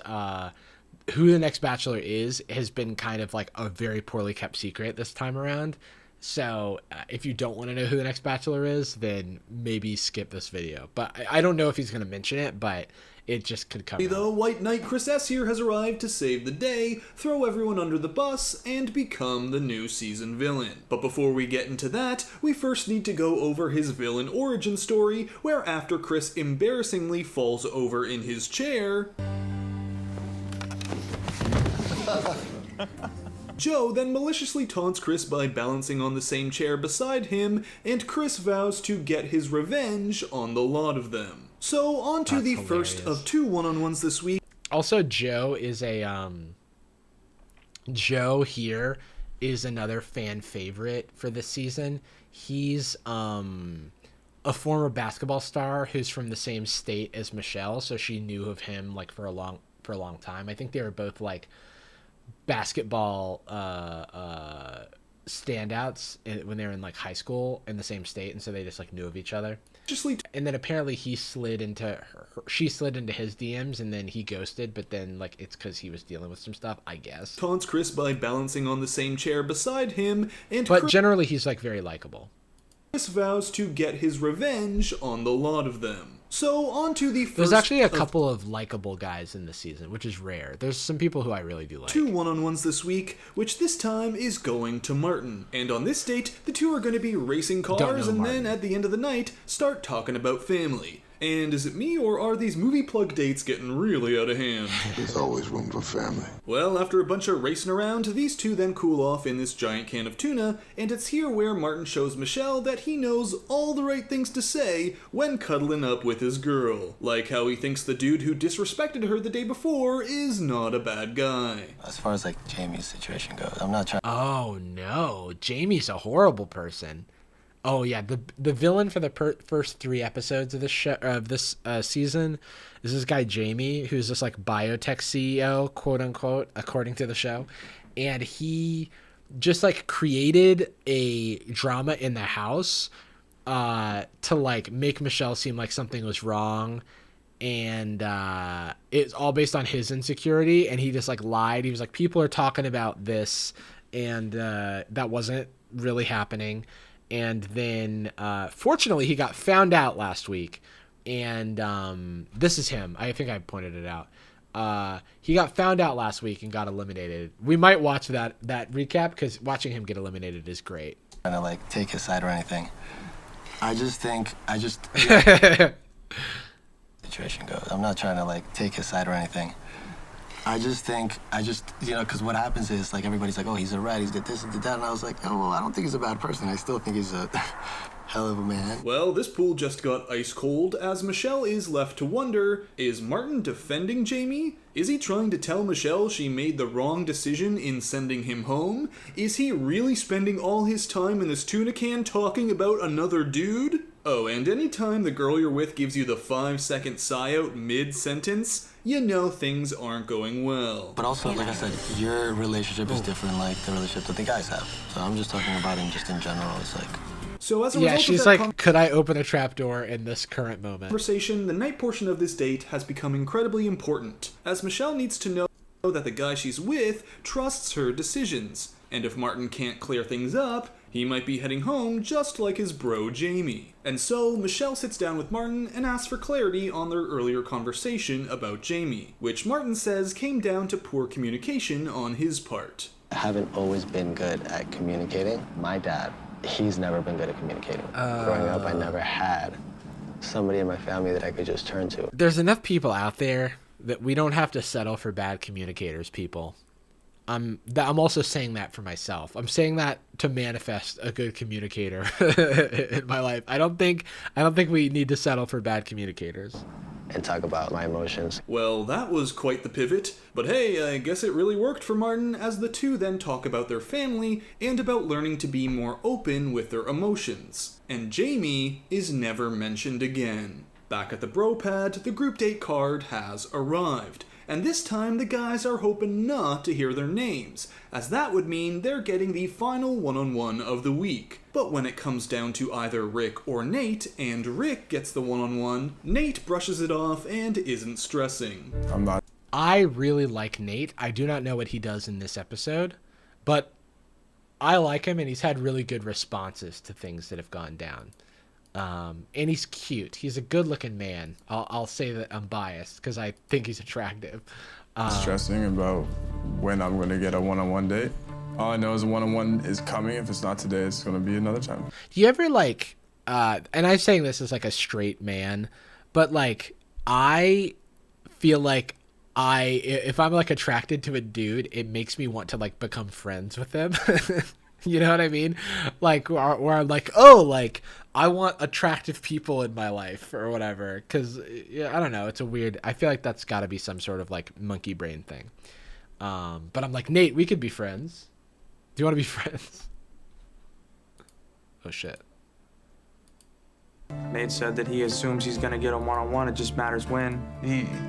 who the next Bachelor is has been kind of like a very poorly kept secret this time around. So if you don't want to know who the next Bachelor is, then maybe skip this video. But I don't know if he's going to mention it, but it just could come though, White Knight Chris S. here has arrived to save the day, throw everyone under the bus, and become the new season villain. But before we get into that, we first need to go over his villain origin story, where after Chris embarrassingly falls over in his chair, Joe then maliciously taunts Chris by balancing on the same chair beside him, and Chris vows to get his revenge on the lot of them. So, on to the first of 2 one-on-ones this week. Also, Joe here is another fan favorite for this season. He's a former basketball star who's from the same state as Michelle, so she knew of him like for a long time. I think they were both like basketball standouts when they were in like high school in the same state, and so they just like knew of each other. And then apparently she slid into his DMs, and then he ghosted, but then like it's because he was dealing with some stuff, I guess. Taunts Chris by balancing on the same chair beside him, but generally he's like very likable. Chris vows to get his revenge on the lot of them. So, on to the first... There's actually a couple of likable guys in this season, which is rare. There's some people who I really do like. 2 one-on-ones this week, which this time is going to Martin. And on this date, the two are going to be racing cars, and then at the end of the night, start talking about family. And is it me, or are these movie plug dates getting really out of hand? There's always room for family. Well, after a bunch of racing around, these two then cool off in this giant can of tuna, and it's here where Martin shows Michelle that he knows all the right things to say when cuddling up with his girl. Like how he thinks the dude who disrespected her the day before is not a bad guy. As far as like Jamie's situation goes, I'm not trying. Oh no, Jamie's a horrible person. Oh yeah, the villain for the first 3 episodes of this show, of this season, is this guy Jamie, who's this like biotech CEO, quote unquote, according to the show, and he just like created a drama in the house to like make Michelle seem like something was wrong, and it's all based on his insecurity, and he just like lied. He was like, people are talking about this, and that wasn't really happening. And then, fortunately, he got found out last week, and this is him. I think I pointed it out. he got found out last week and got eliminated. We might watch that recap because watching him get eliminated is great. Trying to like take his side or anything. I just situation goes. I'm not trying to like take his side or anything. I just you know, because what happens is like everybody's like, oh, he's a rat, he's did this and did that, and I was like, oh, well, I don't think he's a bad person. I still think he's a hell of a man. Well, this pool just got ice cold as Michelle is left to wonder, is Martin defending Jamie? Is he trying to tell Michelle she made the wrong decision in sending him home? Is he really spending all his time in this tuna can talking about another dude? Oh, and anytime the girl you're with gives you the 5-second sigh out mid-sentence, you know things aren't going well. But also, like I said, your relationship is different like the relationship that the guys have. So I'm just talking about him just in general. It's like... So as a Yeah, result she's of that like, could I open a trapdoor in this current moment? Conversation, the night portion of this date has become incredibly important, as Michelle needs to know that the guy she's with trusts her decisions, and if Martin can't clear things up, he might be heading home just like his bro Jamie. And so, Michelle sits down with Martin and asks for clarity on their earlier conversation about Jamie, which Martin says came down to poor communication on his part. I haven't always been good at communicating. My dad, he's never been good at communicating. Growing up, I never had somebody in my family that I could just turn to. There's enough people out there that we don't have to settle for bad communicators, people. I'm also saying that for myself. I'm saying that to manifest a good communicator in my life. I don't think we need to settle for bad communicators. And talk about my emotions. Well, that was quite the pivot, but hey, I guess it really worked for Martin as the two then talk about their family and about learning to be more open with their emotions. And Jamie is never mentioned again. Back at the bro pad, the group date card has arrived. And this time the guys are hoping not to hear their names, as that would mean they're getting the final one-on-one of the week. But when it comes down to either Rick or Nate, and Rick gets the one-on-one, Nate brushes it off and isn't stressing. I really like Nate. I do not know what he does in this episode, but I like him and he's had really good responses to things that have gone down. And he's cute. He's a good-looking man. I'll say that I'm biased because I think he's attractive. Stressing about when I'm going to get a one-on-one date. All I know is a one-on-one is coming. If it's not today, it's going to be another time. Do you ever like, and I'm saying this as like a straight man, but like I feel like if I'm like attracted to a dude, it makes me want to like become friends with him. You know what I mean? Like, where I'm like, oh, like, I want attractive people in my life or whatever. Because, yeah, I don't know. It's a weird... I feel like that's got to be some sort of, like, monkey brain thing. But I'm like, Nate, we could be friends. Do you want to be friends? Oh, shit. Nate said that he assumes he's gonna get a one-on-one, it just matters when.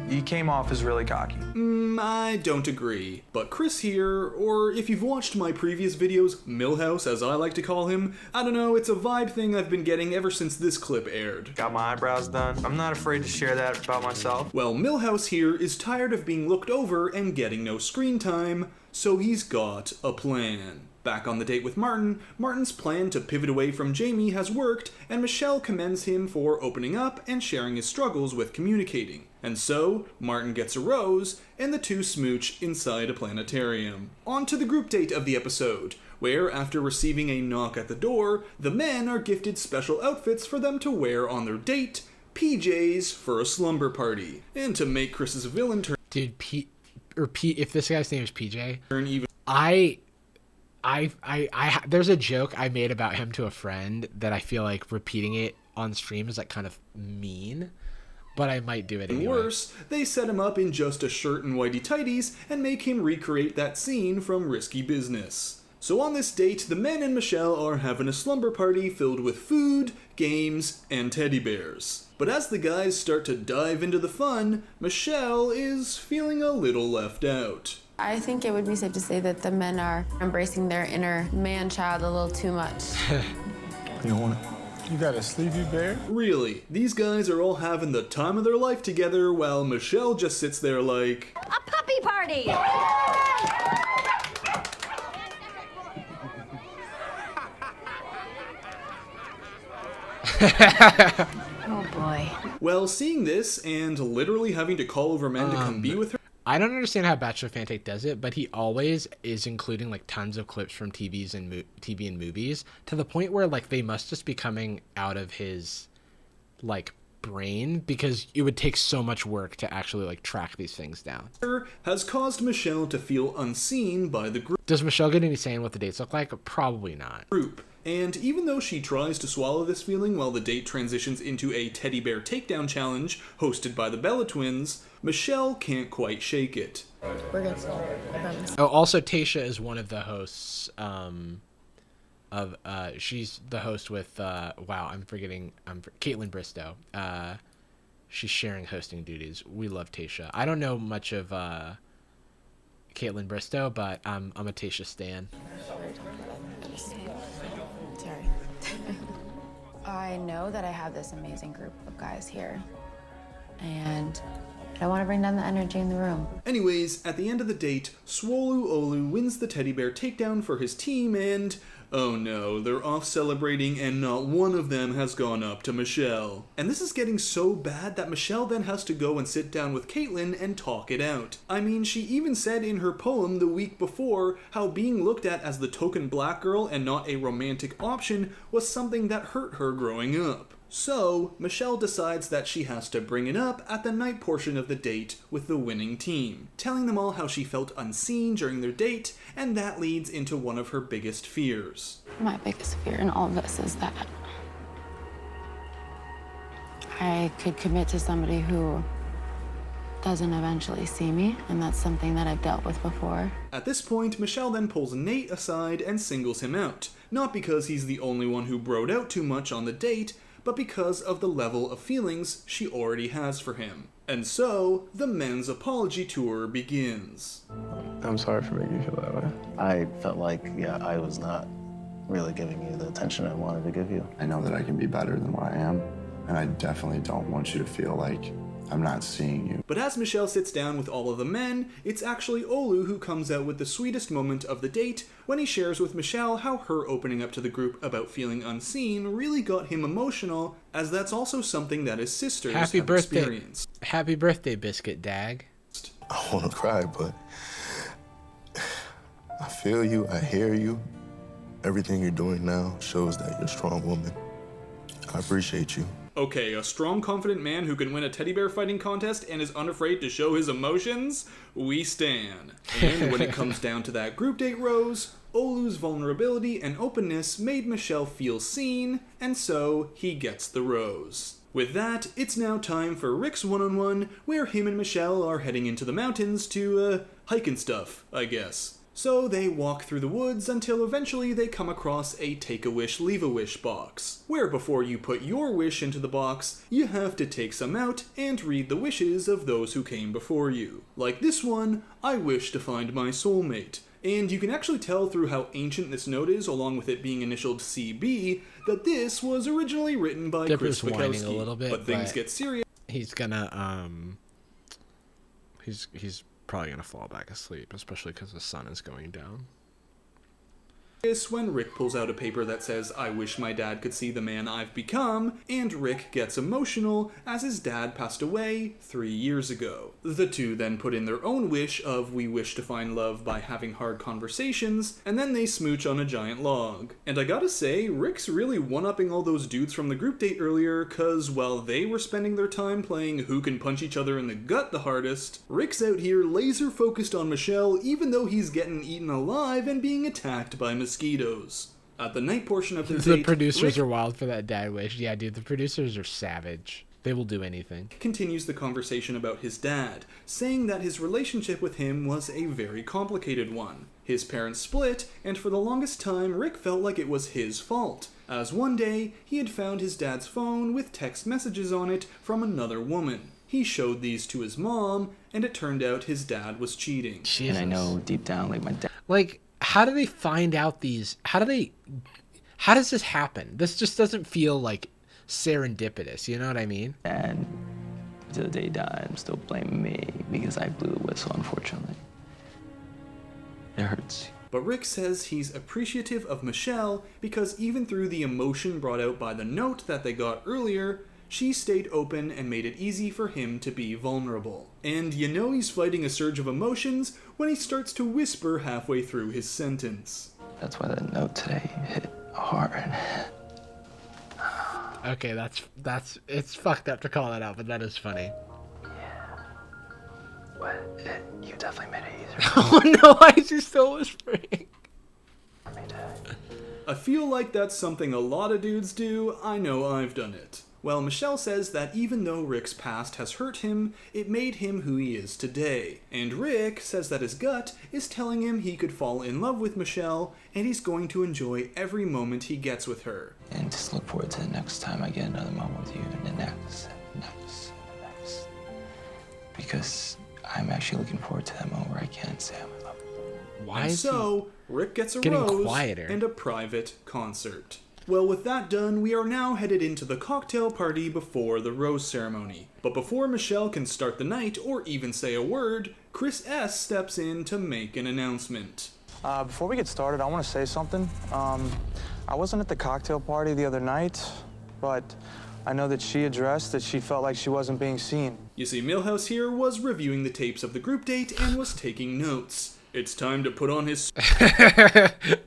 He came off as really cocky. I don't agree. But Chris here, or if you've watched my previous videos, Millhouse as I like to call him, I don't know, it's a vibe thing I've been getting ever since this clip aired. Got my eyebrows done. I'm not afraid to share that about myself. Well, Millhouse here is tired of being looked over and getting no screen time, so he's got a plan. Back on the date with Martin, Martin's plan to pivot away from Jamie has worked, and Michelle commends him for opening up and sharing his struggles with communicating. And so, Martin gets a rose, and the two smooch inside a planetarium. On to the group date of the episode, where after receiving a knock at the door, the men are gifted special outfits for them to wear on their date, PJs for a slumber party. And to make Chris's villain turn... Dude, if this guy's name is PJ, turn even... there's a joke I made about him to a friend that I feel like repeating it on stream is like kind of mean, but I might do it anyway. Worse, they set him up in just a shirt and whitey tighties and make him recreate that scene from Risky Business. So on this date, the men and Michelle are having a slumber party filled with food, games, and teddy bears. But as the guys start to dive into the fun, Michelle is feeling a little left out. I think it would be safe to say that the men are embracing their inner man-child a little too much. You don't want it? You got a sleepy bear? Really, these guys are all having the time of their life together while Michelle just sits there like... A puppy party! Oh boy. Well, seeing this and literally having to call over men to come be with her... I don't understand how Bachelor Fantake does it, but he always is including like tons of clips from TV and movies to the point where like they must just be coming out of his like brain, because it would take so much work to actually like track these things down. Has caused Michelle to feel unseen by the group. Does Michelle get any say in what the dates look like? Probably not. And even though she tries to swallow this feeling while the date transitions into a teddy bear takedown challenge hosted by the Bella twins, Michelle can't quite shake it. We're good. Oh, also Tayshia is one of the hosts. She's the host with Caitlin Bristow. She's sharing hosting duties. We love Tayshia. I don't know much of Caitlin Bristow, but I'm a Tayshia stan. Sorry. I know that I have this amazing group of guys here, and I want to bring down the energy in the room. Anyways, at the end of the date, Swolu Olu wins the teddy bear takedown for his team, and oh no, they're off celebrating and not one of them has gone up to Michelle. And this is getting so bad that Michelle then has to go and sit down with Caitlin and talk it out. I mean, she even said in her poem the week before how being looked at as the token black girl and not a romantic option was something that hurt her growing up. So, Michelle decides that she has to bring it up at the night portion of the date with the winning team, telling them all how she felt unseen during their date, and that leads into one of her biggest fears. My biggest fear in all of this is that I could commit to somebody who doesn't eventually see me, and that's something that I've dealt with before. At this point, Michelle then pulls Nate aside and singles him out, not because he's the only one who broed out too much on the date, but because of the level of feelings she already has for him. And so, the men's apology tour begins. I'm sorry for making you feel that way. I felt like, I was not really giving you the attention I wanted to give you. I know that I can be better than what I am, and I definitely don't want you to feel like I'm not seeing you. But as Michelle sits down with all of the men, it's actually Olu who comes out with the sweetest moment of the date when he shares with Michelle how her opening up to the group about feeling unseen really got him emotional, as that's also something that his sisters have experienced. Happy birthday, Biscuit Dag. I want to cry, but I feel you, I hear you. Everything you're doing now shows that you're a strong woman. I appreciate you. Okay, a strong, confident man who can win a teddy bear fighting contest and is unafraid to show his emotions? We stan. And when it comes down to that group date rose, Olu's vulnerability and openness made Michelle feel seen, and so he gets the rose. With that, it's now time for Rick's one-on-one, where him and Michelle are heading into the mountains to, hike and stuff, I guess. So they walk through the woods until eventually they come across a Take-A-Wish, Leave-A-Wish box, where before you put your wish into the box, you have to take some out and read the wishes of those who came before you. Like this one, I wish to find my soulmate. And you can actually tell through how ancient this note is, along with it being initialed CB, that this was originally written by Chris whining Bukowski. a little bit, but things get serious. He's gonna he's probably gonna fall back asleep, especially because the sun is going down. When Rick pulls out a paper that says, "I wish my dad could see the man I've become," and Rick gets emotional as his dad passed away 3 years ago. The two then put in their own wish of, "We wish to find love by having hard conversations," and then they smooch on a giant log. And I gotta say, Rick's really one-upping all those dudes from the group date earlier, cause while they were spending their time playing who can punch each other in the gut the hardest, Rick's out here laser focused on Michelle even though he's getting eaten alive and being attacked by mosquitoes. At the night portion of the date, The producers Rick are wild for that dad wish. Yeah, dude, the producers are savage. They will do anything. Continues the conversation about his dad, saying that his relationship with him was a very complicated one. His parents split, and for the longest time, Rick felt like it was his fault, as one day, he had found his dad's phone with text messages on it from another woman. He showed these to his mom, and it turned out his dad was cheating. And I know deep down, like, my dad... Like, how do they find out these... How does this happen? This just doesn't feel, like, serendipitous, you know what I mean? And to the day he died, I'm still blaming me because I blew the whistle, unfortunately. It hurts. But Rick says he's appreciative of Michelle because even through the emotion brought out by the note that they got earlier, She stayed open and made it easy for him to be vulnerable. And you know he's fighting a surge of emotions when he starts to whisper halfway through his sentence. That's why that note today hit hard. Okay, it's fucked up to call that out, but that is funny. But you definitely made it easier. Oh no, why is he still whispering? I feel like that's something a lot of dudes do. I know I've done it. Well, Michelle says that even though Rick's past has hurt him, it made him who he is today. And Rick says that his gut is telling him he could fall in love with Michelle, and he's going to enjoy every moment he gets with her. And just look forward to the next time I get another moment with you, and the next. Because I'm actually looking forward to that moment where I can say I'm in love with you. Why and is so, Rick gets a getting rose quieter? And a private concert. Well, with that done, we are now headed into the cocktail party before the rose ceremony. But before Michelle can start the night or even say a word, Chris S. steps in to make an announcement. Before we get started, I want to say something. I wasn't at the cocktail party the other night, but I know that she addressed that she felt like she wasn't being seen. You see, Milhouse here was reviewing the tapes of the group date and was taking notes. It's time to put on his...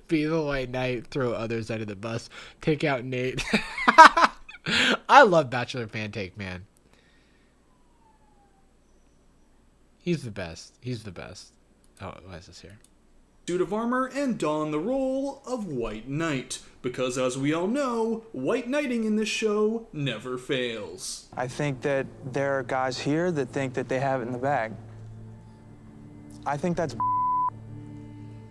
Be the white knight, throw others under the bus, take out Nate. I love Bachelor Fan Take, man. He's the best. He's the best. Oh, why is this here? Suit of armor and don the role of White Knight. Because as we all know, white knighting in this show never fails. I think that there are guys here that think that they have it in the bag. I think that's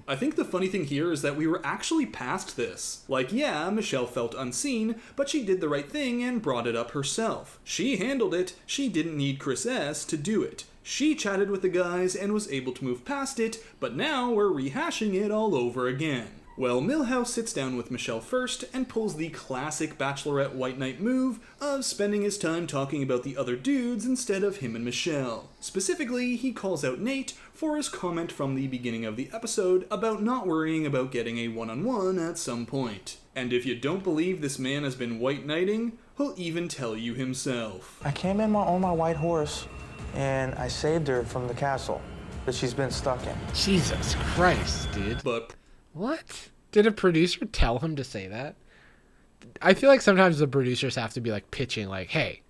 I think the funny thing here is that we were actually past this. Like, yeah, Michelle felt unseen, but she did the right thing and brought it up herself. She handled it, she didn't need Chris S. to do it. She chatted with the guys and was able to move past it, but now we're rehashing it all over again. Well, Milhouse sits down with Michelle first and pulls the classic Bachelorette White Knight move of spending his time talking about the other dudes instead of him and Michelle. Specifically, he calls out Nate for his comment from the beginning of the episode about not worrying about getting a one-on-one at some point. And if you don't believe this man has been white knighting, he'll even tell you himself. I came in on my white horse and I saved her from the castle that she's been stuck in. Jesus Christ, dude. But what? Did a producer tell him to say that? I feel like sometimes the producers have to be like pitching like, hey,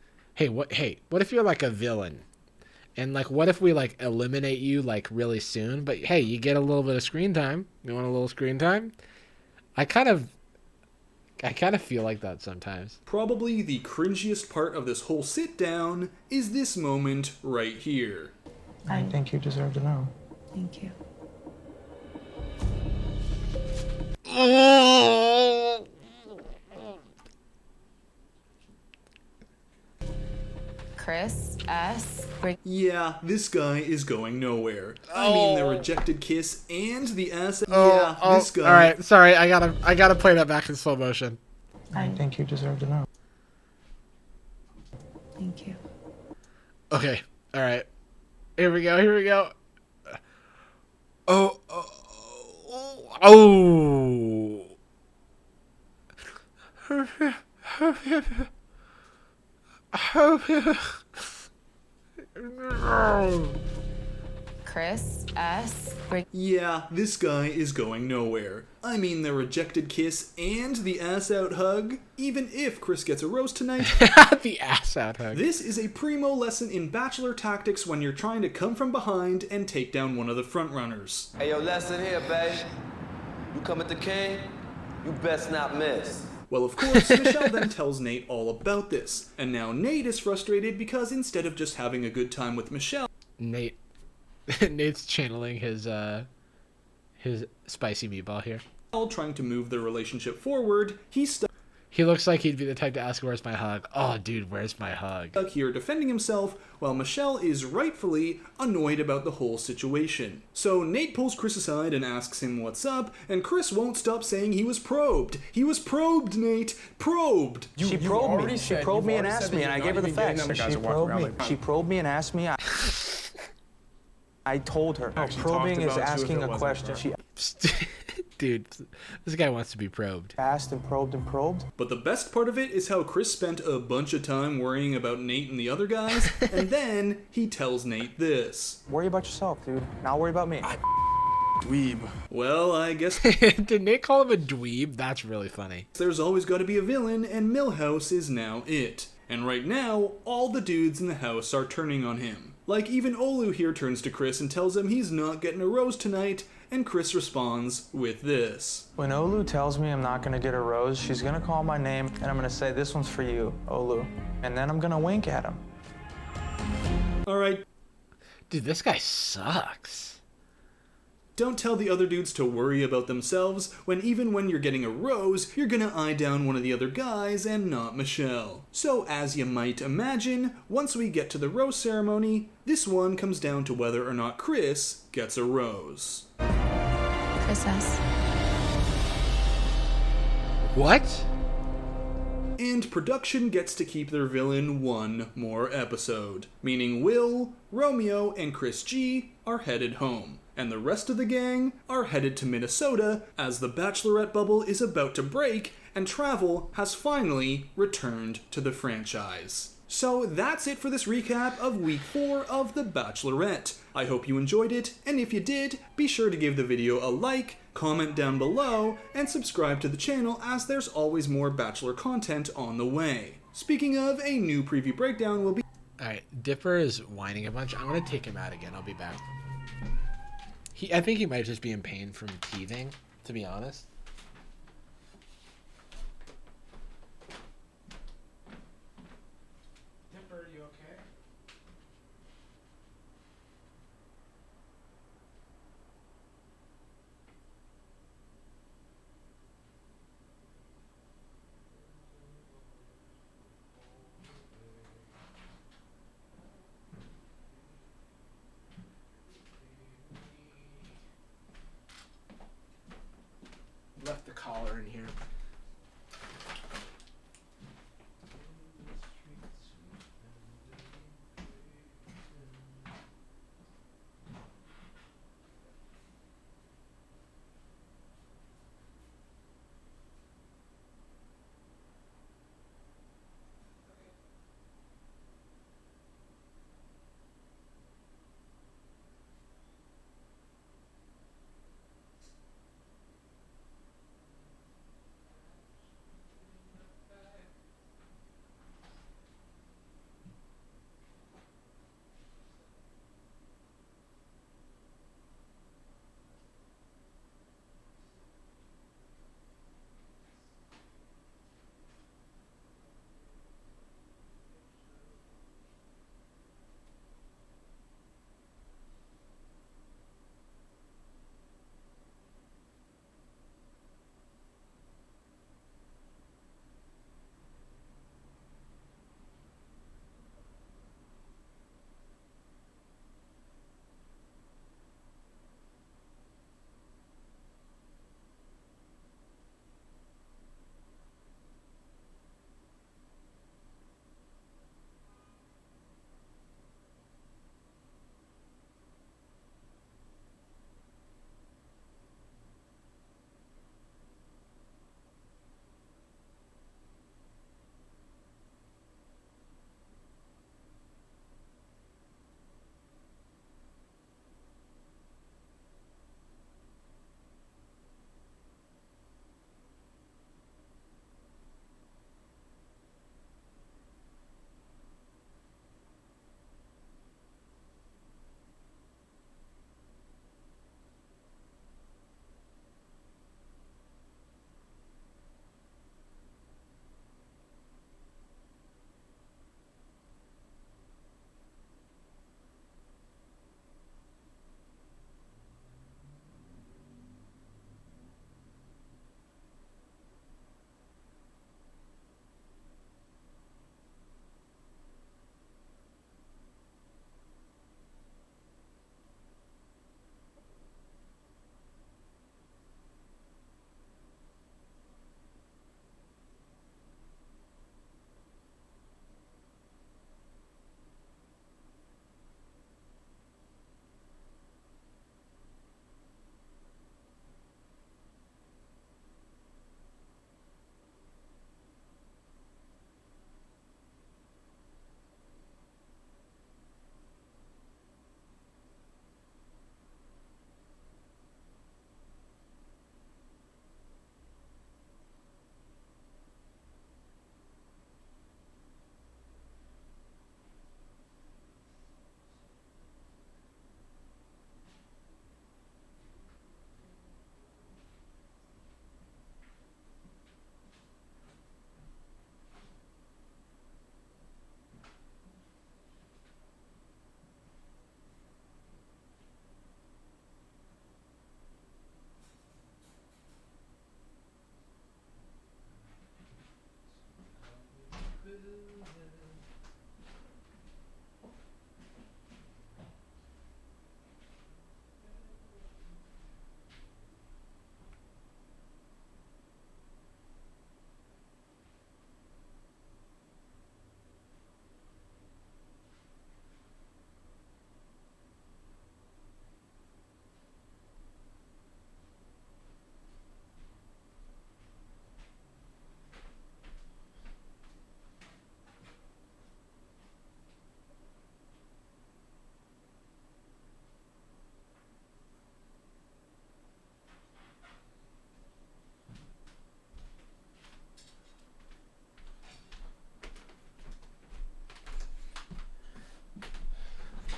what if you're like a villain? And like, what if we like eliminate you like really soon? But hey, you get a little bit of screen time. You want a little screen time? I kind of feel like that sometimes. Probably the cringiest part of this whole sit down is this moment right here. I think you deserve to know. Thank you. Chris S. Yeah, this guy is going nowhere. I mean, the rejected kiss and the ass. This guy. All right, sorry, I gotta play that back in slow motion. I think you deserve to know. Thank you. Okay, all right. Here we go. Oh. Chris S. Yeah, this guy is going nowhere. I mean, the rejected kiss and the ass out hug. Even if Chris gets a roast tonight, the ass out hug. This is a primo lesson in bachelor tactics when you're trying to come from behind and take down one of the frontrunners. Hey, yo, lesson here, babe. You come at the king, you best not miss. Well, of course, Michelle then tells Nate all about this, and now Nate is frustrated because instead of just having a good time with Michelle, Nate's channeling his spicy meatball here. Trying to move the relationship forward, he looks like he'd be the type to ask, "Where's my hug?" Oh, dude, where's my hug? Stuck here defending himself, while Michelle is rightfully annoyed about the whole situation. So Nate pulls Chris aside and asks him what's up, and Chris won't stop saying he was probed. He was probed, Nate. Probed. She probed me. She probed me and asked me, and I gave her the facts. She probed me and asked me. I told her. Probing is asking a question. Dude, this guy wants to be probed. Asked and probed and probed. But the best part of it is how Chris spent a bunch of time worrying about Nate and the other guys, and then he tells Nate this. Worry about yourself, dude. Now worry about me. Dweeb. Well, I guess... Did Nate call him a dweeb? That's really funny. There's always got to be a villain, and Milhouse is now it. And right now, all the dudes in the house are turning on him. Like, even Olu here turns to Chris and tells him he's not getting a rose tonight, and Chris responds with this. When Olu tells me I'm not gonna get a rose, she's gonna call my name, and I'm gonna say, this one's for you, Olu. And then I'm gonna wink at him. Alright. Dude, this guy sucks. Don't tell the other dudes to worry about themselves when even when you're getting a rose, you're gonna eye down one of the other guys and not Michelle. So as you might imagine, once we get to the rose ceremony, this one comes down to whether or not Chris gets a rose. Princess. What? And production gets to keep their villain one more episode, meaning Will, Romeo, and Chris G are headed home. And the rest of the gang are headed to Minnesota as the Bachelorette bubble is about to break and travel has finally returned to the franchise. So that's it for this recap of week 4 of The Bachelorette. I hope you enjoyed it, and if you did, be sure to give the video a like, comment down below, and subscribe to the channel as there's always more Bachelor content on the way. Speaking of, a new preview breakdown will be... Alright, Dipper is whining a bunch. I'm gonna take him out again. I'll be back. I think he might just be in pain from teething, to be honest. Dipper, you okay?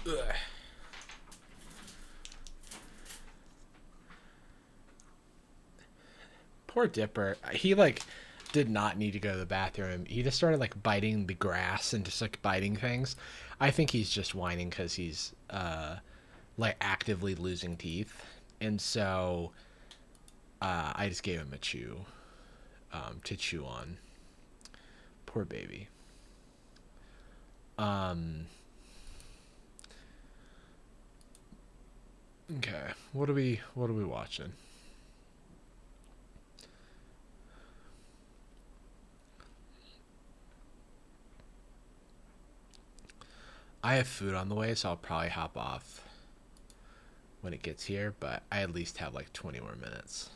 Ugh. Poor Dipper. He like did not need to go to the bathroom. He just started like biting the grass and just like biting things. I think he's just whining because he's like actively losing teeth, and so I just gave him a chew to chew on. Poor baby. Okay, what are we watching? I have food on the way, so I'll probably hop off when it gets here, but I at least have like 20 more minutes.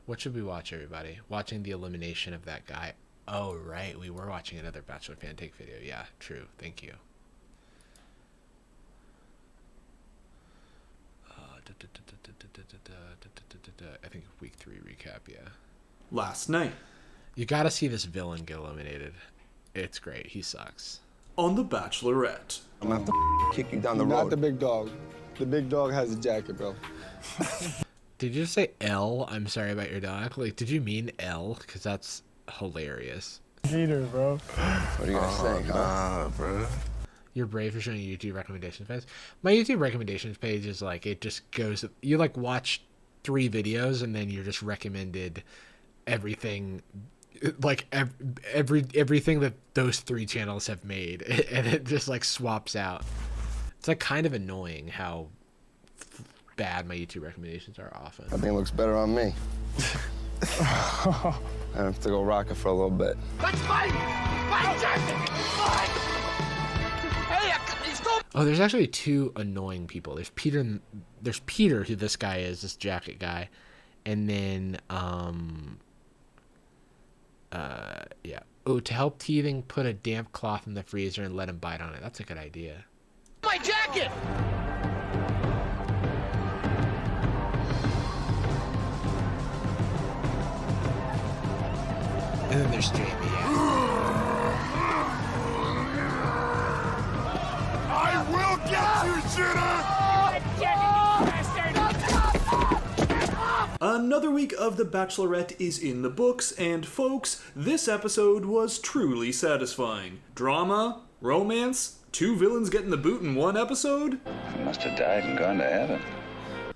What should we watch, everybody? Watching the elimination of that guy. Oh, right. We were watching another Bachelor fan take video. Yeah, true. Thank you. I think week 3 recap, yeah. Last night. You gotta see this villain get eliminated. It's great. He sucks. On The Bachelorette. I'm gonna have to kick you down the road. Not the big dog. The big dog has a jacket, bro. Did you just say L? I'm sorry about your dog. Like, did you mean L? Because that's hilarious. Peter, bro. What are you gonna say, huh? Bro. You're brave for showing YouTube recommendations page. My YouTube recommendations page is like, it just goes, you like watch 3 videos and then you're just recommended everything, like everything that those 3 channels have made, and it just like swaps out. It's like kind of annoying how bad my YouTube recommendations are often. I think it looks better on me. I have to go rock it for a little bit. Let's fight! Fight, Jackson! Fight! Hey, he's going. Oh, there's actually 2 annoying people. There's Peter, who this guy is, this jacket guy, and then yeah. Oh, to help teething, put a damp cloth in the freezer and let him bite on it. That's a good idea. My jacket! And then there's Jamie, yeah. I will get you, shooter! Another week of The Bachelorette is in the books, and folks, this episode was truly satisfying. Drama, romance, 2 villains getting the boot in 1 episode. He must have died and gone to heaven.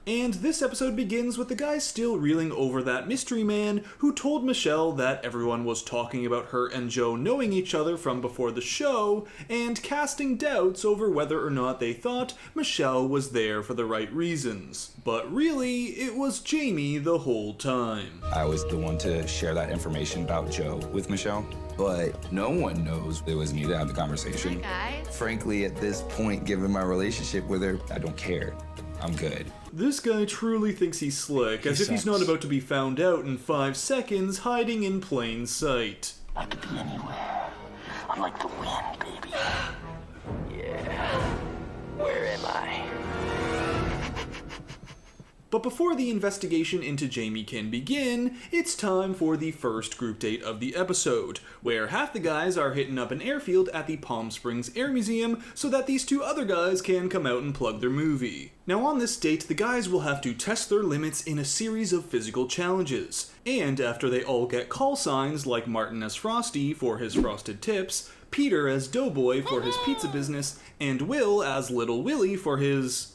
And this episode begins with the guys still reeling over that mystery man who told Michelle that everyone was talking about her and Joe knowing each other from before the show, and casting doubts over whether or not they thought Michelle was there for the right reasons. But really, it was Jamie the whole time. I was the one to share that information about Joe with Michelle, but no one knows it was me that had the conversation. Hi, guys. Frankly, at this point, given my relationship with her, I don't care. I'm good. This guy truly thinks he's slick, as if he's not about to be found out in 5 seconds, hiding in plain sight. I could be anywhere. I'm like the wind, baby. Yeah. Where am I? But before the investigation into Jamie can begin, it's time for the first group date of the episode, where half the guys are hitting up an airfield at the Palm Springs Air Museum so that these 2 other guys can come out and plug their movie. Now on this date, the guys will have to test their limits in a series of physical challenges, and after they all get call signs like Martin as Frosty for his frosted tips, Peter as Doughboy for his pizza business, and Will as Little Willie for his...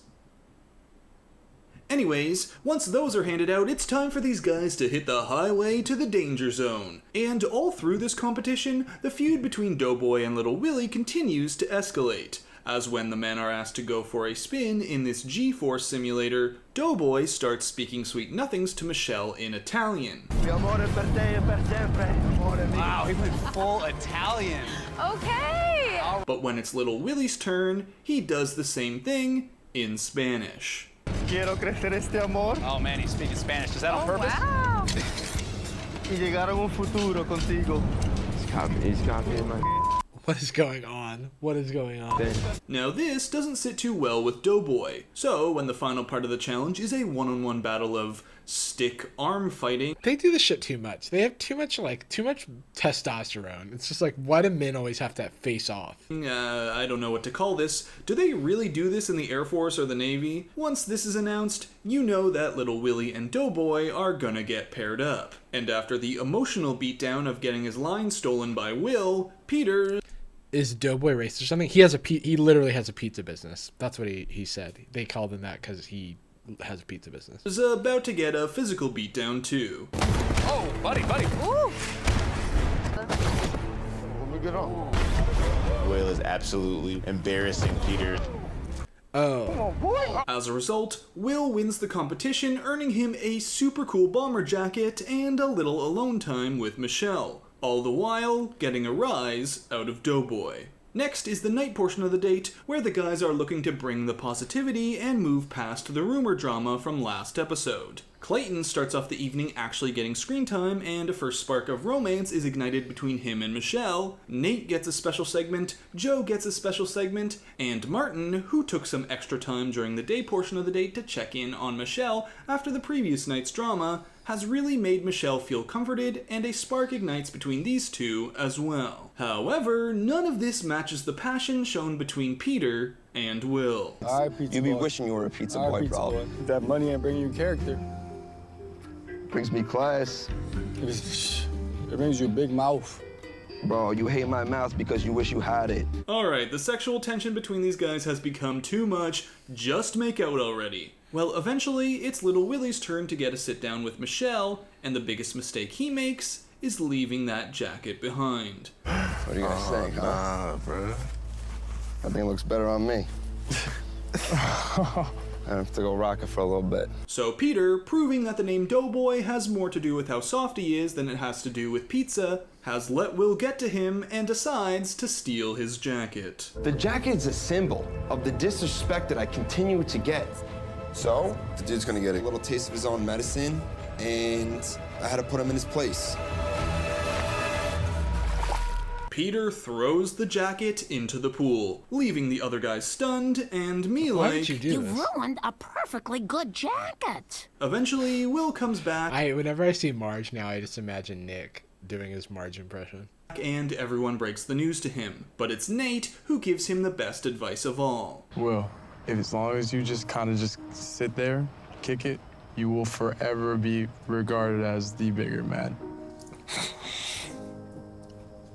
Anyways, once those are handed out, it's time for these guys to hit the highway to the danger zone. And all through this competition, the feud between Doughboy and Little Willie continues to escalate, as when the men are asked to go for a spin in this G-Force simulator, Doughboy starts speaking sweet nothings to Michelle in Italian. Wow, he went full Italian. Okay. But when it's Little Willie's turn, he does the same thing in Spanish. Quiero crecer este amor. Oh man, he's speaking Spanish. Is that on purpose? Wow. Y llegar a un futuro contigo. He's copying my... What is going on? What is going on? Now this doesn't sit too well with Doughboy, so when the final part of the challenge is a one-on-one battle of stick arm fighting. They do this shit too much. They have too much testosterone. It's just like, why do men always have to face off? I don't know what to call this. Do they really do this in the Air Force or the Navy? Once this is announced, you know that little Willie and Doughboy are gonna get paired up. And after the emotional beatdown of getting his line stolen by Will, Peter... Is Doughboy racist or something? He literally has a pizza business. That's what he said. They called him that because he has a pizza business. Is about to get a physical beatdown too. Oh, buddy. Ooh. Will is absolutely embarrassing Peter. Oh. As a result, Will wins the competition, earning him a super cool bomber jacket and a little alone time with Michelle, all the while getting a rise out of Doughboy. Next is the night portion of the date, where the guys are looking to bring the positivity and move past the rumor drama from last episode. Clayton starts off the evening actually getting screen time, and a first spark of romance is ignited between him and Michelle. Nate gets a special segment, Joe gets a special segment, and Martin, who took some extra time during the day portion of the date to check in on Michelle after the previous night's drama, has really made Michelle feel comforted, and a spark ignites between these two as well. However, none of this matches the passion shown between Peter and Will. All right, pizza You be boy. wishing you were a pizza All boy, right, pizza bro. boy. That money ain't bringing you character. Brings me class. It brings you a big mouth. Bro, you hate my mouth because you wish you had it. Alright, the sexual tension between these guys has become too much. Just make out already. Well, eventually, it's little Willie's turn to get a sit down with Michelle, and the biggest mistake he makes is leaving that jacket behind. What are you gonna say, huh? Nah, bro. I think it looks better on me. I have to go rock it for a little bit. So Peter, proving that the name Doughboy has more to do with how soft he is than it has to do with pizza, has let Will get to him and decides to steal his jacket. The jacket's a symbol of the disrespect that I continue to get. So, the dude's gonna get a little taste of his own medicine, and I had to put him in his place. Peter throws the jacket into the pool, leaving the other guys stunned and me Why like, did you do this? Ruined a perfectly good jacket. Eventually, Will comes back. Whenever I see Marge now, I just imagine Nick doing his Marge impression. And everyone breaks the news to him, but it's Nate who gives him the best advice of all. Will, if as long as you just kind of just sit there, kick it, you will forever be regarded as the bigger man.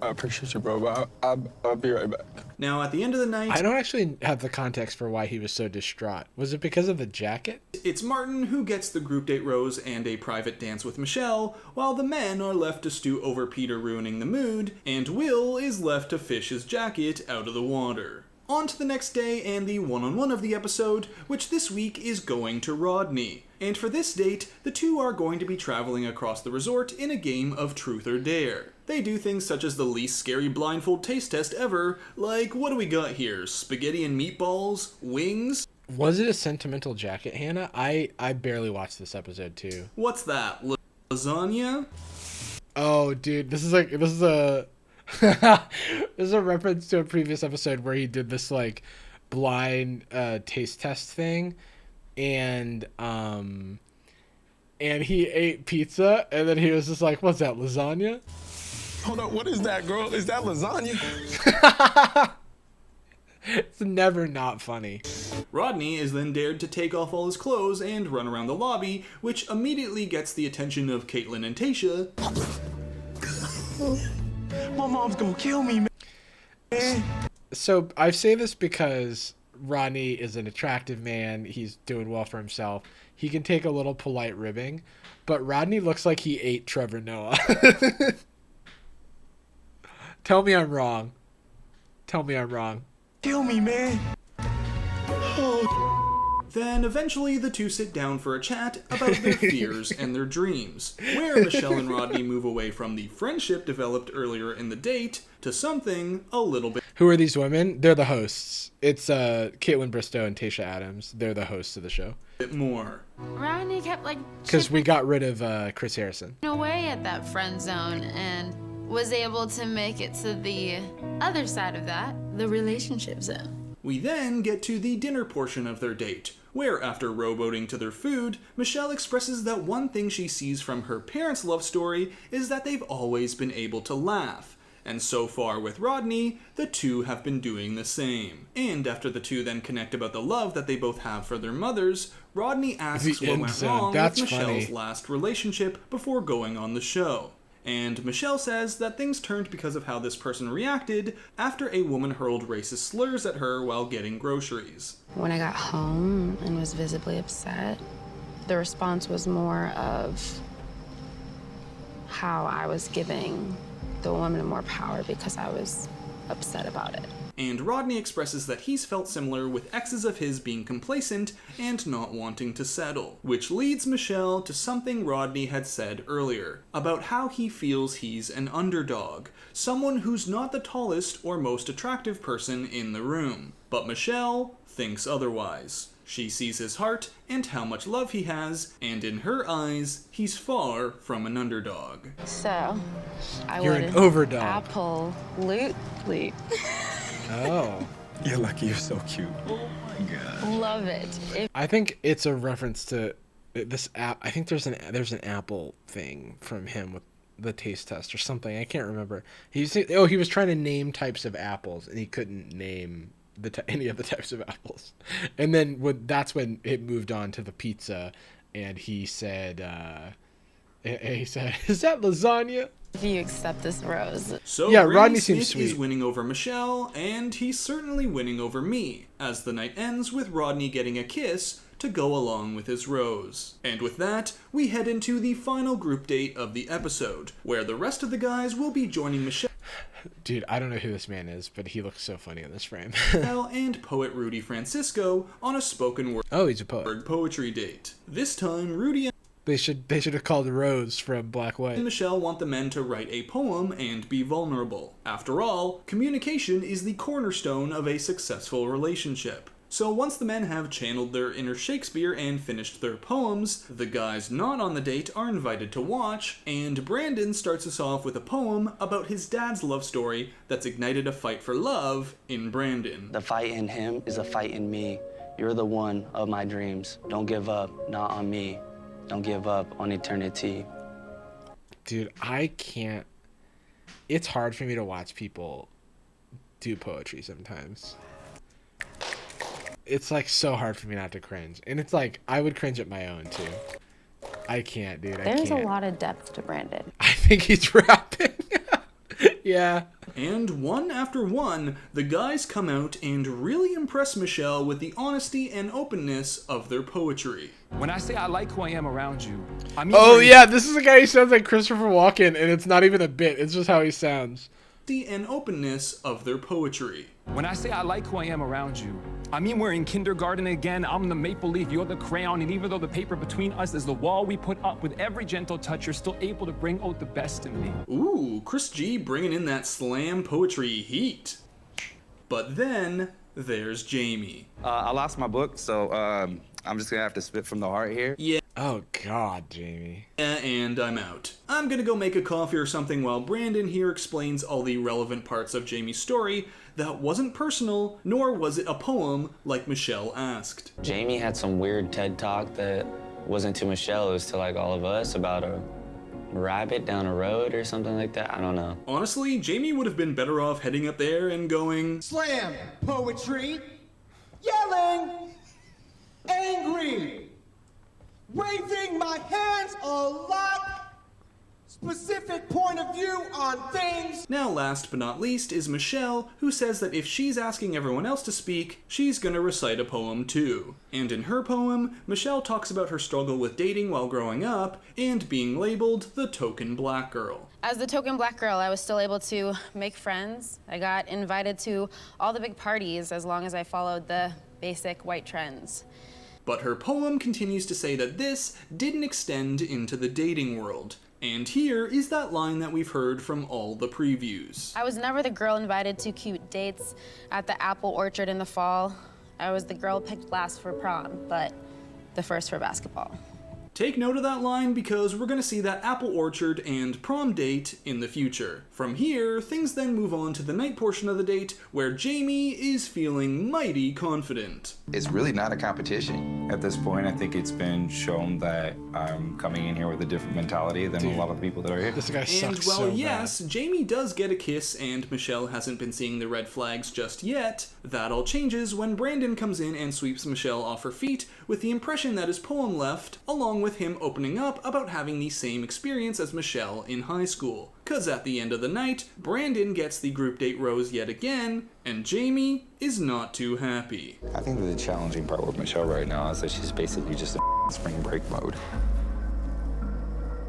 I appreciate you, bro, but I'll be right back. Now, at the end of the night... I don't actually have the context for why he was so distraught. Was it because of the jacket? It's Martin who gets the group date rose and a private dance with Michelle, while the men are left to stew over Peter ruining the mood, and Will is left to fish his jacket out of the water. On to the next day and the one-on-one of the episode, which this week is going to Rodney. And for this date, the two are going to be traveling across the resort in a game of Truth or Dare. They do things such as the least scary blindfold taste test ever, like what do we got here? Spaghetti and meatballs? Wings? Was it a sentimental jacket, Hannah? I barely watched this episode too. What's that? Lasagna? Oh, dude, this is a this is a reference to a previous episode where he did this like blind taste test thing, and he ate pizza, and then he was just like, "What's that, lasagna?" Hold up, what is that, girl? Is that lasagna? It's never not funny. Rodney is then dared to take off all his clothes and run around the lobby, which immediately gets the attention of Caitlin and Tasha. My mom's gonna kill me, man. So I say this because Rodney is an attractive man. He's doing well for himself. He can take a little polite ribbing, but Rodney looks like he ate Trevor Noah. Tell me I'm wrong. Tell me I'm wrong. Kill me, man. Then eventually the two sit down for a chat about their fears and their dreams, where Michelle and Rodney move away from the friendship developed earlier in the date to something a little bit. Who are these women? They're the hosts. It's Caitlin Bristow and Tasha Adams. They're the hosts of the show. Bit more. Rodney kept like Because we got rid of Chris Harrison. away at that friend zone and was able to make it to the other side of that, the relationship zone. We then get to the dinner portion of their date, where after rowboating to their food, Michelle expresses that one thing she sees from her parents' love story is that they've always been able to laugh. And so far with Rodney, the two have been doing the same. And after the two then connect about the love that they both have for their mothers, Rodney asks what went wrong with Michelle's last relationship before going on the show. And Michelle says that things turned because of how this person reacted after a woman hurled racist slurs at her while getting groceries. When I got home and was visibly upset, the response was more of how I was giving the woman more power because I was upset about it. And Rodney expresses that he's felt similar with exes of his being complacent and not wanting to settle, which leads Michelle to something Rodney had said earlier, about how he feels he's an underdog, someone who's not the tallest or most attractive person in the room. But Michelle thinks otherwise. She sees his heart and how much love he has, and in her eyes, he's far from an underdog. So, You're an overdog. Absolutely. Oh. You're lucky you're so cute. Oh my god. Love it. I think it's a reference to this app. I think there's an Apple thing from him with the taste test or something. I can't remember. He was trying to name types of apples and he couldn't name any of the types of apples. And then that's when it moved on to the pizza, and he said, "Is that lasagna?" If you accept this rose. So yeah, Brandon Rodney Smith seems sweet. is winning over Michelle, and he's certainly winning over me, as the night ends with Rodney getting a kiss to go along with his rose. And with that, we head into the final group date of the episode, where the rest of the guys will be joining Michelle. Dude, I don't know who this man is, but he looks so funny in this frame. And poet Rudy Francisco on a spoken word he's a poet. Poetry date. This time, Rudy and They should have called Rose from Black White. Michelle want the men to write a poem and be vulnerable. After all, communication is the cornerstone of a successful relationship. So once the men have channeled their inner Shakespeare and finished their poems, the guys not on the date are invited to watch, and Brandon starts us off with a poem about his dad's love story that's ignited a fight for love in Brandon. The fight in him is a fight in me. You're the one of my dreams. Don't give up, not on me. Don't give up on eternity. Dude, I can't. It's hard for me to watch people do poetry sometimes. It's like so hard for me not to cringe. And it's like, I would cringe at my own too. I can't, dude. There's a lot of depth to Brandon. I think he's rapping. Yeah. And one after one, the guys come out and really impress Michelle with the honesty and openness of their poetry. When I say I like who I am around you, I mean... Oh yeah, this is a guy who sounds like Christopher Walken, and it's not even a bit. It's just how he sounds. And openness of their poetry. When I say I like who I am around you, I mean we're in kindergarten again. I'm the maple leaf, you're the crayon, and even though the paper between us is the wall we put up, with every gentle touch, you're still able to bring out the best in me. Ooh, Chris G bringing in that slam poetry heat. But then there's Jamie. I lost my book, so I'm just gonna have to spit from the heart here. Yeah. Oh God, Jamie. And I'm out. I'm gonna go make a coffee or something while Brandon here explains all the relevant parts of Jamie's story that wasn't personal, nor was it a poem like Michelle asked. Jamie had some weird TED talk that wasn't to Michelle, it was to like all of us about a rabbit down a road or something like that. I don't know. Honestly, Jamie would have been better off heading up there and going, slam poetry, yelling, angry, waving my hands a lot, specific point of view on things. Now last but not least is Michelle, who says that if she's asking everyone else to speak, she's gonna recite a poem too. And in her poem, Michelle talks about her struggle with dating while growing up and being labeled the token black girl. As the token black girl, I was still able to make friends. I got invited to all the big parties as long as I followed the basic white trends. But her poem continues to say that this didn't extend into the dating world. And here is that line that we've heard from all the previews. I was never the girl invited to cute dates at the apple orchard in the fall. I was the girl picked last for prom, but the first for basketball. Take note of that line because we're going to see that apple orchard and prom date in the future. From here, things then move on to the night portion of the date where Jamie is feeling mighty confident. It's really not a competition. At this point, I think it's been shown that I'm coming in here with a different mentality than a lot of the people that are here. This guy And sucks while so yes, Jamie does get a kiss and Michelle hasn't been seeing the red flags just yet, that all changes when Brandon comes in and sweeps Michelle off her feet with the impression that his poem left, along with him opening up about having the same experience as Michelle in high school. Cause at the end of the night, Brandon gets the group date rose yet again, and Jamie is not too happy. I think that the challenging part with Michelle right now is that she's basically just in spring break mode.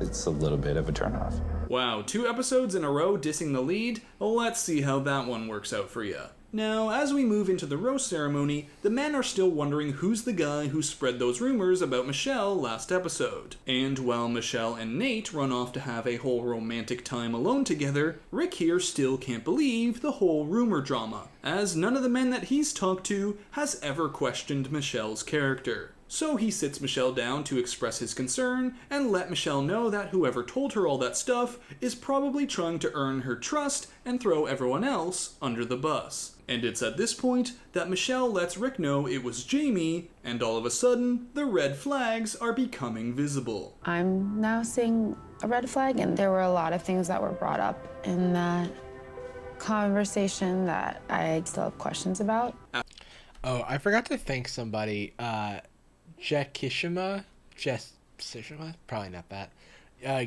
It's a little bit of a turnoff. Wow, 2 episodes in a row dissing the lead? Let's see how that one works out for you. Now, as we move into the rose ceremony, the men are still wondering who's the guy who spread those rumors about Michelle last episode. And while Michelle and Nate run off to have a whole romantic time alone together, Rick here still can't believe the whole rumor drama, as none of the men that he's talked to has ever questioned Michelle's character. So he sits Michelle down to express his concern and let Michelle know that whoever told her all that stuff is probably trying to earn her trust and throw everyone else under the bus. And it's at this point that Michelle lets Rick know it was Jamie, and all of a sudden, the red flags are becoming visible. I'm now seeing a red flag, and there were a lot of things that were brought up in that conversation that I still have questions about. Oh, I forgot to thank somebody. Jessishima, probably not that,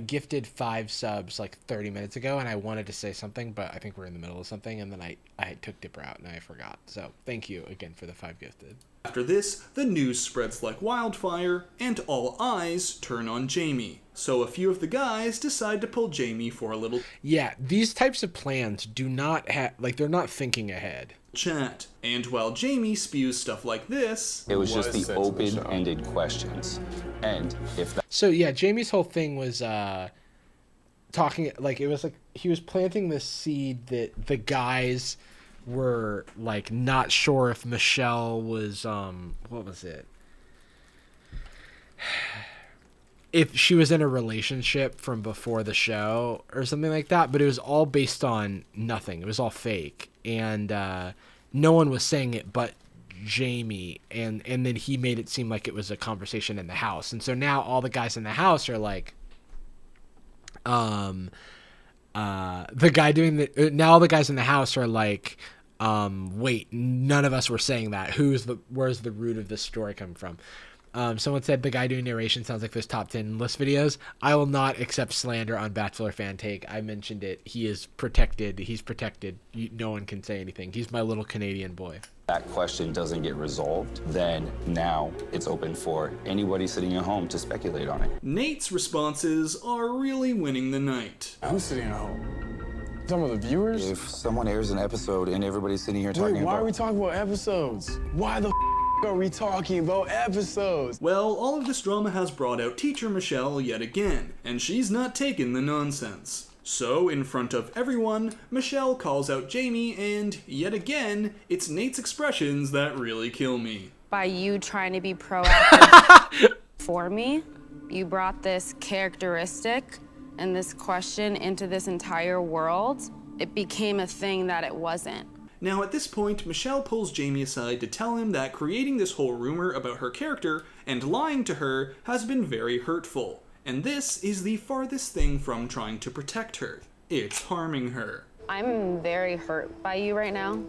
gifted 5 subs like 30 minutes ago, and I wanted to say something, but I think we're in the middle of something, and then I took Dipper out and I forgot. So thank you again for the 5 gifted. After this, the news spreads like wildfire, and all eyes turn on Jamie. So a few of the guys decide to pull Jamie for a little these types of plans do not have, like, they're not thinking ahead. Chat. And while Jamie spews stuff like this, it was just the open-ended questions. And if that... So yeah, Jamie's whole thing was talking, like, it was like he was planting this seed that the guys were like not sure if Michelle was what was it? If she was in a relationship from before the show or something like that, but it was all based on nothing. It was all fake. And no one was saying it but Jamie, and then he made it seem like it was a conversation in the house. And so now all the guys in the house are like the guy doing the now all the guys in the house are like, wait, none of us were saying that. Where's the root of this story come from? Someone said the guy doing narration sounds like those top 10 list videos. I will not accept slander on Bachelor Fan Take. I mentioned it. He is protected. He's protected. No one can say anything. He's my little Canadian boy. That question doesn't get resolved, then now it's open for anybody sitting at home to speculate on it. Nate's responses are really winning the night. Who's sitting at home? Some of the viewers? If someone airs an episode and everybody's sitting here talking why about... are we talking about episodes? Why the are we talking about episodes? Well, all of this drama has brought out teacher Michelle yet again, and she's not taking the nonsense. So, in front of everyone, Michelle calls out Jamie, and yet again, it's Nate's expressions that really kill me. By you trying to be proactive for me, you brought this characteristic and this question into this entire world. It became a thing that it wasn't. Now, at this point, Michelle pulls Jamie aside to tell him that creating this whole rumor about her character and lying to her has been very hurtful. And this is the farthest thing from trying to protect her. It's harming her. I'm very hurt by you right now.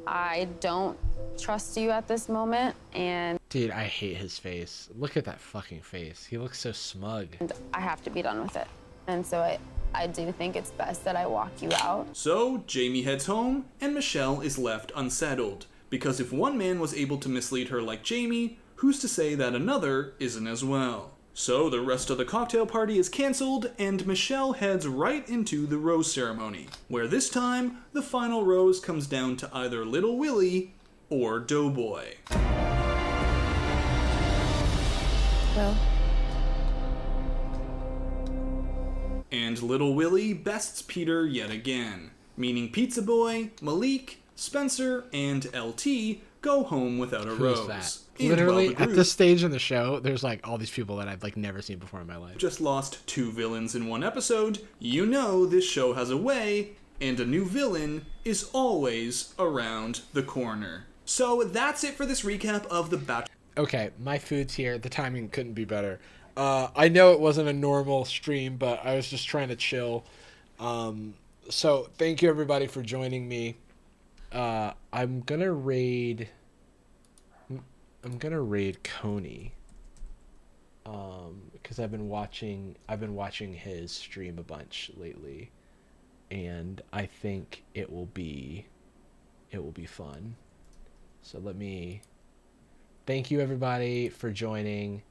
I don't trust you at this moment, and... Dude, I hate his face. Look at that fucking face. He looks so smug. I have to be done with it. And so I do think it's best that I walk you out. So, Jamie heads home, and Michelle is left unsettled. Because if one man was able to mislead her like Jamie, who's to say that another isn't as well? So the rest of the cocktail party is cancelled, and Michelle heads right into the rose ceremony, where this time, the final rose comes down to either Little Willie or Doughboy. Well. And Little Willie bests Peter yet again, meaning Pizza Boy, Malik, Spencer, and LT go home without a Who's rose. that? And Literally, while the at group this stage in the show, there's like all these people that I've like never seen before in my life. just lost 2 villains in one episode, you know this show has a way, and a new villain is always around the corner. So that's it for this recap of The Bachelor. Okay, my food's here. The timing couldn't be better. I know it wasn't a normal stream, but I was just trying to chill. So thank you everybody for joining me. I'm gonna raid Coney. Because I've been watching his stream a bunch lately, and I think it will be fun. So let me thank you everybody for joining.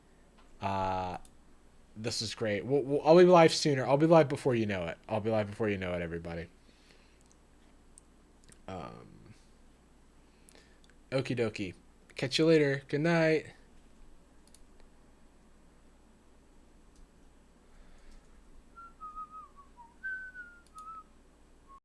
This is great. I'll be live sooner. I'll be live before you know it. Everybody. Okie dokie. Catch you later. Good night.